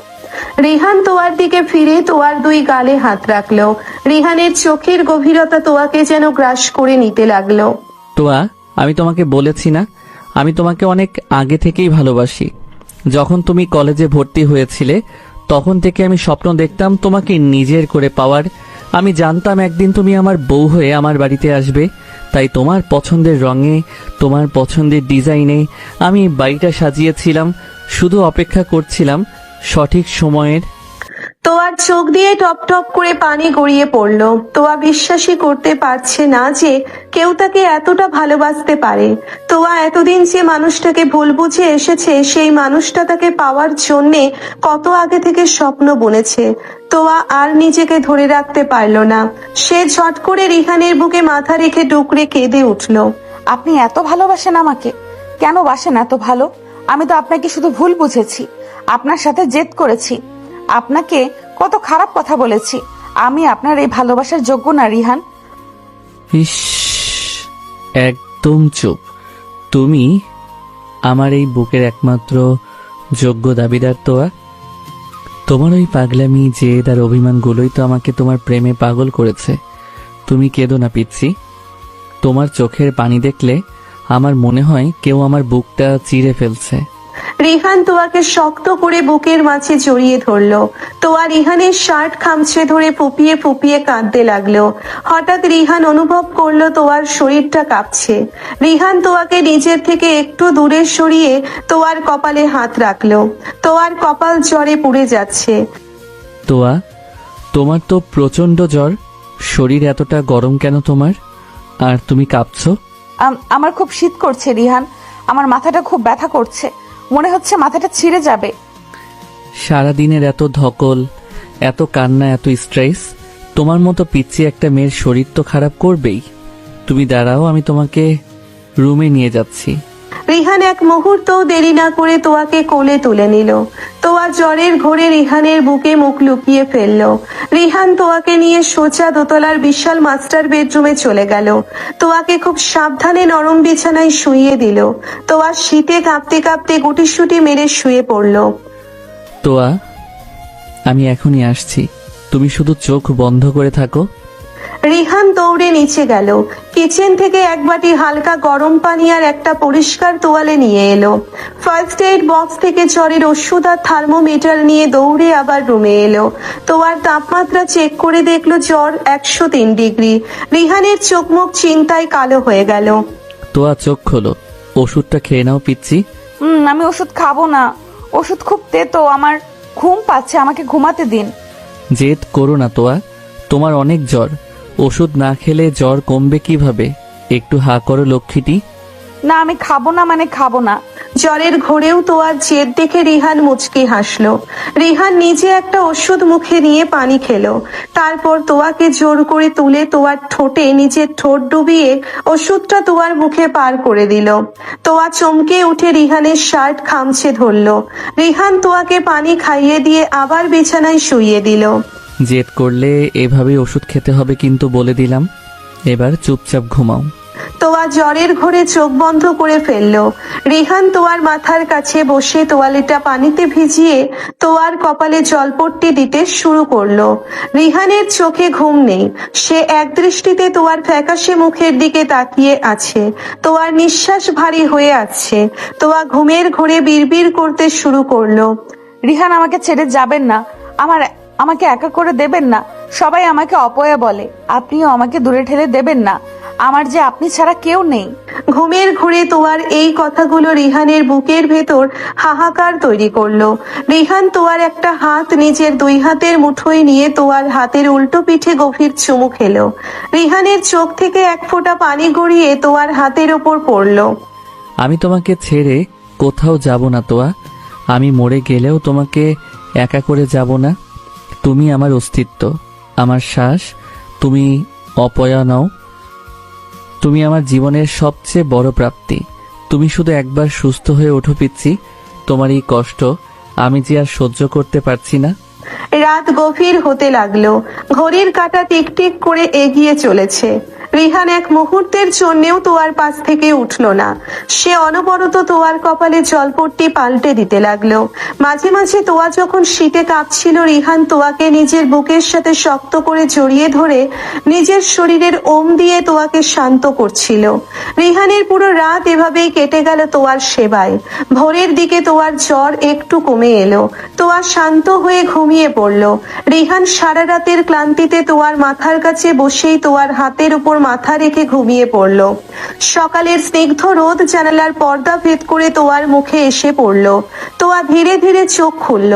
রিহান তোয়ার দিকে ফিরে তোয়ার 2 গালে হাত রাখলো। রিহানের চোখের গভীরতা তোয়াকে যেন গ্রাস করে নিতে লাগলো। তোয়া, আমি তোমাকে বলেছি না, আমি তোমাকে অনেক আগে থেকেই ভালোবাসি। যখন তুমি কলেজে ভর্তি হয়েছিলে তখন থেকে আমি স্বপ্ন দেখতাম তোমাকে নিজের করে পাওয়ার। আমি জানতাম একদিন তুমি আমার বউ হয়ে আমার বাড়িতে আসবে, তাই তোমার পছন্দের রঙে, তোমার পছন্দের ডিজাইনে আমি বাড়িটা সাজিয়েছিলাম। শুধু অপেক্ষা করছিলাম সঠিক সময়ের। তোয়ার চোখ দিয়ে টপ টপ করে পানি গড়িয়ে পড়লো। তোয়া বিশ্বাসই করতে পারছে না যে কেউ তাকে এতটা ভালোবাসতে পারে। তোয়া এতদিন যে মানুষটাকে ভুল বুঝে এসেছে, সেই মানুষটা তাকে পাওয়ার জন্যে কত আগে থেকে স্বপ্ন বুনেছে। তোয়া আর নিজেকে ধরে রাখতে পারলো না। সে ঝট করে রিহানের বুকে মাথা রেখে ডুকরে কেঁদে উঠলো। আপনি এত ভালোবাসেন আমাকে? কেন বাসেন এত ভালো? আমি তো আপনাকে শুধু ভুল বুঝেছি, আপনার সাথে জেদ করেছি, আপনাকে কত খারাপ কথা বলেছি। আমি আপনার এই ভালোবাসার যোগ্য না রিহান। ইস, একদম চুপ। তুমি আমার এই বুকের একমাত্র যোগ্য দাবিদার তোয়া। তোমার ওই পাগলামি, জেদ আর অভিমানগুলোই তো আমাকে তোমার প্রেমে পাগল করেছে। তুমি কেঁদো না পিচ্ছি, তোমার চোখের পানি দেখলে আমার মনে হয় কেউ আমার বুকটা চিরে ফেলছে। রিহান তোয়াকে শক্ত করে বুকের মাঝে জড়িয়ে ধরলো। তোয়া রিহানের শার্ট খামচে ধরে ফুপিয়ে ফুপিয়ে কাঁদতে লাগলো। হঠাৎ রিহান অনুভব করলো তোয়ার শরীরটা কাঁপছে। রিহান তোয়াকে নিজের থেকে একটু দূরে সরিয়ে তোয়ার কপালে হাত রাখলো। তোয়ার কপাল জ্বরে পুড়ে যাচ্ছে। তোয়া, তোমার তো প্রচন্ড জ্বর, শরীর এতটা গরম কেন তোমার? আর তুমি কাঁপছো? আমার খুব শীত করছে রিহান, আমার মাথাটা খুব ব্যথা করছে, মনে হচ্ছে মাথাটা ছিঁড়ে যাবে। সারাদিনের এত ধকল, এত কান্না, এত স্ট্রেস, তোমার মতো পিচ্ছি একটা মেয়ের শরীর তো খারাপ করবেই। তুমি দাঁড়াও, আমি তোমাকে রুমে নিয়ে যাচ্ছি। রিহান এক মুহূর্তও দেরি না করে তোয়াকে কোলে তুলে নিল। তোয়া জ্বরের ঘোরে রিহানের বুকে মুখ লুকিয়ে ফেললো। রিহান তোয়াকে নিয়ে সোজা দোতলার বিশাল মাস্টার বেডরুমে চলে গেল। তোয়াকে খুব সাবধানে নরম বিছানায় শুইয়ে দিল। তোয়া শীতে কাঁপতে কাঁপতে গুটিসুটি মেরে শুয়ে পড়ল। তোয়া, আমি এখনই আসছি, তুমি শুধু চোখ বন্ধ করে থাকো। রিহান দৌড়ে নিচে গেল। কিচেন থেকে এক বাটি হালকা গরম পানি আর একটা পরিষ্কার তোয়ালে নিয়ে এলো। ফার্স্ট এইড বক্স থেকে জ্বরের ওষুধ আর থার্মোমিটার নিয়ে দৌড়ে আবার রুমে এলো। তোয়ার তাপমাত্রা চেক করে দেখলো জ্বর 103 ডিগ্রি। রিহানের চোখ মুখ চিন্তায় কালো হয়ে গেল। তোয়া, চোখ খোলো, ওষুধটা খেয়ে নাও পিচ্ছি। আমি ওষুধ খাবো না, ওষুধ খুব তেতো, আমার ঘুম পাচ্ছে, আমাকে ঘুমাতে দিন। জেদ করো না তোয়া, তোমার অনেক জ্বর, ওষুধ না খেলে জ্বর কমবে কিভাবে? একটু হা করো লক্ষ্মীটি। না, আমি খাবো না, মানে খাবো না। জ্বরের ঘোরেও তোয়ার জেদ দেখে রিহান মুচকি হাসলো। রিহান নিজে একটা ওষুধ মুখে নিয়ে পানি খেলো। তারপর তোয়াকে জোর করে তুলে তোয়ার ঠোঁটে নিজের ঠোঁট ডুবিয়ে ওষুধটা তোয়ার মুখে পার করে দিল। তোয়া চমকে উঠে রিহানের শার্ট খামছে ধরলো। রিহান তোয়াকে পানি খাইয়ে দিয়ে আবার বিছানায় শুইয়ে দিল। জেদ করলে এভাবেই ওষুধ খেতে হবে কিন্তু, বলে দিলাম। এবার চুপচাপ ঘুমাও। তোয়া জ্বরের ঘোরে চোখ বন্ধ করে ফেললো। রিহান তোয়ার মাথার কাছে বসে তোয়ালেটা পানিতে ভিজিয়ে তোয়ার কপালে জলপট্টি দিতে শুরু করলো। রিহানের চোখে ঘুম নেই, সে একদৃষ্টিতে তোয়ার ফ্যাকাশে মুখের দিকে তাকিয়ে আছে। তোয়ার নিঃশ্বাস ভারী হয়ে আসছে। তোয়া ঘুমের ঘোরে বিড়বিড় করতে শুরু করলো। রিহান, আমাকে ছেড়ে যাবেন না, আমাকে একা করে দেবেন না। সবাই আমাকে অপয়া বলে, আপনিও আমাকে দূরে ঠেলে দেবেন না। আমার যে আপনি ছাড়া কেউ নেই। ঘুমের ঘোরে তোয়ার এই কথাগুলো রিহানের বুকের ভেতর হাহাকার তৈরি করলো। রিহান তোয়ার একটা হাত নিজের 2 হাতের মুঠোয় নিয়ে তোয়ার হাতের উল্টো পিঠে গভীর চুমু খেলো। রিহানের চোখ থেকে এক ফোঁটা পানি গড়িয়ে তোয়ার হাতের ওপর পড়লো। আমি তোমাকে ছেড়ে কোথাও যাব না তোয়া, আমি মরে গেলেও তোমাকে একা করে যাব না। তুমি আমার অস্তিত্ব, আমার শ্বাস, তুমি অপয়া নও। তুমি আমার জীবনের সবচেয়ে বড় প্রাপ্তি। তুমি শুধু একবার সুস্থ হয়ে ওঠো পিচ্ছি, তোমার এই কষ্ট আমি যে আর সহ্য করতে পারছি না। রাত গভীর হতে লাগলো। ঘড়ির কাঁটা টিকটিক করে এগিয়ে চলেছে। রিহান এক মুহূর্তের জন্যেও তোয়ার পাশ থেকে উঠল না। সে অনবরত তোয়ার কপালে জলপট্টি পাল্টে দিতে লাগলো। মাঝে মাঝে তোয়া যখন শীতে কাঁপছিল, রিহান তোয়াকে নিজের বুকের সাথে শক্ত করে জড়িয়ে ধরে নিজের শরীরের ওম দিয়ে তোয়াকে শান্ত করছিল। রিহানের পুরো রাত এভাবেই কেটে গেল তোয়ার সেবায়। ভোরের দিকে তোয়ার জ্বর একটু কমে এলো। তোয়া শান্ত হয়ে ঘুমিয়ে পড়ল। রিহান সারা রাতের ক্লান্তিতে তোয়ার মাথার কাছে বসেই তোয়ার হাতের উপর মাথা রেখে ঘুমিয়ে পড়ল। সকালের স্নিগ্ধ রোদ জানালার পর্দা ভেদ করে তোয়ার মুখে এসে পড়ল। তোয়া ধীরে ধীরে চোখ খুলল।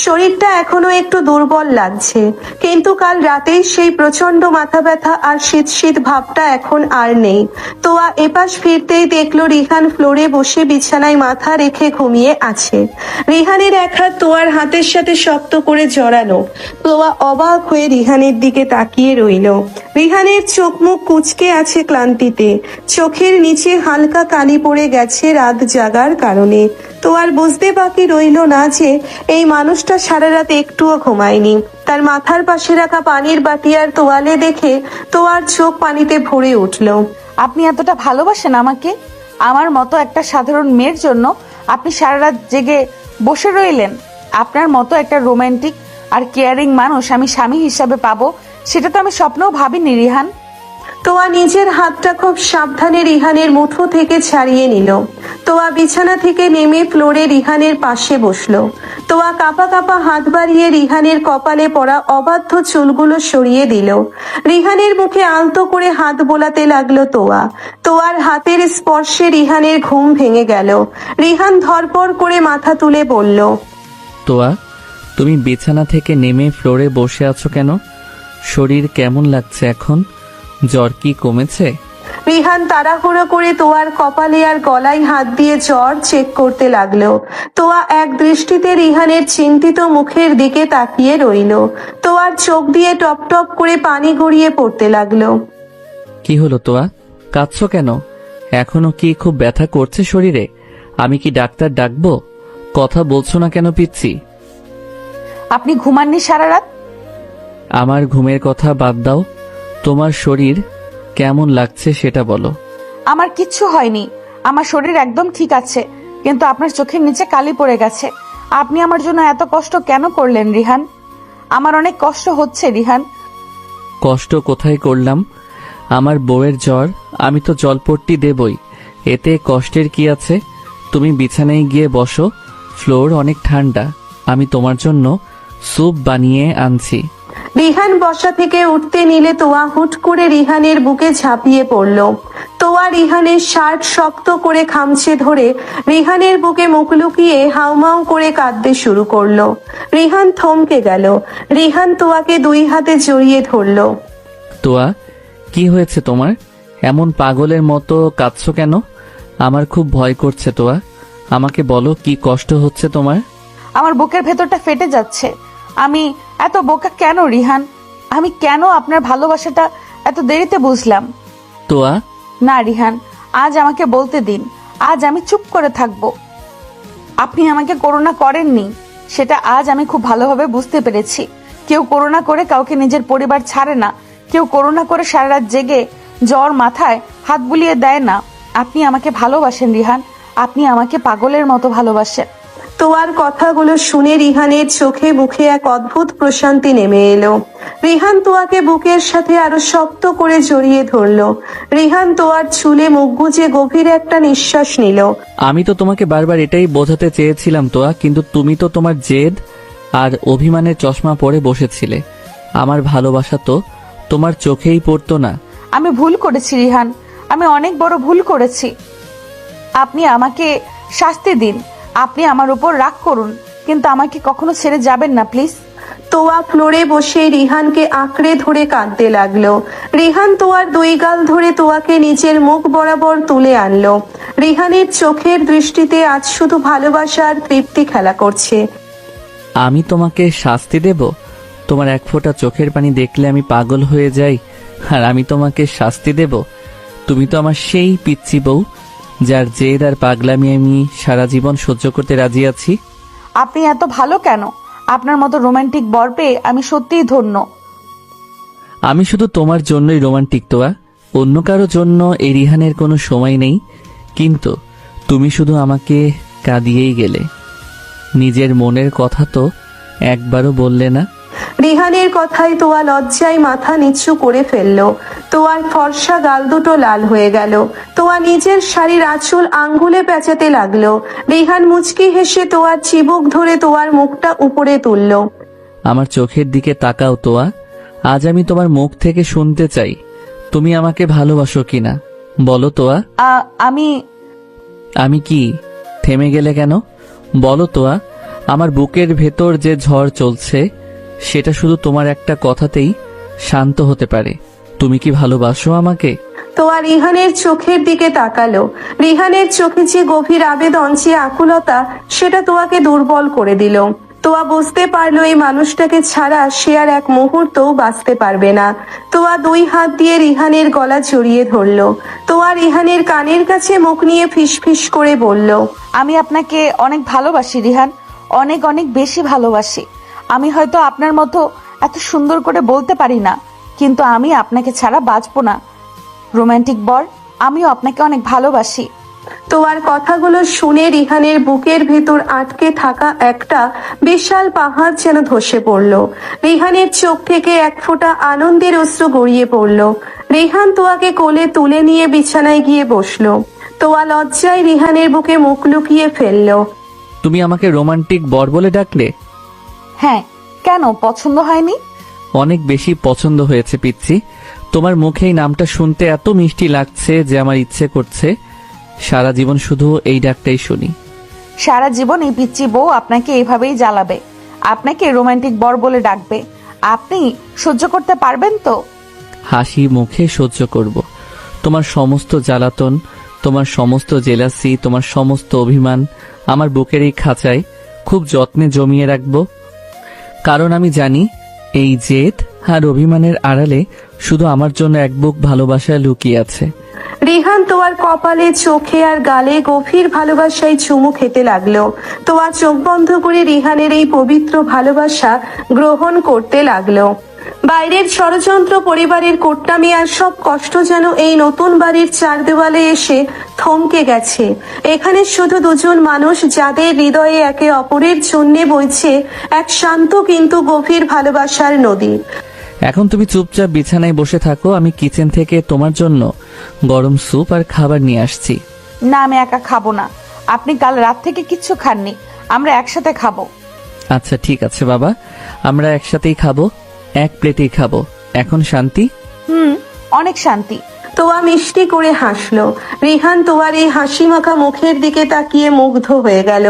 শরীরটা এখনো একটু দুর্বল লাগছে, কিন্তু কাল রাতেই সেই প্রচন্ড মাথা ব্যথা আর শীত শীত ভাবটা এখন আর নেই। তোয়া এপাশ ফিরতেই দেখলো রিহান ফ্লোরে বসে বিছানায় মাথা রেখে ঘুমিয়ে আছে। রিহানের এক হাত তোয়ার হাতের সাথে শক্ত করে জড়ানো। তোয়া অবাক হয়ে রিহানের দিকে তাকিয়ে রইল। রিহানের চোখ মুখ কুঁচকে আছে ক্লান্তিতে। চোখের নিচে হালকা কালি পড়ে গেছে রাত জাগার কারণে। তো আর বুঝতে বাকি রইল না যে এই মানুষটা সারা রাত একটুও ঘুমায়নি। তার মাথার পাশে রাখা পানির বাটি আর তোয়ালে দেখে তোয়ার চোখ পানিতে ভরে উঠল। আপনি এতটা ভালোবাসেন আমাকে? আমার মতো একটা সাধারণ মেয়ের জন্য আপনি সারা রাত জেগে বসে রইলেন? আপনার মতো একটা রোমান্টিক আর কেয়ারিং মানুষ আমি স্বামী হিসাবে পাবো, সেটা তো আমি স্বপ্নেও ভাবিনি রিহান। তোয়া নিজের হাতটা খুব সাবধানে রিহানের মুঠো থেকে ছাড়িয়ে নিল। তোয়া বিছানা থেকে নেমে ফ্লোরে রিহানের পাশে বসলো। তোয়া কাঁপা কাঁপা হাত বাড়িয়ে রিহানের কপালে পড়া অবাধ্য চুলগুলো সরিয়ে দিল। রিহানের মুখে আলতো করে হাত বোলাতে লাগলো তোয়া। তোয়ার হাতের স্পর্শে রিহানের ঘুম ভেঙে গেল। রিহান ধরপড় করে মাথা তুলে বলল, তোয়া, তুমি বিছানা থেকে নেমে ফ্লোরে বসে আছো কেন? শরীর কেমন লাগছে এখন? জ্বর কি কমেছে? রিহান তাড়াহুড়ো করে তোয়ার কপালে আর গলায় হাত দিয়ে জ্বর চেক করতে লাগলো। তোয়া এক দৃষ্টিতে রিহানের চিন্তিত মুখের দিকে তাকিয়ে রইল। তোয়ার চোখ দিয়ে টপ টপ করে পানি গড়িয়ে পড়তে লাগলো। কি হলো তোয়া, কাঁদছো কেন? এখনো কি খুব ব্যথা করছে শরীরে? আমি কি ডাক্তার ডাকবো? কথা বলছো না কেন পিচ্ছি? আপনি ঘুমাননি সারা রাত? আমার ঘুমের কথা বাদ দাও, তোমার শরীর কেমন লাগছে সেটা বলো। আমার কিচ্ছু হয়নি, আমার শরীর একদম ঠিক আছে, কিন্তু আপনার চোখের নিচে কালি পড়ে গেছে। আপনি আমার জন্য এত কষ্ট কেন করলেন রিহান? আমার অনেক কষ্ট হচ্ছে রিহান। কষ্ট কোথায় করলাম? আমার বউয়ের জ্বর, আমি তো জলপট্টি দেবই, এতে কষ্টের কি আছে? তুমি বিছানায় গিয়ে বসো, ফ্লোর অনেক ঠান্ডা, আমি তোমার জন্য স্যুপ বানিয়ে আনছি। রিহান বসা থেকে উঠতে নিলে তোয়া হুট করে রিহানের বুকে ঝাঁপিয়ে পড়ল। তোয়া রিহানের শার্ট শক্ত করে খামচে ধরে রিহানের বুকে মুখ লুকিয়ে হাউমাউ করে কাঁদতে শুরু করলো। রিহান থমকে গেল। রিহান তোয়াকে দুই হাতে জড়িয়ে ধরল। তোয়া, কি হয়েছে তোমার? এমন পাগলের মতো কাঁদছো কেন? আমার খুব ভয় করছে তোয়া, আমাকে বলো কি কষ্ট হচ্ছে তোমার? আমার বুকের ভেতরটা ফেটে যাচ্ছে। আমি এত বোকা কেন রিহান? আমি কেন আপনার ভালোবাসাটা এত দেরিতে বুঝলাম? তোয়া, না রিহান, আজ আমাকে বলতে দিন, আজ আমি চুপ করে থাকব। আপনি আমাকে করুণা করেননি, সেটা আজ আমি খুব ভালোভাবে বুঝতে পেরেছি। কেউ করুণা করে কাউকে নিজের পরিবার ছাড়ে না, কেউ করুণা করে সারা রাত জেগে জ্বর মাথায় হাত বুলিয়ে দেয় না। আপনি আমাকে ভালোবাসেন রিহান, আপনি আমাকে পাগলের মতো ভালোবাসেন। তোয়ার কথাগুলো শুনে রিহানের চোখে মুখে এক অদ্ভুত প্রশান্তি নেমে এলো। রিহান তোয়াকে বুকের সাথে আরো শক্ত করে জড়িয়ে ধরলো। রিহান তোয়ার চুলে মুখ গুজে গভীর একটা নিঃশ্বাস নিল। আমি তো তোমাকে বারবার এটাই বোঝাতে চেয়েছিলাম তোয়া, কিন্তু তুমি তো তোমার জেদ আর অভিমানের চশমা পরে বসেছিলে। আমার ভালোবাসা তো তোমার চোখেই পড়তো না। আমি ভুল করেছি রিহান, আমি অনেক বড় ভুল করেছি। আপনি আমাকে শাস্তি দিন, আপনি আমার উপর রাগ করুন, কিন্তু আমাকে কখনো ছেড়ে যাবেন না প্লিজ। তোয়া ফ্লোরে বসে রিহানকে আঁকড়ে ধরে কাঁদতে লাগলো। রিহান তোয়ার দুই গাল ধরে তোয়াকে নিজের মুখ বরাবর তুলে আনলো। রিহানের চোখের দৃষ্টিতে আজ শুধু ভালোবাসা আর তৃপ্তি খেলা করছে। আমি তোমাকে শাস্তি দেব? তোমার এক ফোঁটা চোখের পানি দেখলে আমি পাগল হয়ে যাই, আর আমি তোমাকে শাস্তি দেব? তুমি তো আমার সেই পিচ্ছি বউ, যার জেদ আর পাগলামি আমি সারা জীবন সহ্য করতে রাজি আছি। আপনি এত ভালো কেন? আপনার মতো রোমান্টিক বর পেয়ে আমি সত্যিই ধন্য। আমি শুধু তোমার জন্যই রোমান্টিক তোয়া, অন্য কারো জন্য এই রিহানের কোনো সময় নেই। কিন্তু তুমি শুধু আমাকে কাঁদিয়েই গেলে, নিজের মনের কথা তো একবারও বললে না। রিহানের কথায় তোয়া লজ্জায় মাথা নিচু করে ফেললো। তোয়ার ফর্সা গাল দুটো লাল হয়ে গেল। তোয়া নিজের শাড়ির আঁচল আঙ্গুলে পেঁচাতে লাগলো। রিহান মুচকি হেসে তোয়ার চিবুক ধরে তোয়ার মুখটা উপরে তুললো। আমার চোখের দিকে তাকাও তোয়া, আজ আমি তোমার মুখ থেকে শুনতে চাই তুমি আমাকে ভালোবাসো কিনা। বলো তোয়া। আমি কি? থেমে গেলে কেন? বলো তোয়া। আমার বুকের ভেতর যে ঝড় চলছে সেটা শুধু তোমার একটা কথাতেই শান্ত হতে পারে। তুমি কি ভালোবাসো আমাকে? তোয়া রিহানের চোখের দিকে তাকালো। রিহানের চোখে যে গভীর আবেদন, যে আকুলতা, সেটা তোয়াকে দুর্বল করে দিল। তোয়া বুঝতে পারলো এই মানুষটাকে ছাড়া সে আর এক মুহূর্তও বাঁচতে পারবে না। তোয়া দুই হাত দিয়ে রিহানের গলা জড়িয়ে ধরলো। তোয়া রিহানের কানের কাছে মুখ নিয়ে ফিসফিস করে বলল, আমি আপনাকে অনেক ভালোবাসি রিহান, অনেক অনেক বেশি ভালোবাসি। আমি হয়তো আপনার মতো এত সুন্দর করে বলতে পারি না, কিন্তু আমি আপনাকে ছাড়া বাঁচবো না। রোমান্টিক বর, আমিও আপনাকে অনেক ভালোবাসি। তোয়ার কথাগুলো শুনে রিহানের বুকের ভেতর আটকে থাকা একটা বিশাল পাহাড় যেন ধসে পড়ল। রিহানের চোখ থেকে এক ফোঁটা আনন্দের অশ্রু গড়িয়ে পড়ল। রিহান তোয়াকে কোলে তুলে নিয়ে বিছানায় গিয়ে বসলো। তোয়া লজ্জায় রিহানের বুকে মুখ লুকিয়ে ফেললো। তুমি আমাকে রোমান্টিক বর বলে ডাকলে? হ্যাঁ, কেন পছন্দ হয়নি? অনেক বেশি পছন্দ হয়েছে পিচ্ছি। তোমার মুখে এই নামটা শুনতে এত মিষ্টি লাগছে যে আমার ইচ্ছে করছে সারা জীবন শুধু এই ডাকটাই শুনি। সারা জীবন এই পিচ্চি বউ আপনাকে এইভাবেই জ্বালাবে, আপনাকে রোমান্টিক বর বলে ডাকবে। আপনি সহ্য করতে পারবেন তো? হাসি মুখে সহ্য করব তোমার সমস্ত জ্বালাতন, তোমার সমস্ত জেলাসি, তোমার সমস্ত অভিমান আমার বুকের এই খাঁচায় খুব যত্নে জমিয়ে রাখব। কারণ আমি জানি এই জেদ আর অভিমানের আড়ালে শুধু আমার জন্য এক বুক ভালোবাসা লুকিয়ে আছে। রিহান তোয়ার কপালে, চোখে আর গালে গভীর ভালোবাসায় চুমু খেতে লাগলো। তোয়া চোখ বন্ধ করে রিহানের এই পবিত্র ভালোবাসা গ্রহণ করতে লাগলো। বাইরের ষড়যন্ত্র, পরিবারের কোট্টামি আর সব কষ্ট যেন এই নতুন বাড়ির চার দেওয়ালে এসে থমকে গেছে। এখানে শুধু দুজন মানুষ, যাদের হৃদয়ে একে অপরের জন্যে বইছে এক শান্ত কিন্তু গভীর ভালোবাসার নদী। এখন তুমি চুপচাপ বিছানায় বসে থাকো, আমি কিচেন থেকে তোমার জন্য গরম স্যুপ আর খাবার নিয়ে আসছি। না, আমি একা খাবো না। আপনি কাল রাত থেকে কিচ্ছু খাননি, আমরা একসাথে খাবো। আচ্ছা ঠিক আছে বাবা, আমরা একসাথেই খাবো, এক প্লেটেই খাবো। এখন শান্তি? অনেক শান্তি। তোয়া মিষ্টি করে হাসলো। রিহান তোয়ার এই হাসি মাখা মুখের দিকে তাকিয়ে মুগ্ধ হয়ে গেল।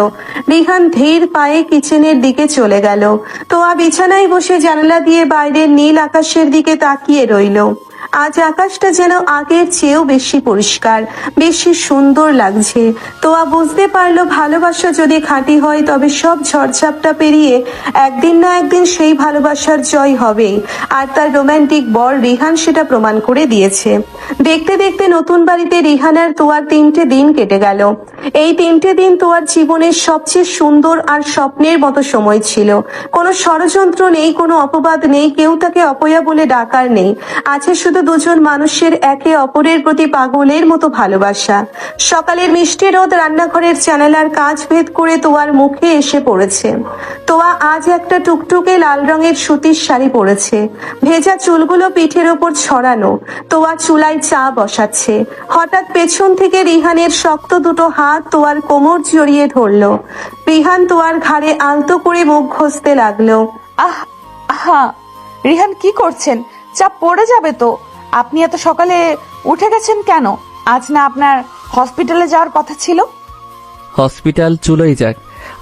রিহান ধীর পায়ে কিচেনের দিকে চলে গেল। তোয়া বিছানায় বসে জানালা দিয়ে বাইরের নীল আকাশের দিকে তাকিয়ে রইল। আজ আকাশটা যেন আগের চেয়েও বেশি পরিষ্কার, বেশি সুন্দর লাগছে। তোয়া বুঝতে পারলো ভালোবাসা যদি খাঁটি হয় তবে সব ঝড়ঝাপটা পেরিয়ে একদিন না একদিন সেই ভালোবাসার জয় হবেই। আর তার রোমান্টিক বর রিহান সেটা প্রমাণ করে দিয়েছে। দেখতে দেখতে নতুন বাড়িতে রিহান আর তোয়ার 3টে দিন কেটে গেল। এই 3টে দিন তোয়ার জীবনের সবচেয়ে সুন্দর আর স্বপ্নের মতো সময় ছিল। কোনো ষড়যন্ত্র নেই, কোনো অপবাদ নেই, কেউ তাকে অপয়া বলে ডাকার নেই। আছে শুধু দুজন মানুষের একে অপরের প্রতি পাগলের মতো ভালোবাসা। সকালের মিষ্টি রোদ রান্নাঘরের জানালার কাঁচ ভেদ করে তোয়ার মুখে এসে পড়েছে। তোয়া আজ একটা টুকটুকে লাল রঙের সুতির শাড়ি পরেছে। ভেজা চুলগুলো পিঠের ওপর ছড়ানো। তোয়া চুলায় চা বসাচ্ছে। হঠাৎ পেছন থেকে রিহানের শক্ত দুটো হাত তোয়ার কোমর জড়িয়ে ধরলো। রিহান তোয়ার ঘাড়ে আলতো করে মুখ ঘষতে লাগলো। আহা, রিহান কি করছেন? চাপ পড়ে যাবে তো। আপনি এত সকালে উঠে গেছেন কেন? আজ না আপনার হসপিটালে যাওয়ার কথা ছিল? হসপিটাল চুলোই যাক,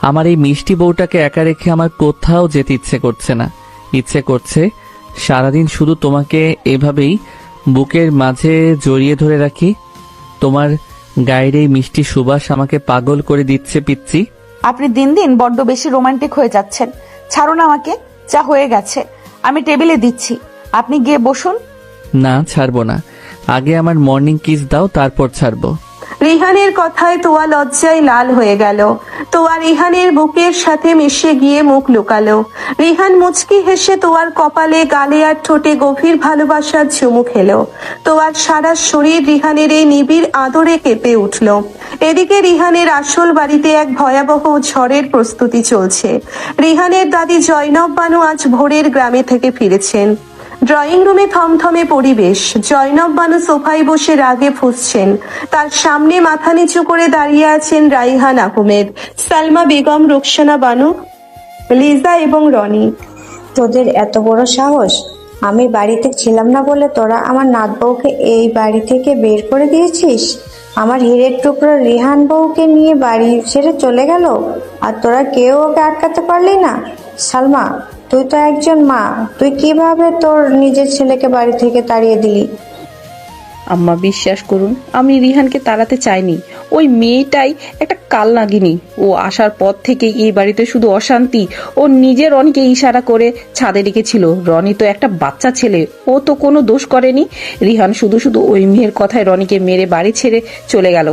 আমার এই মিষ্টি বউটাকে একা রেখে আমার কোথাও যেতে ইচ্ছে করছে না। ইচ্ছে করছে সারাদিন শুধু তোমাকে এভাবেই বুকের মাঝে জড়িয়ে ধরে রাখি। তোমার গায়ের এই মিষ্টি সুবাস আমাকে পাগল করে দিচ্ছে পিচ্ছি। আপনি দিন দিন বড্ড বেশি রোমান্টিক হয়ে যাচ্ছেন। ছাড়ুন আমাকে, চা হয়ে গেছে, আমি টেবিলে দিচ্ছি, আপনি গিয়ে বসুন। না, ছাড়বো না, আগে আমার মর্নিং কিস দাও, তারপর ছাড়বো। রিহানের কথায় তোয়া লজ্জায় লাল হয়ে গেল। তোয়া রিহানের বুকের সাথে মিশে গিয়ে মুখ লুকালো। রিহান মুচকি হেসে তোয়ার কপালে, গালে আর ঠোঁটে গভীর ভালোবাসার চুমু খেলো। তোয়ার সারা শরীর রিহানের এই নিবিড় আদরে কেঁপে উঠল। এদিকে রিহানের আসল বাড়িতে এক ভয়াবহ ঝড়ের প্রস্তুতি চলছে। রিহানের দাদি জয়নব বানু আজ ভোরের গ্রামে থেকে ফিরেছেন। ড্রয়িং রুমে থমথমে পরিবেশ। জয়নব বানু সোফায় বসে রাগে ফুঁসছেন। তার সামনে মাথা নিচু করে দাঁড়িয়ে আছেন রাইহান আহমেদ, সালমা বেগম, রুকসানা বানু, লিজা এবং রনি। তোদের এত বড় সাহস! আমি বাড়িতে ছিলাম না বলে তোরা আমার নাত বউকে এই বাড়ি থেকে বের করে দিয়েছিস। আমার হীরের টুকরো রিহান বউকে নিয়ে বাড়ি ছেড়ে চলে গেল, আর তোরা কেউ ওকে আটকাতে পারলি না। সালমা, তুই তো একজন মা, তুই কিভাবে তোর নিজের ছেলেকে বাড়ি থেকে তাড়িয়ে দিলি? আম্মা বিশ্বাস করুন, আমি রিহানকে তাড়াতে চাইনি। ওই মেয়েটাই একটা কাল নাগিনী। ও আসার পর থেকে এই বাড়িতে শুধু অশান্তি। ও নিজে রনিকে ইশারা করে ছাদে রেখেছিল। রনি তো একটা বাচ্চা ছেলে, ও তো কোনো দোষ করেনি। রিহান শুধু শুধু ওই মেয়ের কথায় রনিকে মেরে বাড়ি ছেড়ে চলে গেল।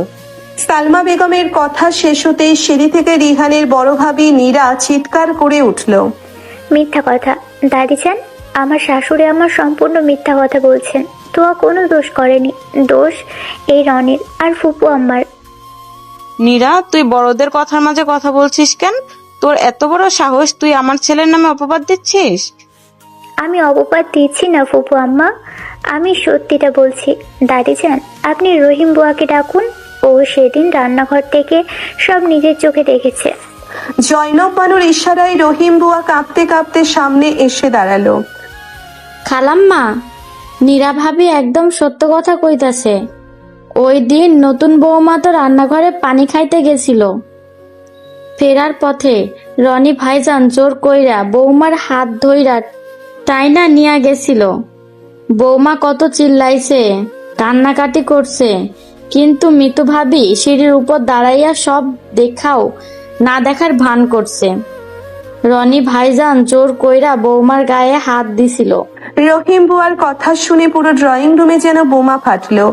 সালমা বেগমের কথা শেষ হতেই সিঁড়ি থেকে রিহানের বড় ভাবি নীরা চিৎকার করে উঠল। মিথ্যা কথা দাদিজান, আমার শাশুড়ি আমার সম্পূর্ণ মিথ্যা কথা বলছেন। তোয়া কোনো দোষ করেনি, দোষ এই রনির আর ফুপু আম্মার। নীরা, তুই বড়দের কথার মাঝে কথা বলছিস কেন? তোর এত বড় সাহস, তুই আমার ছেলের নামে অপবাদ দিচ্ছিস? আমি অপবাদ দিচ্ছি না ফুপু আম্মা, আমি সত্যিটা বলছি। দাদিজান, আপনি রহিম বুয়াকে ডাকুন। ও সেদিন রান্নাঘর থেকে সব নিজের চোখে দেখেছে। জয়নব বানুর ইশারায় রহিম বুয়া কাঁপতে কাঁপতে সামনে এসে দাঁড়ালো। খালাম্মা, নীরা ভাবি একদম সত্য কথা কইতাছে। ওই দিন নতুন বৌমা তো রান্নাঘরে পানি খাইতে গেছিল। ফেরার পথে রনি ভাইজান জোর কইরা বৌমার হাত ধইরা টাইনা নিয়া গেছিল। বৌমা কত চিল্লাইছে, কান্নাকাটি করছে, কিন্তু মিতু ভাবি সিঁড়ির উপর দাঁড়াইয়া সব দেখাও না দেখার ভান করছে। রনি ভাইজান জোর কইরা বৌমার গায়ে হাত দিছিল। রহিম বুয়ার কথা শুনে পুরো ড্রয়িং রুমে যেন বোমা ফাটলো।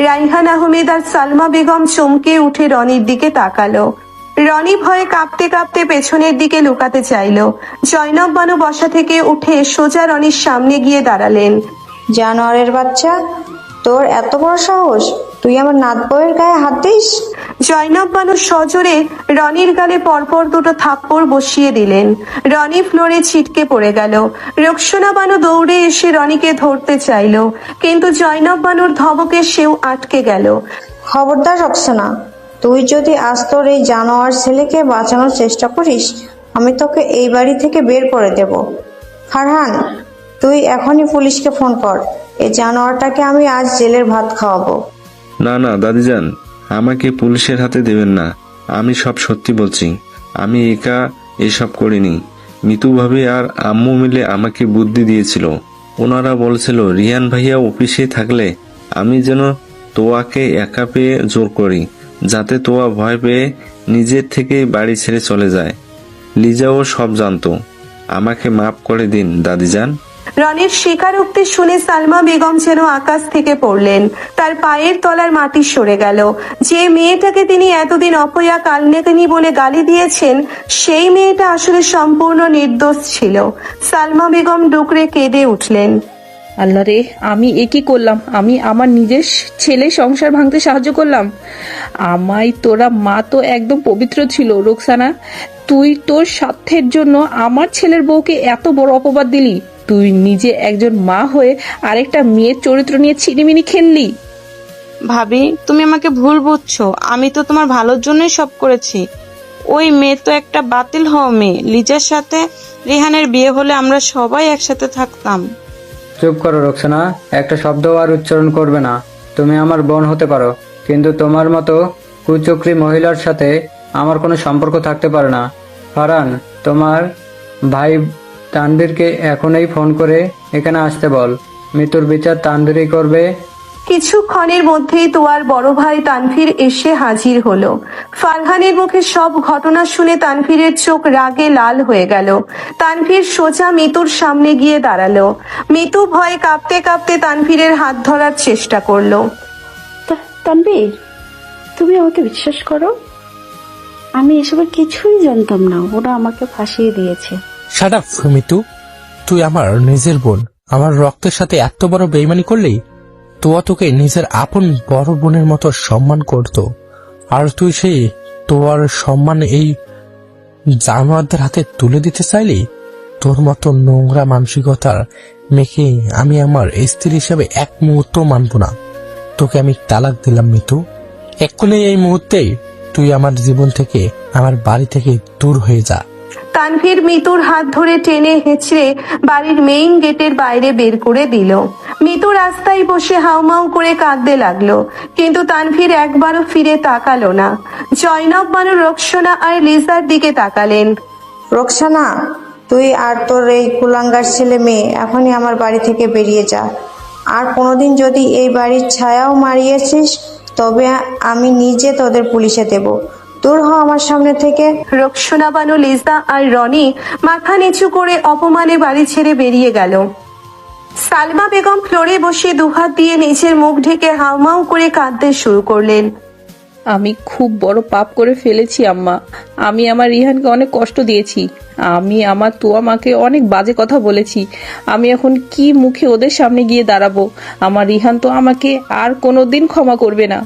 রাইহান আহমেদ আর সালমা বেগম চমকে উঠে রনির দিকে তাকালো। রনি ভয়ে কাঁপতে কাঁপতে পেছনের দিকে লুকাতে চাইলো। জয়নব বানু বসা থেকে উঠে সোজা রনির সামনে গিয়ে দাঁড়ালেন। জানোয়ারের বাচ্চা, তোর এত বড় সাহস, তুই আমার নাত বউয়ের গায়ে হাত দিস? জয়নব বানু সজোরে রনির গালে পরপর দুটো থাপ্পড় বসিয়ে দিলেন। রনি ফ্লোরে ছিটকে পড়ে গেল। রোকসোনা বানু দৌড়ে এসে রনিকে ধরতে চাইল, কিন্তু জয়নব বানুর ধমকে সেও আটকে গেল। খবরদার রক্সনা, তুই যদি আজ তোর এই জানোয়ার ছেলেকে বাঁচানোর চেষ্টা করিস, আমি তোকে এই বাড়ি থেকে বের করে দেব। ফারহান, তুই এখনই পুলিশকে ফোন কর। এই জানোয়ারটাকে আমি আজ জেলের ভাত খাওয়াবো। না না দাদিজান, আমাকে পুলিশের হাতে দেবেন না। আমি সব সত্যি বলছি। আমি একা এসব করিনি। মিতু ভাবি আর আম্মু মিলে আমাকে বুদ্ধি দিয়েছিল। ওনারা বলছিল রিয়ান ভাইয়া অফিসে থাকলে আমি যেন তোয়াকে একা পেয়ে জোর করি, যাতে তোয়া ভয় পেয়ে নিজের থেকেই বাড়ি ছেড়ে চলে যায়। লিজাও সব জানতো। আমাকে মাফ করে দিন দাদিজান। রনির স্বীকারোক্তি শুনে সালমা বেগম যেন আকাশ থেকে পড়লেন। তার পায়ের তলার মাটি সরে গেল। যে মেয়েটাকে তিনি এতদিন অপয়া কালনেকানি বলে গালি দিয়েছেন, সেই মেয়েটা আসলে সম্পূর্ণ নির্দোষ ছিল। সালমা বেগম ডুকরে কেঁদে উঠলেন। আল্লাহ রে, আমি এ কি করলাম? আমি আমার নিজের ছেলে সংসার ভাঙতে সাহায্য করলাম। আমায় তোরা মা তো একদম পবিত্র ছিল। রোকসানা, তুই তোর স্বার্থের জন্য আমার ছেলের বউকে এত বড় অপবাদ দিলি। তুই নিজে একজন মা হয়ে আরেকটা মেয়ের চরিত্র নিয়ে ছিনিমিনি খেললি। ভাবি, তুমি আমাকে ভুল বুঝছো। আমি তো তোমার ভালোর জন্যই সব করেছি। ওই মেয়ে তো একটা বাতিল হওয়া মেয়ে। লিজার সাথে রিহানের বিয়ে হলে আমরা সবাই একসাথে থাকতাম। চুপ করো রোকসানা, একটা শব্দ আর উচ্চারণ করবে না। তুমি আমার বোন হতে পারো, কিন্তু তোমার মতো কুচক্রী মহিলার সাথে আমার কোনো সম্পর্ক থাকতে পারে না। ফারহান, তোমার ভাই তানভীরকে এখনই ফোন করে এখানে আসতে বল। মৃত্যুর বিচার তানভীরই করবে। কিছুক্ষণের মধ্যেই তোয়ার বড় ভাই তানভীর এসে হাজির হলো। ফারহানের মুখে সব ঘটনা শুনে তানভীরের চোখ রাগে লাল হয়ে গেল। তানভীর সোজা মিতুর সামনে গিয়ে দাঁড়ালো। মিতু ভয়ে কাঁপতে কাঁপতে তানভীরের হাত ধরার চেষ্টা করলো। তানভীর, তুমি আমাকে বিশ্বাস করো, আমি এসবের কিছুই জানতাম না। ওরা আমাকে ফাঁসিয়ে দিয়েছে। শাট আপ মিতু, তুই আমার নিজের বোন। আমার রক্তের সাথে এত বড় বেইমানি করলি? তোয়া তোকে নিজের আপন বড় বোনের মতো সম্মান করত, আর তুই সেই তোয়ার সম্মান এই জানোয়ারদের হাতে তুলে দিতে চাইলি? তোর মতো নোংরা মানসিকতার মেয়েকে আমি আমার স্ত্রী হিসেবে এক মুহূর্ত মানব না। তোকে আমি তালাক দিলাম মিতু। এক্ষুনি এই মুহূর্তেই তুই আমার জীবন থেকে, আমার বাড়ি থেকে দূর হয়ে যা। তানভীর মিতুর হাত ধরে টেনে হেঁচড়ে বাড়ির মেইন গেটের বাইরে বের করে দিল। মিতু রাস্তায় বসে হাউমাউ করে কাঁদতে লাগলো, কিন্তু তানভীর একবারও ফিরে তাকালো না। জয়নব বানু রোকসোনা আর লিজার দিকে তাকালেন। রোকসানা, তুই আর তোর এই কুলাঙ্গার ছেলে মেয়ে এখনই আমার বাড়ি থেকে বেরিয়ে যা। আর কোনোদিন যদি এই বাড়ির ছায়াও মারিয়েছিস, তবে আমি নিজে তোদের পুলিশে দেব। দূর হ আমার সামনে থেকে। রোকসোনা বানু, লিজা আর রনি মাথা নিচু করে অপমানে বাড়ি ছেড়ে বেরিয়ে গেল। সালমা বেগম ফ্লোরে বসে দুহাত দিয়ে নিচের মুখ ঢেকে হাউমাউ করে কাঁদতে শুরু করলেন। আমি খুব বড় পাপ করে ফেলেছি আম্মা। আমি আমার রিহানকে অনেক কষ্ট দিয়েছি। আমি আমার তোয়া মাকে অনেক বাজে কথা বলেছি। আমি এখন কি মুখে ওদের সামনে গিয়ে দাঁড়াবো? আমার রিহান তো আমাকে আর কোনোদিন ক্ষমা করবে না।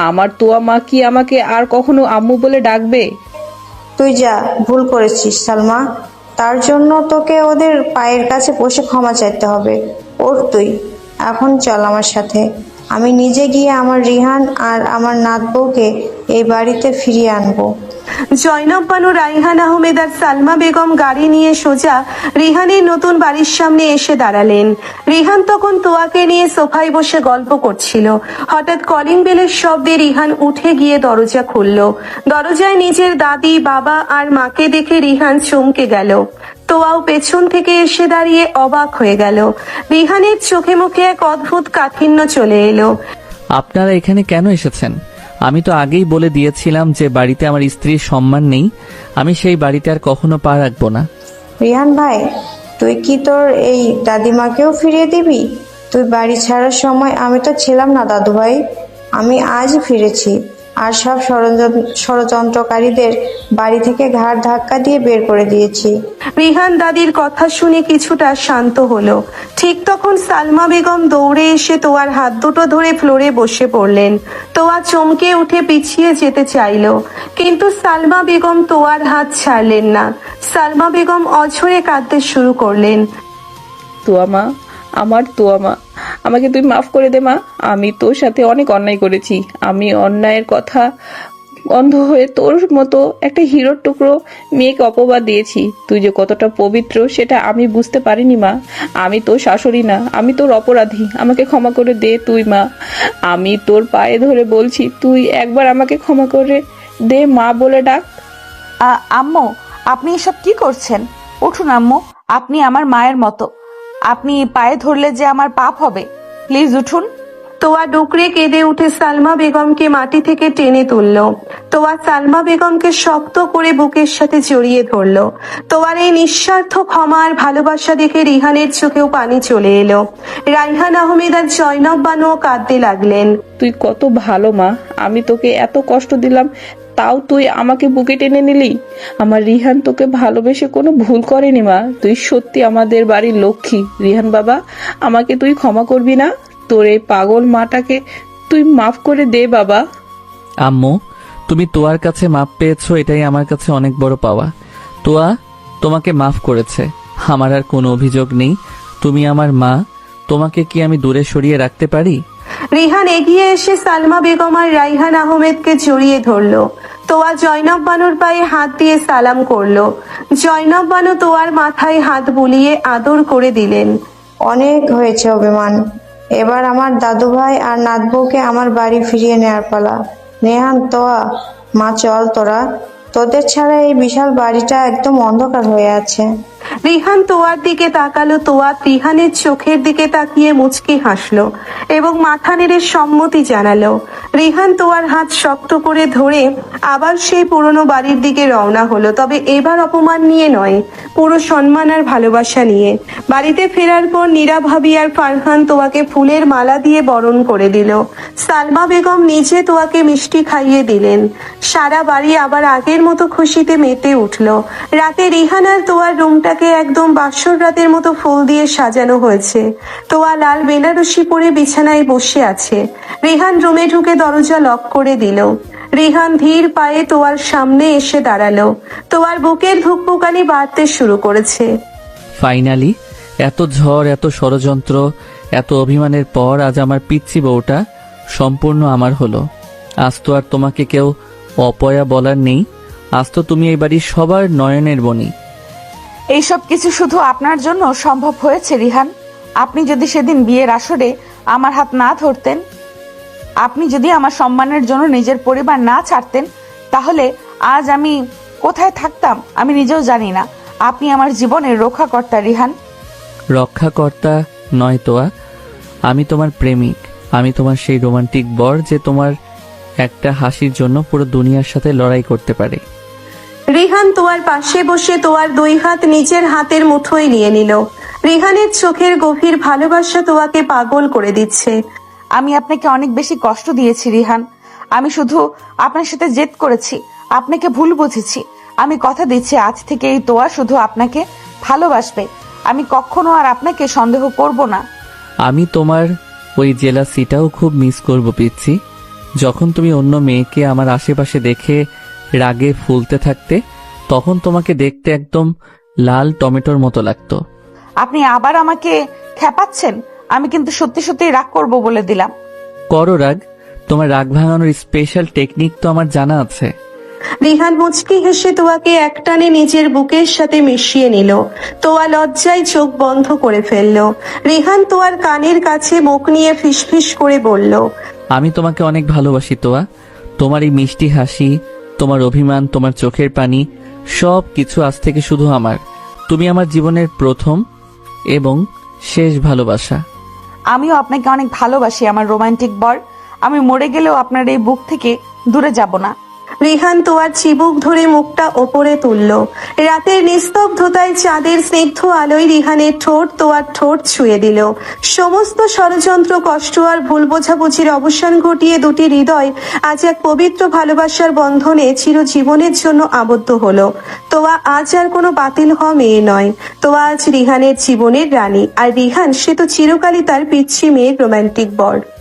আমার তোয়া মা কি আমাকে আর কখনো আম্মু বলে ডাকবে? তুই যা ভুল করেছিস সালমা, তার জন্য তোকে ওদের পায়ের কাছে বসে ক্ষমা চাইতে হবে। ওর তুই এখন চল আমার সাথে। আমি নিজে গিয়ে আমার রিহান আর আমার নাত বউকে এই বাড়িতে ফিরিয়ে আনবো। জয়নব বানু, রাইহান আহমেদ আর সালমা বেগম গাড়ি নিয়ে সোজা রিহানের নতুন বাড়ির সামনে এসে দাঁড়ালেন। রিহান তখন তোয়াকে নিয়ে সোফায় বসে গল্প করছিল। হঠাৎ কলিং বেলের শব্দে রিহান উঠে গিয়ে দরজা খুলল। দরজায় নিজের দাদি, বাবা আর মাকে দেখে রিহান চমকে গেল। তোয়াও পেছন থেকে এসে দাঁড়িয়ে অবাক হয়ে গেল। রিহানের চোখে মুখে এক অদ্ভুত কাঠিন্য চলে এলো। আপনারা এখানে কেন এসেছেন? আমি তো আগেই বলে দিয়েছিলাম যে বাড়িতে আমার স্ত্রীর সম্মান নেই। আমি সেই বাড়িতে আর কখনো পা রাখবো না। রিহান ভাই, তুই কি তোর এই দাদিমাকেও ফিরিয়ে দিবি? তুই বাড়ি ছাড়ার সময় আমি তো ছিলাম না দাদু ভাই, আমি আজই ফিরেছি আর সব ষড়যন্ত্রকারীদের বাড়ি থেকে ঘাড় ধাক্কা দিয়ে বের করে দিয়েছি। রিহান দাদির কথা শুনে কিছুটা শান্ত হলো। ঠিক তখন সালমা বেগম দৌড়ে এসে তোয়ার হাত দুটো ধরে ফ্লোরে বসে পড়লেন। তোয়া চমকে উঠে পিছিয়ে যেতে চাইল, কিন্তু সালমা বেগম তোয়ার হাত ছাড়লেন না। সালমা বেগম অঝরে কাঁদতে শুরু করলেন। তোয়া মা, আমার তোয়া মা, আমাকে তুই মাফ করে দে মা। আমি তোর সাথে অনেক অন্যায় করেছি। আমি অন্যায়ের কথা অন্ধ হয়ে তোর মতো একটা হিরোর টুকরো মেয়েকে অপবাদ দিয়েছি। তুই যে কতটা পবিত্র সেটা আমি বুঝতে পারিনি মা। আমি তোর শাশুড়ি না, আমি তোর অপরাধী। আমাকে ক্ষমা করে দে তুই মা। আমি তোর পায়ে ধরে বলছি, তুই একবার আমাকে ক্ষমা করে দে মা বলে ডাক। আম্মু, আপনি এসব কি করছেন? উঠুন আম্মু, আপনি আমার মায়ের মতো। আপনি পায়ে ধরলে যে আমার পাপ হবে, প্লিজ উঠুন। তোয়া ডুকরে কেঁদে উঠে সালমা বেগমকে মাটি থেকে টেনে তুলল। তোয়া সালমা বেগমকে শক্ত করে বুকের সাথে জড়িয়ে ধরল। তোয়ার এই নিঃস্বার্থ ক্ষমা আর ভালোবাসা দেখে রিহানের চোখেও পানি চলে এলো। রাইহান আহমেদ আর জয়নব বানুও কাঁদতে লাগলেন। তুই কত ভালো মা, আমি তোকে এত কষ্ট দিলাম তাও তুই আমাকে বুকে টেনে নিলি। আমার রিহান তোকে ভালোবেসে কোনো ভুল করেনি মা। তুই সত্যি আমাদের বাড়ির লক্ষ্মী। রিহান বাবা, আমাকে তুই ক্ষমা করবি না? তোর এই পাগল মাটাকে তুই মাফ করে দে বাবা। আম্মু, তুমি তোয়ার কাছে মাপ পেয়েছো, এটাই আমার কাছে অনেক বড় পাওয়া। তোয়া তোমাকে মাফ করেছে, আমার আর কোনো অভিযোগ নেই। তুমি আমার মা, তোমাকে কি আমি দূরে সরিয়ে রাখতে পারি? রিহান এগিয়ে এসে সালমা বেগম আর রাইহান আহমেদকে জড়িয়ে ধরল। তোয়া জয়নব বানুর পায়ে হাত দিয়ে সালাম করলো। জয়নব বানু তোয়ার মাথায় হাত বুলিয়ে আদর করে দিলেন। অনেক হয়েছে অভিমান, এবার আমার দাদু ভাই আর নাতবউকে আমার বাড়ি ফিরিয়ে নেওয়ার পালা। নেহান, তোয়া, মা চল তোরা, তোদের ছাড়া এই বিশাল বাড়িটা একদম অন্ধকার হয়ে আছে। রিহান তোয়ার দিকে তাকালো। তোয়া রিহানের চোখের দিকে তাকিয়ে মুচকি হাসলো এবং মাথা নেড়ে সম্মতি জানালো। রিহান তোয়ার হাত শক্ত করে ধরে আবার সেই পুরনো বাড়ির দিকে রওনা হলো, তবে এবার অপমান নিয়ে নয়, পুরো সম্মান আর ভালোবাসা নিয়ে। বাড়িতে ফেরার পর নীরা ভাবি আর ফারহান তোয়াকে ফুলের মালা দিয়ে বরণ করে দিল। সালমা বেগম নিজে তোয়াকে মিষ্টি খাইয়ে দিলেন। সারা বাড়ি আবার আগের মতো খুশিতে মেতে উঠল। রাতে রিহান আর তোয়ার রুমটাকে একদম বাসর রাতের মতো ফুল দিয়ে সাজানো হয়েছে। তোয়া লাল বেনারসি পরে বিছানায় বসে আছে। রিহান রুমে ঢুকে দরজা লক করে দিল। রিহান ধীর পায়ে তোয়ার সামনে এসে দাঁড়ালো। তোয়ার বুকের ধুকপুকানি বাড়তে শুরু করেছে। ফাইনালি এত ঝড়, এত ষড়যন্ত্র, এত অভিমানের পর আজ আমার পিচ্চি বউটা সম্পূর্ণ আমার হলো। আজ তো আর তোমাকে কেউ অপয়া বলার নেই। আজ তো তুমি এই বাড়ির সবার নয়নের বনি। এইসব কিছু শুধু আপনার জন্য সম্ভব হয়েছে রিহান। আপনি যদি সেদিন বিয়ের আসরে আমার হাত না ধরতেন, আপনি যদি আমার সম্মানের জন্য নিজের পরিবার না ছাড়তেন, তাহলে আজ আমি কোথায় থাকতাম আমি নিজেও জানি না। আপনি আমার জীবনের রক্ষাকর্তা রিহান। রক্ষাকর্তা নয় তোয়া, আমি তোমার প্রেমিক। আমি তোমার সেই রোমান্টিক বর যে তোমার একটা হাসির জন্য পুরো দুনিয়ার সাথে লড়াই করতে পারে। রিহান তোয়ার পাশে বসে তোয়ার দুই হাত নিজের হাতের মুঠোয় নিয়ে নিল। রিহানের চোখের গভীর ভালোবাসা তোয়াকে পাগল করে দিচ্ছে। আমি আপনাকে অনেক বেশি কষ্ট দিয়েছি রিহান। আমি শুধু আপনার সাথে জেদ করেছি, আপনাকে ভুল বুঝেছি। আমি কথা দিচ্ছি আজ থেকে এই তোয়া শুধু আপনাকে ভালোবাসবে। আমি কখনো আর আপনাকে সন্দেহ করব না। আমি তোমার ওই জেলাসিটাও খুব মিস করব পিচ্ছি। যখন তুমি অন্য মেয়েকে আমার আশেপাশে দেখে রাগে ফুলতে থাকতে, তখন তোমাকে দেখতে একদম লাল টমেটোর মতো লাগতো। আপনি আবার আমাকে খেপাচ্ছেন। আমি কিন্তু সত্যি সত্যি রাগ করব বলে দিলাম। করো রাগ, তোমার রাগ ভাঙানোর স্পেশাল টেকনিক তো আমার জানা আছে। রিহান মুচকি হেসে তোয়াকে একটানে নিজের বুকের সাথে মিশিয়ে নিল। তোয়া লজ্জায় চোখ বন্ধ করে ফেলল। রিহান তোয়ার কানের কাছে মুখ নিয়ে ফিসফিস করে বলল, আমি তোমাকে অনেক ভালোবাসি তোয়া। তোমার এই মিষ্টি হাসি, তোমার অভিমান, তোমার চোখের পানি, সব কিছু আজ থেকে শুধু আমার। তুমি আমার জীবনের প্রথম এবং শেষ ভালোবাসা। আমিও আপনাকে অনেক ভালোবাসি আমার রোমান্টিক বর। আমি মরে গেলেও আপনার এই বুক থেকে দূরে যাব না। রিহান তোয়ার চিবুক ধরে মুখটা ওপরে তুলল। রাতের নিস্তব্ধতায় চাঁদের স্নিগ্ধ আলোয় রিহানের ঠোঁট তোয়ার ঠোঁট ছুঁয়ে দিল। সমস্ত ষড়যন্ত্র, কষ্ট আর ভুল বোঝাবুঝির অবসান ঘটিয়ে দুটি হৃদয় আজ এক পবিত্র ভালোবাসার বন্ধনে চিরজীবনের জন্য আবদ্ধ হলো। তোয়া আজ আর কোনো বাতিল হওয়া মেয়ে নয়। তোয়া আজ রিহানের জীবনের রানী, আর রিহান সে তো চিরকালই তার পিচ্ছি মেয়ের রোমান্টিক বর।